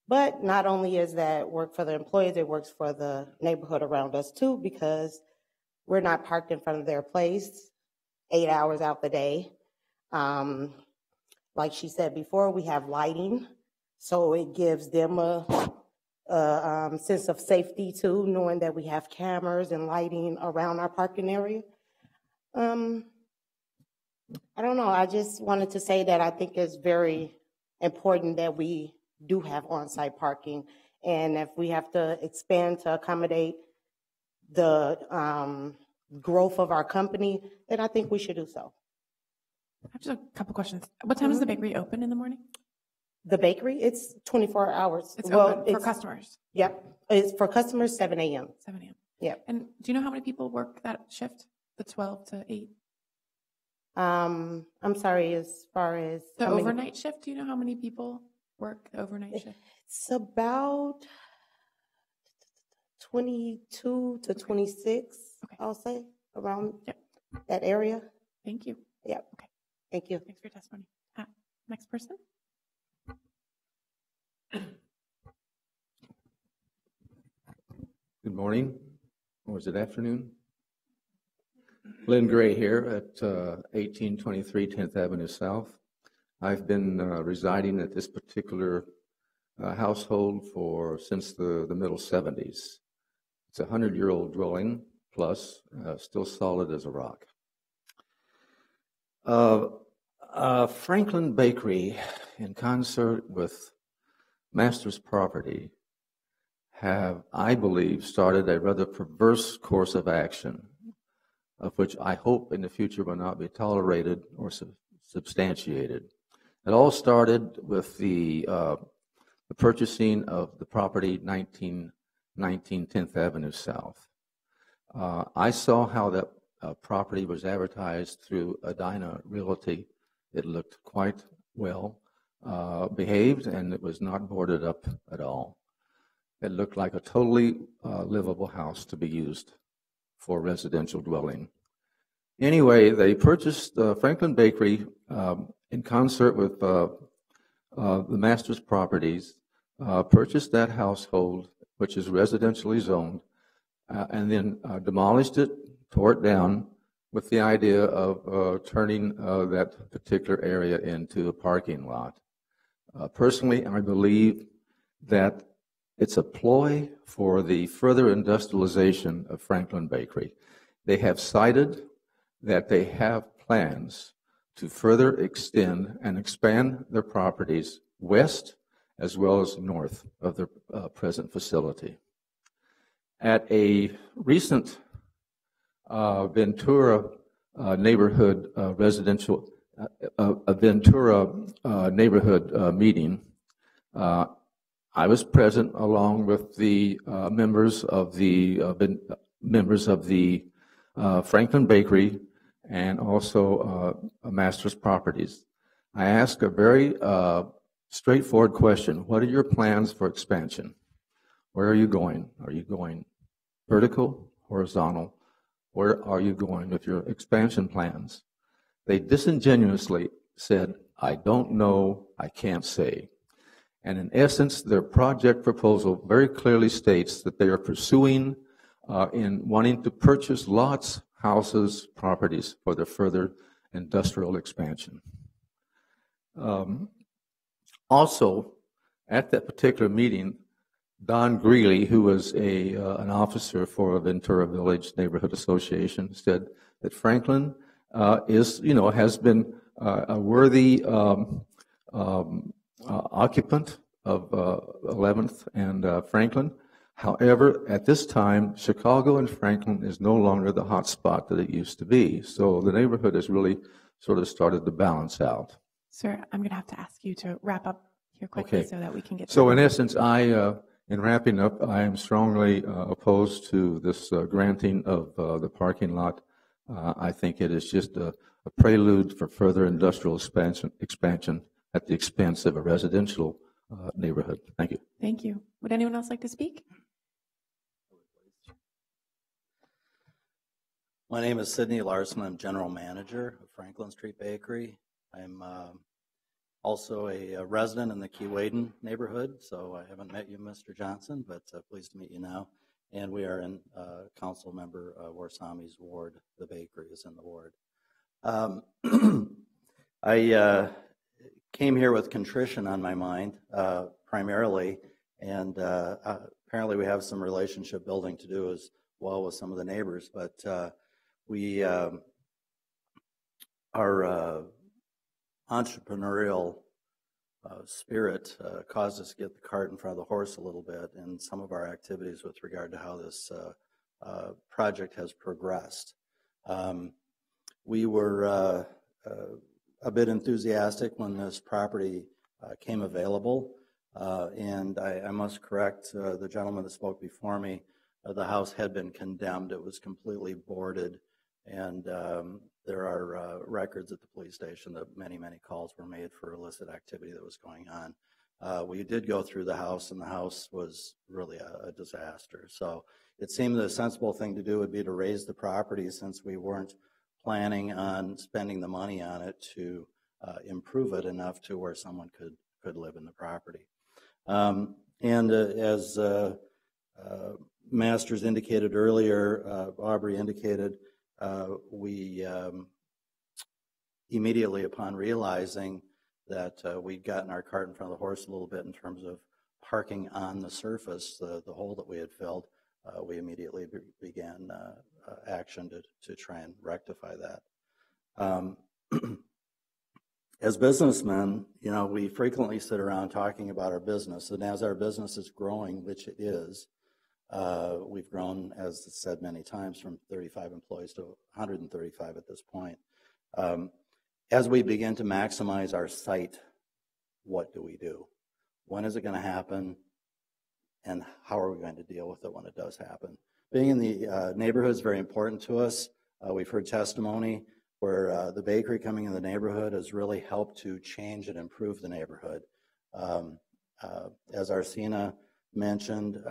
But not only is that work for the employees, it works for the neighborhood around us too, because we're not parked in front of their place 8 hours out the day. Like she said before, we have lighting, so it gives them a sense of safety too, knowing that we have cameras and lighting around our parking area. I don't know, I just wanted to say that I think it's very important that we do have on-site parking, and if we have to expand to accommodate the growth of our company, then I think we should do so. I have just a couple questions. What time does the bakery open in the morning? The bakery, it's 24 hours. It's open for customers? Yep. It's for customers, 7 a.m. 7 a.m. Yep. And do you know how many people work that shift, the 12 to 8? I'm sorry, as far as... The overnight shift, do you know how many people work the overnight shift? It's about 22 to 26, I'll say, around that area. Thank you. Yep. Okay. Thank you. Thanks for your testimony. Next person. Good morning, or is it afternoon? Lynn Gray here at 1823 10th Avenue South. I've been residing at this particular household since the middle 70s. It's a 100-year-old dwelling, plus still solid as a rock. Franklin Bakery, in concert with Master's Property, have, I believe, started a rather perverse course of action, of which I hope in the future will not be tolerated or substantiated. It all started with the purchasing of the property 1919 10th Avenue South. I saw how that property was advertised through Edina Realty. It looked quite well behaved, and it was not boarded up at all. It looked like a totally livable house to be used for residential dwelling. Anyway, they purchased Franklin Bakery in concert with the Master's Properties, purchased that household, which is residentially zoned, and then demolished it, tore it down, with the idea of turning that particular area into a parking lot. Personally, I believe that it's a ploy for the further industrialization of Franklin Bakery. They have cited that they have plans to further extend and expand their properties west as well as north of their present facility. At a recent Ventura neighborhood residential, a Ventura neighborhood meeting, I was present along with the members of the Franklin Bakery and also Masters Properties. I asked a very straightforward question. What are your plans for expansion? Where are you going? Are you going vertical, horizontal? Where are you going with your expansion plans? They disingenuously said, I don't know, I can't say. And in essence, their project proposal very clearly states that they are pursuing in wanting to purchase lots, houses, properties for their further industrial expansion. Also, at that particular meeting, Don Greeley, who was an officer for Ventura Village Neighborhood Association, said that Franklin has been a worthy occupant of 11th and Franklin. However, at this time, Chicago and Franklin is no longer the hot spot that it used to be. So the neighborhood has really sort of started to balance out. Sir, I'm going to have to ask you to wrap up here quickly so that we can get to So in essence, in wrapping up, I am strongly opposed to this granting of the parking lot. I think it is just a prelude for further industrial expansion at the expense of a residential neighborhood. Thank you. Thank you. Would anyone else like to speak? My name is Sidney Larson. I'm general manager of Franklin Street Bakery. I'm also a resident in the Keewaydin neighborhood, so I haven't met you, Mr. Johnson, but pleased to meet you now. And we are in Council Member Warsami's ward. The bakery is in the ward. I came here with contrition on my mind, primarily, and apparently we have some relationship building to do as well with some of the neighbors, but our entrepreneurial spirit caused us to get the cart in front of the horse a little bit in some of our activities with regard to how this project has progressed. We were a bit enthusiastic when this property came available, and I must correct the gentleman that spoke before me. The house had been condemned. It was completely boarded, and there are records at the police station that many calls were made for illicit activity that was going on. We did go through the house, and the house was really a disaster. So it seemed the sensible thing to do would be to raise the property, since we weren't planning on spending the money on it, to improve it enough to where someone could live in the property. And as Masters indicated earlier, Aubrey indicated, we immediately upon realizing that we'd gotten our cart in front of the horse a little bit in terms of parking on the surface, the hole that we had filled, we immediately began action to try and rectify that. As businessmen, we frequently sit around talking about our business, and as our business is growing, which it is, we've grown, as said many times, from 35 employees to 135 at this point. As we begin to maximize our site, what do we do? When is it going to happen? And how are we going to deal with it when it does happen? Being in the neighborhood is very important to us. We've heard testimony where the bakery coming in the neighborhood has really helped to change and improve the neighborhood. As Arsena mentioned,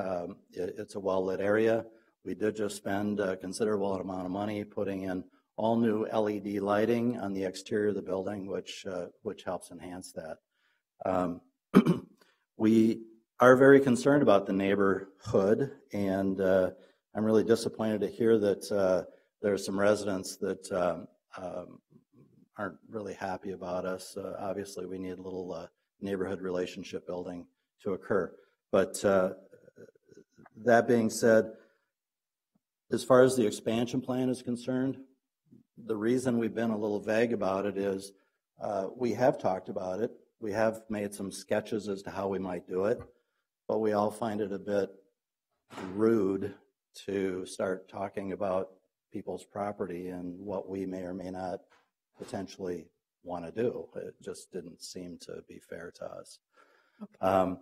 it's a well-lit area. We did just spend a considerable amount of money putting in all new LED lighting on the exterior of the building, which helps enhance that. We are very concerned about the neighborhood, and I'm really disappointed to hear that there are some residents that aren't really happy about us. Obviously, we need a little neighborhood relationship building to occur. But that being said, As far as the expansion plan is concerned, the reason we've been a little vague about it is we have talked about it. We have made some sketches as to how we might do it, but we all find it a bit rude to start talking about people's property and what we may or may not potentially want to do. It just didn't seem to be fair to us. Okay.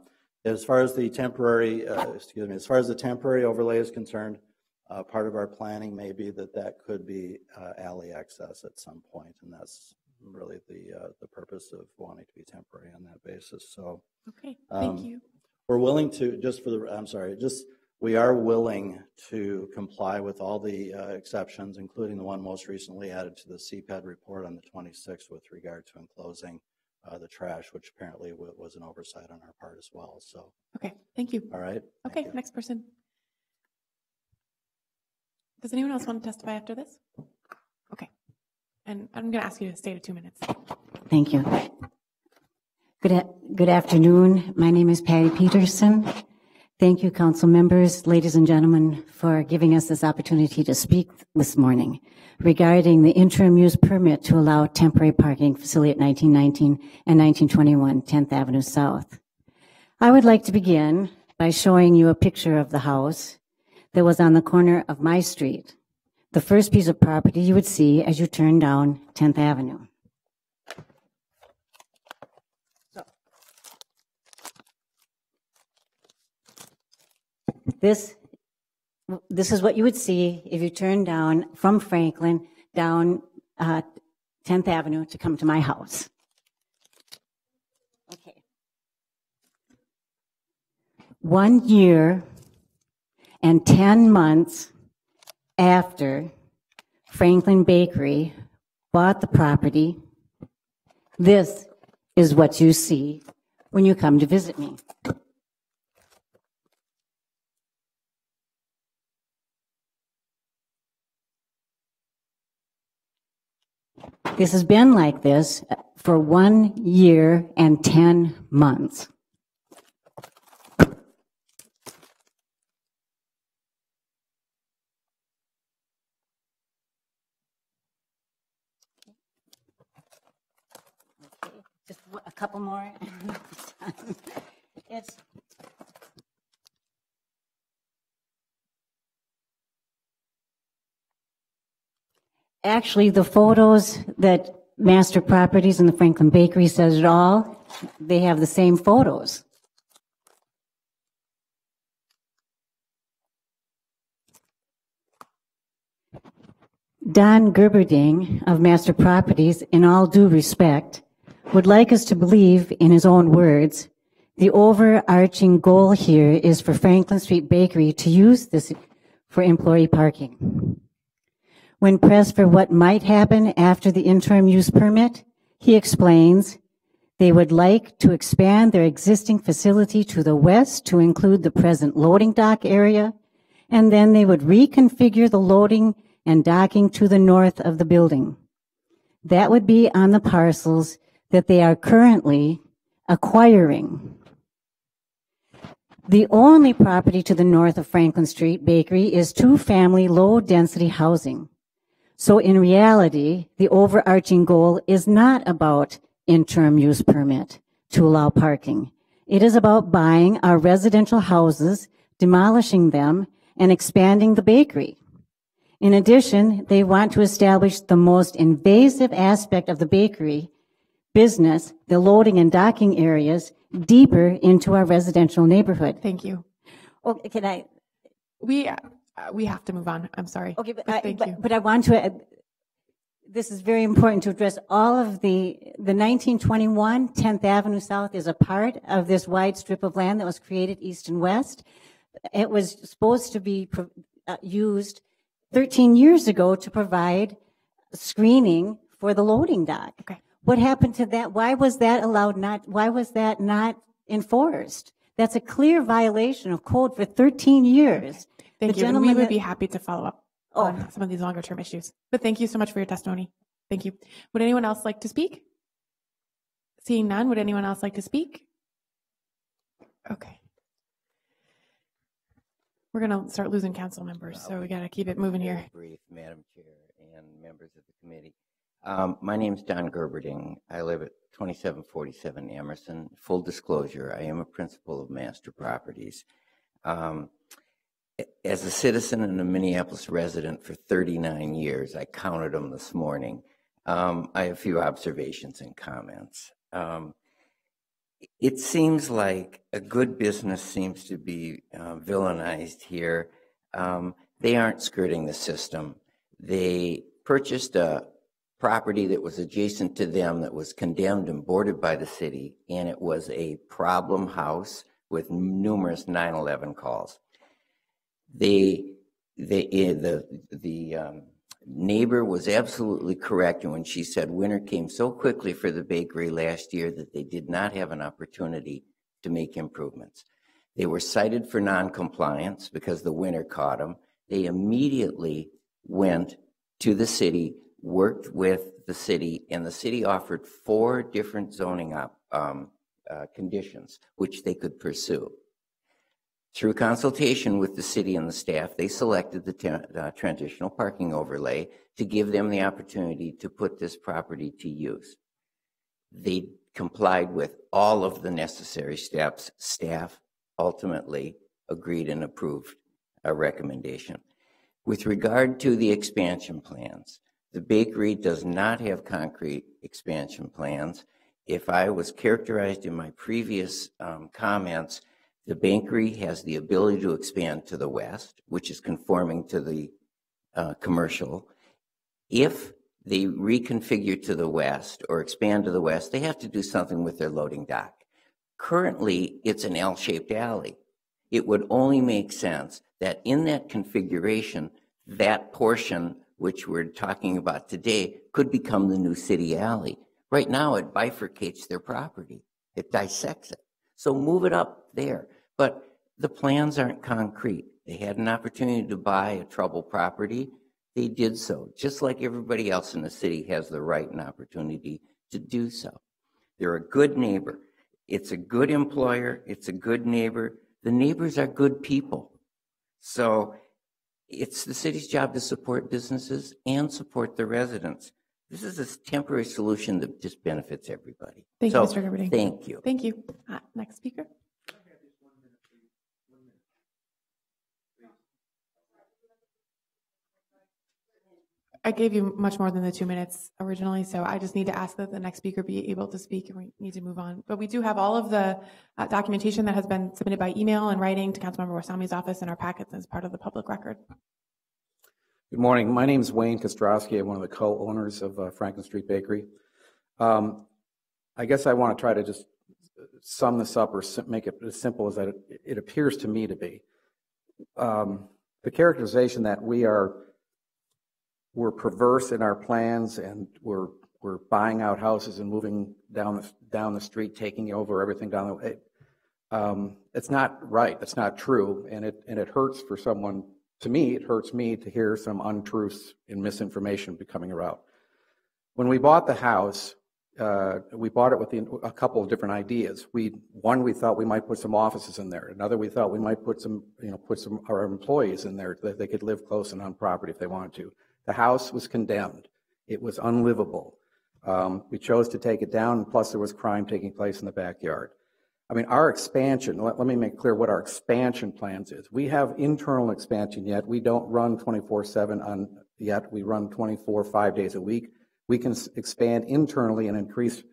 As far as the temporary, as far as the temporary overlay is concerned, part of our planning may be that could be alley access at some point, and that's really the purpose of wanting to be temporary on that basis. So, okay, thank you. We're willing to we are willing to comply with all the exceptions, including the one most recently added to the CPED report on the 26th with regard to enclosing the trash, which apparently was an oversight on our part as well. So, okay, thank you. All right. Okay, next person. Does anyone else want to testify after this? Okay. And I'm going to ask you to stay to 2 minutes. Thank you. Good afternoon. My name is Patty Peterson. Thank you, council members, ladies and gentlemen, for giving us this opportunity to speak this morning regarding the interim use permit to allow temporary parking facility at 1919 and 1921 10th Avenue South. I would like to begin by showing you a picture of the house that was on the corner of my street, the first piece of property you would see as you turn down 10th Avenue. This is what you would see if you turn down from Franklin down 10th Avenue to come to my house. Okay. 1 year and 10 months after Franklin Bakery bought the property, this is what you see when you come to visit me. This has been like this for 1 year and 10 months. Okay, just a couple more. It's actually, the photos that Master Properties and the Franklin Bakery says it all, they have the same photos. Don Gerberding of Master Properties, in all due respect, would like us to believe, in his own words, the overarching goal here is for Franklin Street Bakery to use this for employee parking. When pressed for what might happen after the interim use permit, he explains they would like to expand their existing facility to the west to include the present loading dock area, and then they would reconfigure the loading and docking to the north of the building. That would be on the parcels that they are currently acquiring. The only property to the north of Franklin Street Bakery is two-family low-density housing. So in reality, the overarching goal is not about interim use permit to allow parking. It is about buying our residential houses, demolishing them, and expanding the bakery. In addition, they want to establish the most invasive aspect of the bakery business, the loading and docking areas, deeper into our residential neighborhood. Thank you. Oh, can I? We have to move on. I'm sorry. Okay, but I want to, this is very important to address all of the 1921 10th Avenue South is a part of this wide strip of land that was created east and west. It was supposed to be used 13 years ago to provide screening for the loading dock. Okay. What happened to that? Why was that why was that not enforced? That's a clear violation of code for 13 years. Okay. Thank you. And we would be happy to follow up on some of these longer term issues. But thank you so much for your testimony. Thank you. Would anyone else like to speak? Seeing none, would anyone else like to speak? Okay. We're going to start losing council members, so we got to keep it moving here. Brief, Madam Chair and members of the committee. My name is Don Gerberding. I live at 2747 Emerson. Full disclosure, I am a principal of Master Properties. As a citizen and a Minneapolis resident for 39 years, I counted them this morning. I have a few observations and comments. It seems like a good business seems to be villainized here. They aren't skirting the system. They purchased a property that was adjacent to them that was condemned and boarded by the city, and it was a problem house with numerous 911 calls. The neighbor was absolutely correct when she said winter came so quickly for the bakery last year that they did not have an opportunity to make improvements. They were cited for noncompliance because the winter caught them. They immediately went to the city, worked with the city, and the city offered 4 different zoning conditions which they could pursue. Through consultation with the city and the staff, they selected the transitional parking overlay to give them the opportunity to put this property to use. They complied with all of the necessary steps. Staff ultimately agreed and approved a recommendation. With regard to the expansion plans, the bakery does not have concrete expansion plans. If I was characterized in my previous comments, the bakery has the ability to expand to the west, which is conforming to the commercial. If they reconfigure to the west or expand to the west, they have to do something with their loading dock. Currently, it's an L-shaped alley. It would only make sense that in that configuration, that portion which we're talking about today could become the new city alley. Right now, it bifurcates their property. It dissects it. So move it up there. But the plans aren't concrete. They had an opportunity to buy a troubled property. They did so, just like everybody else in the city has the right and opportunity to do so. They're a good neighbor. It's a good employer. It's a good neighbor. The neighbors are good people. So it's the city's job to support businesses and support the residents. This is a temporary solution that just benefits everybody. Thank you, Mr. Gerberding. Thank you. Thank you. Next speaker. I gave you much more than the 2 minutes originally, so I just need to ask that the next speaker be able to speak, and we need to move on. But we do have all of the documentation that has been submitted by email and writing to Councilmember Warsami's office in our packets as part of the public record. Good morning. My name is Wayne Kostrowski. I'm one of the co-owners of Franklin Street Bakery. I guess I want to try to just sum this up or make it as simple as that it appears to me to be. The characterization that we're perverse in our plans and we're buying out houses and moving down the street, taking over everything down the way. It's not right. It's not true, and it hurts for someone. To me, it hurts me to hear some untruths and misinformation coming around. When we bought the house, we bought it with a couple of different ideas. One, we thought we might put some offices in there. Another, we thought we might put some our employees in there that they could live close and on property if they wanted to. The house was condemned. It was unlivable. We chose to take it down, and plus there was crime taking place in the backyard. I mean, our expansion, let me make clear what our expansion plans is. We have internal expansion yet. We don't run 24/7 yet. We run 24, 5 days a week. We can expand internally and increase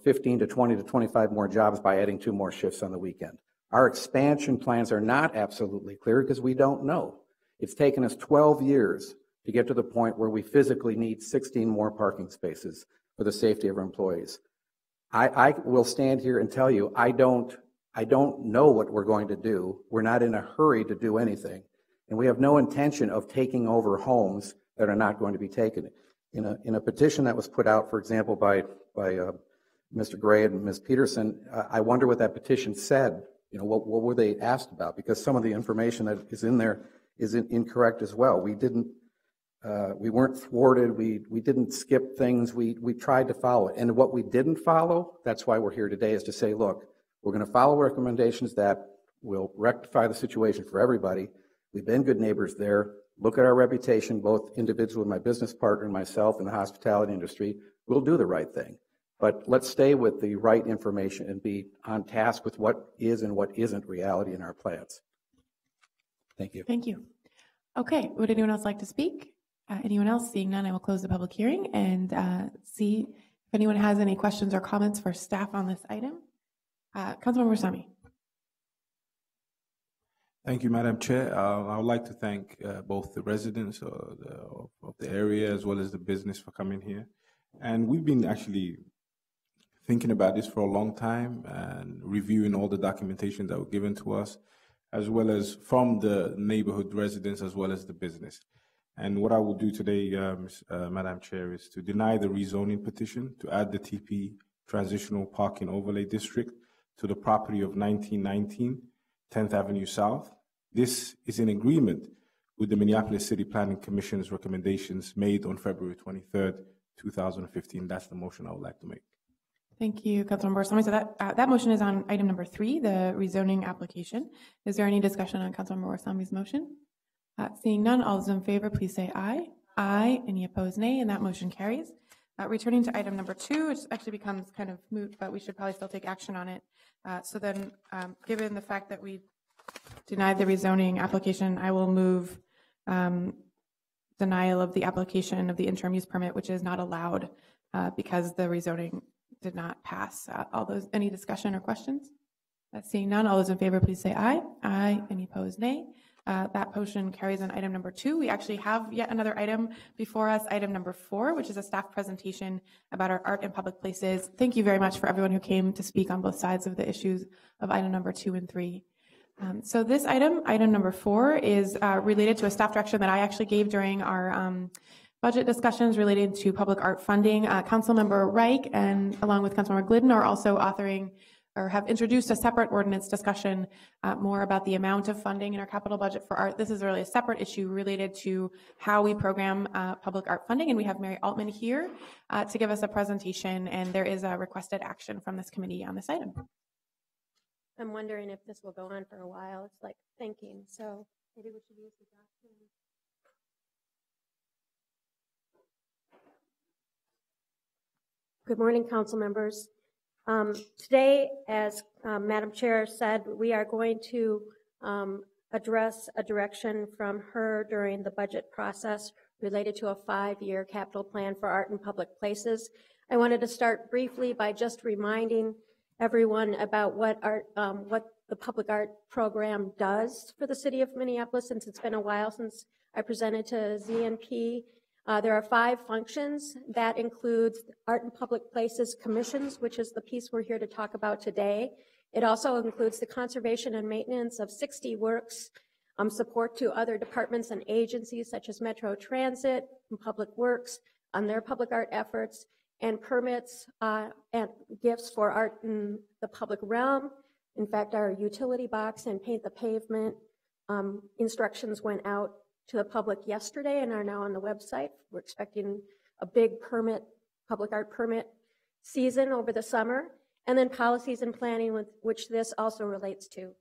15 to 20 to 25 more jobs by adding 2 more shifts on the weekend. Our expansion plans are not absolutely clear because we don't know. It's taken us 12 years to get to the point where we physically need 16 more parking spaces for the safety of our employees. I will stand here and tell you, I don't know what we're going to do. We're not in a hurry to do anything. And we have no intention of taking over homes that are not going to be taken. In a petition that was put out, for example, by Mr. Gray and Ms. Peterson, I wonder what that petition said. What were they asked about? Because some of the information that is in there is incorrect as well. We weren't thwarted. We didn't skip things. We tried to follow it. And what we didn't follow, that's why we're here today, is to say, look, we're going to follow recommendations that We'll rectify the situation for everybody. We've been good neighbors there. Look at our reputation, both individually, my business partner and myself in the hospitality industry. We'll do the right thing. But let's stay with the right information and be on task with what is and what isn't reality in our plans. Thank you. Thank you. Okay, would anyone else like to speak? Anyone else? Seeing none, I will close the public hearing and see if anyone has any questions or comments for staff on this item. Councilmember Sami. Thank you, Madam Chair. I would like to thank both the residents of the area as well as the business for coming here. And we've been actually thinking about this for a long time and reviewing all the documentation that were given to us, as well as from the neighborhood residents as well as the business. And what I will do today, Madam Chair, is to deny the rezoning petition to add the TP Transitional Parking Overlay District to the property of 1919 10th Avenue South. This is in agreement with the Minneapolis City Planning Commission's recommendations made on February 23rd, 2015. That's the motion I would like to make. Thank you, Councilmember Sami. So that motion is on item number 3, the rezoning application. Is there any discussion on Councilmember Sami's motion? Seeing none, all those in favor, please say aye. Aye. Any opposed, nay, and that motion carries. Returning to item number 2, which actually becomes kind of moot, but we should probably still take action on it. So then, given the fact that we denied the rezoning application, I will move denial of the application of the interim use permit, which is not allowed because the rezoning did not pass. Any discussion or questions? Seeing none, all those in favor, please say aye. Aye. Any opposed, nay. That motion carries on item number 2. We actually have yet another item before us, item number 4, which is a staff presentation about our art in public places. Thank you very much for everyone who came to speak on both sides of the issues of item number 2 and 3. So this item number 4, is related to a staff direction that I actually gave during our budget discussions related to public art funding. Councilmember Reich and along with Councilmember Glidden are also authoring or have introduced a separate ordinance discussion more about the amount of funding in our capital budget for art. This is really a separate issue related to how we program public art funding, and we have Mary Altman here to give us a presentation, and there is a requested action from this committee on this item. I'm wondering if this will go on for a while. It's like thinking, so maybe we should use the document. Good morning, council members. Today, as Madam Chair said, we are going to address a direction from her during the budget process related to a 5-year capital plan for art in public places. I wanted to start briefly by just reminding everyone about what the public art program does for the city of Minneapolis, since it's been a while since I presented to ZNP. There are 5 functions. That includes Art in Public Places Commissions, which is the piece we're here to talk about today. It also includes the conservation and maintenance of 60 works, support to other departments and agencies such as Metro Transit and Public Works on their public art efforts, and permits and gifts for art in the public realm. In fact, our utility box and paint the pavement instructions went out to the public yesterday and are now on the website. We're expecting a big public art permit season over the summer, and then policies and planning, with which this also relates to.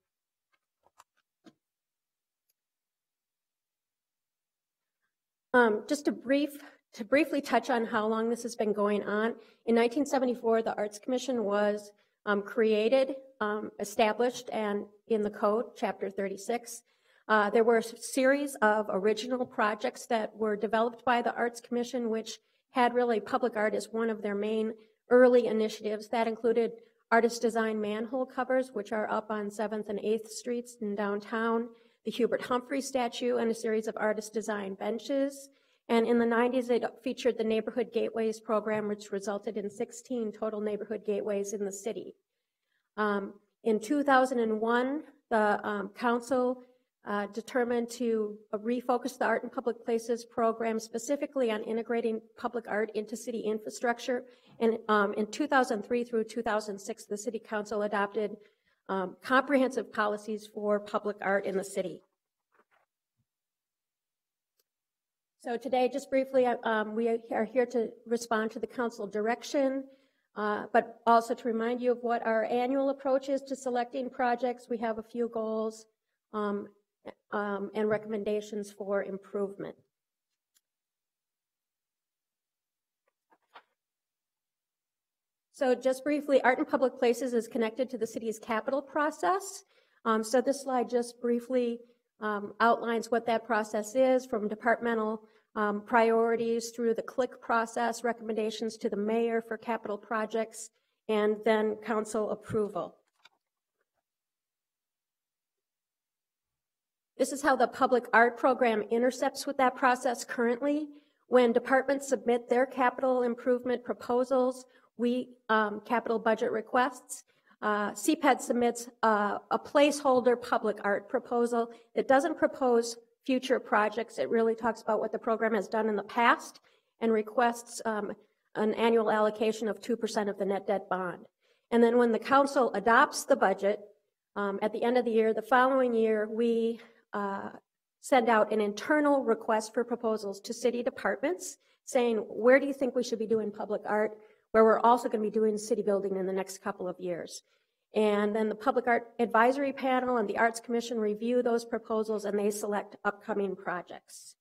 Just to briefly touch on how long this has been going on. In 1974, the Arts Commission was created, established, and in the code, Chapter 36. There were a series of original projects that were developed by the Arts Commission, which had really public art as one of their main early initiatives. That included artist design manhole covers, which are up on 7th and 8th Streets in downtown, the Hubert Humphrey statue, and a series of artist design benches. And in the 90s, it featured the Neighborhood Gateways program, which resulted in 16 total neighborhood gateways in the city. In 2001, the council determined to refocus the Art in Public Places program specifically on integrating public art into city infrastructure. And in 2003 through 2006, the City Council adopted comprehensive policies for public art in the city. So today, just briefly, we are here to respond to the council direction. but also to remind you of what our annual approach is to selecting projects. We have a few goals and recommendations for improvement. So just briefly, Art in Public Places is connected to the city's capital process. So this slide just briefly outlines what that process is, from departmental priorities through the CLIC process, recommendations to the mayor for capital projects, and then council approval. This is how the public art program intercepts with that process currently. When departments submit their capital improvement proposals, capital budget requests, CPED submits a placeholder public art proposal. It doesn't propose future projects. It really talks about what the program has done in the past and requests an annual allocation of 2% of the net debt bond. And then when the council adopts the budget at the end of the year, the following year, we send out an internal request for proposals to city departments saying, where do you think we should be doing public art, where we're also going to be doing city building in the next couple of years. And then the Public Art Advisory Panel and the Arts Commission review those proposals, and they select upcoming projects.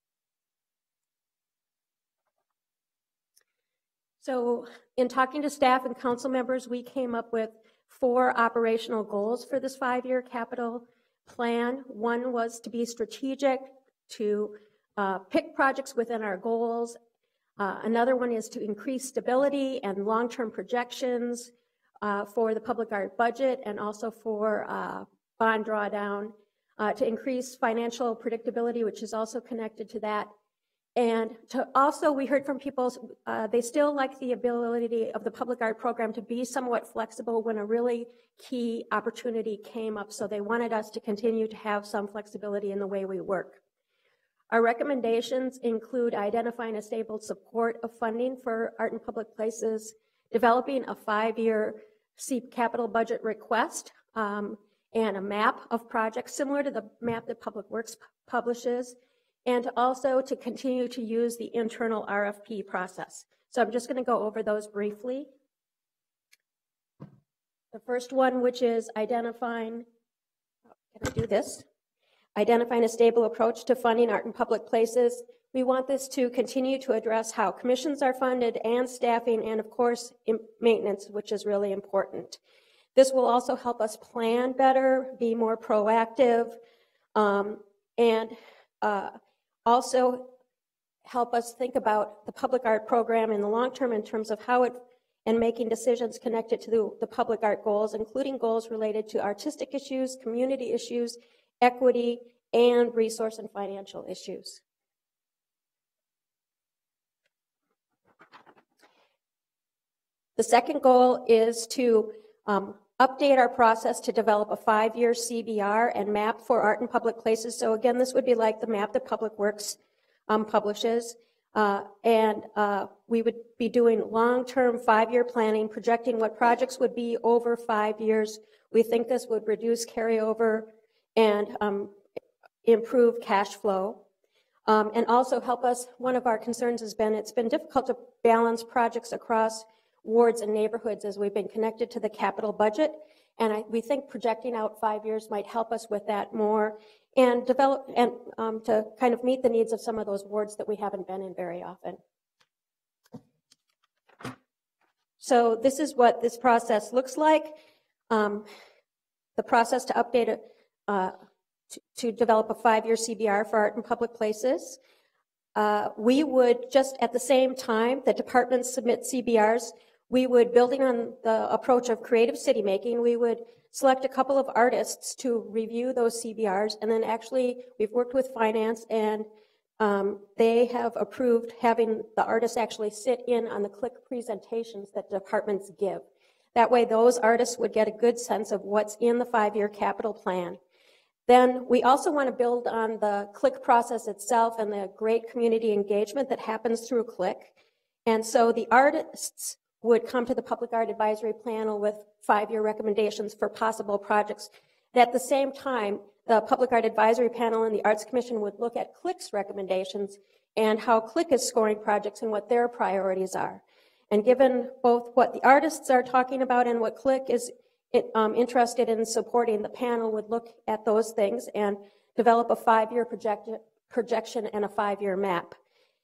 So in talking to staff and council members, we came up with 4 operational goals for this 5-year capital plan. One was to be strategic, to pick projects within our goals. Another one is to increase stability and long-term projections for the public art budget, and also for bond drawdown, to increase financial predictability, which is also connected to that. And to also, we heard from people, they still like the ability of the public art program to be somewhat flexible when a really key opportunity came up. So they wanted us to continue to have some flexibility in the way we work. Our recommendations include identifying a stable support of funding for art in public places, developing a 5-year capital budget request, and a map of projects similar to the map that Public Works publishes, and also to continue to use the internal RFP process. So I'm just going to go over those briefly. The first one, which is identifying, can I do this? Identifying a stable approach to funding art in public places. We want this to continue to address how commissions are funded and staffing, and of course, maintenance, which is really important. This will also help us plan better, be more proactive, and also help us think about the public art program in the long term in terms of how it, and making decisions connected to the public art goals, including goals related to artistic issues, community issues, equity, and resource and financial issues. The second goal is to update our process to develop a 5-year CBR and map for art in public places. So again, this would be like the map that Public Works publishes. We would be doing long-term 5-year planning, projecting what projects would be over 5 years. We think this would reduce carryover and improve cash flow. And also help us, one of our concerns has been, it's been difficult to balance projects across wards and neighborhoods as we've been connected to the capital budget. And we think projecting out 5 years might help us with that more, and develop, and to kind of meet the needs of some of those wards that we haven't been in very often. So this is what this process looks like. The process to update to develop a 5-year CBR for art in public places. We would, just at the same time that departments submit CBRs, we would, building on the approach of creative city making, we would select a couple of artists to review those CBRs, and then actually we've worked with finance, and they have approved having the artists actually sit in on the CLIC presentations that departments give. That way those artists would get a good sense of what's in the 5-year capital plan. Then we also want to build on the CLIC process itself and the great community engagement that happens through CLIC. And so the artists would come to the Public Art Advisory Panel with 5-year recommendations for possible projects. And at the same time, the Public Art Advisory Panel and the Arts Commission would look at CLIC's recommendations and how CLIC is scoring projects and what their priorities are. And given both what the artists are talking about and what CLIC is interested in supporting, the panel would look at those things and develop a 5-year projection and a 5-year map.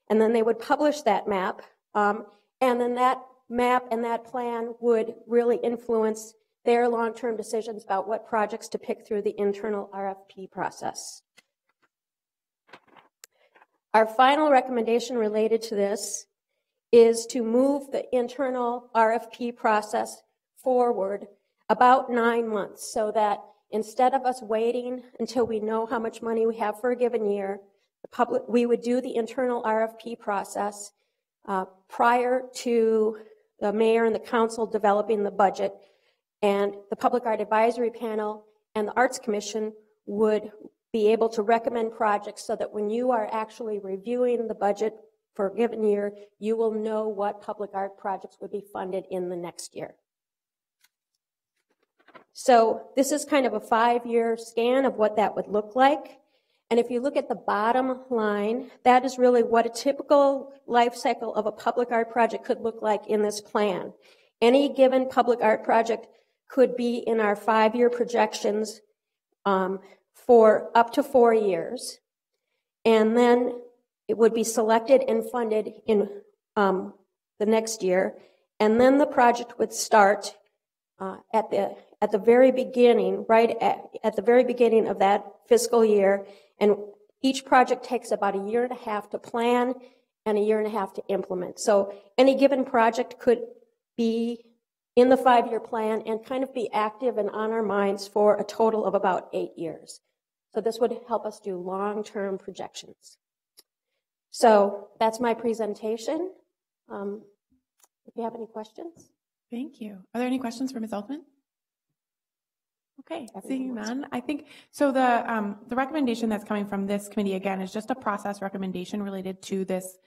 And then they would publish that map, and then that map and that plan would really influence their long-term decisions about what projects to pick through the internal RFP process. Our final recommendation related to this is to move the internal RFP process forward about 9 months, so that instead of us waiting until we know how much money we have for a given year, we would do the internal RFP process prior to the mayor and the council developing the budget, and the Public Art Advisory Panel and the Arts Commission would be able to recommend projects so that when you are actually reviewing the budget for a given year, you will know what public art projects would be funded in the next year. So this is kind of a 5-year scan of what that would look like. And if you look at the bottom line, that is really what a typical life cycle of a public art project could look like in this plan. Any given public art project could be in our 5-year projections for up to 4 years. And then it would be selected and funded in the next year. And then the project would start at the very beginning, right at the very beginning of that fiscal year. And each project takes about 1.5 years to plan and 1.5 years to implement. So any given project could be in the 5-year plan and kind of be active and on our minds for a total of about 8 years. So this would help us do long-term projections. So that's my presentation. If you have any questions. Thank you. Are there any questions for Ms. Altman? Okay, seeing none, I think, so the recommendation that's coming from this committee, again, is just a process recommendation related to this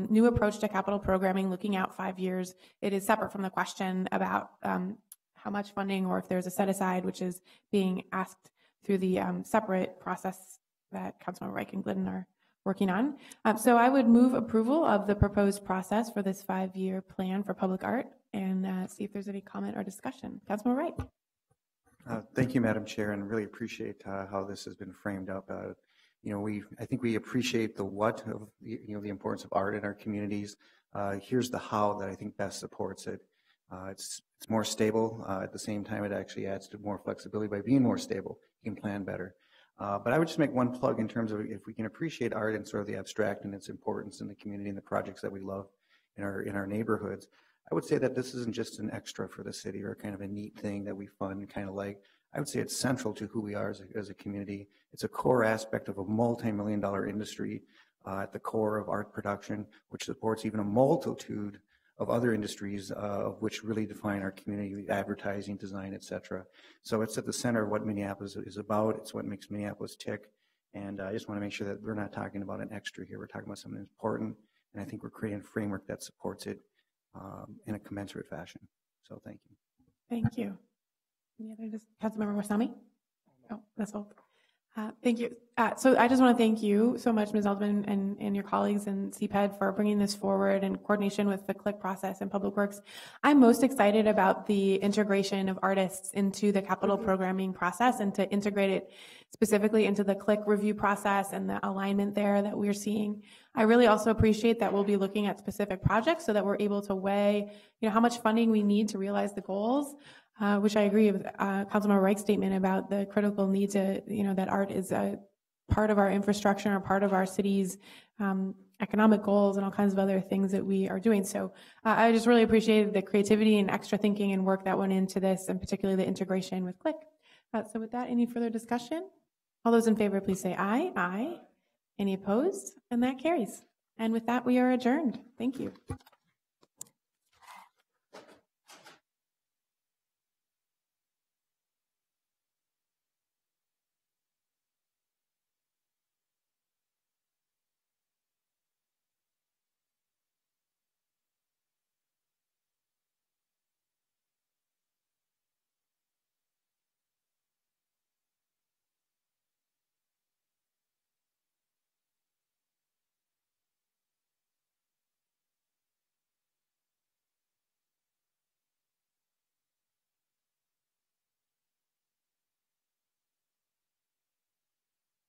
new approach to capital programming, looking out 5 years. It is separate from the question about how much funding or if there's a set aside, which is being asked through the separate process that Councilmember Reich and Glidden are working on. So I would move approval of the proposed process for this 5-year plan for public art and see if there's any comment or discussion. Councilmember Reich. Thank you, Madam Chair, and really appreciate how this has been framed up. I think we appreciate the what of the importance of art in our communities. Here's the how that I think best supports it. It's more stable. At the same time, it actually adds to more flexibility. By being more stable, you can plan better. But I would just make one plug in terms of if we can appreciate art and sort of the abstract and its importance in the community and the projects that we love in our neighborhoods. I would say that this isn't just an extra for the city or kind of a neat thing that we fund kind of like. I would say it's central to who we are as a community. It's a core aspect of a multi-million-dollar industry at the core of art production, which supports even a multitude of other industries of which really define our community, advertising, design, etc. So it's at the center of what Minneapolis is about. It's what makes Minneapolis tick. And I just want to make sure that we're not talking about an extra here. We're talking about something important. And I think we're creating a framework that supports it in a commensurate fashion. So thank you. Thank you. Any other, Councilmember Warsame? Oh, that's all. Thank you. So I just want to thank you so much, Ms. Altman, and your colleagues in CPED for bringing this forward in coordination with the CLIC process and Public Works. I'm most excited about the integration of artists into the capital programming process and to integrate it specifically into the CLIC review process and the alignment there that we're seeing. I really also appreciate that we'll be looking at specific projects so that we're able to weigh, how much funding we need to realize the goals. Which I agree with Councilmember Reich's statement about the critical need to, that art is a part of our infrastructure, or part of our city's economic goals and all kinds of other things that we are doing. So I just really appreciated the creativity and extra thinking and work that went into this, and particularly the integration with CLIC. So with that, any further discussion? All those in favor, please say aye. Aye. Any opposed? And that carries. And with that, we are adjourned. Thank you.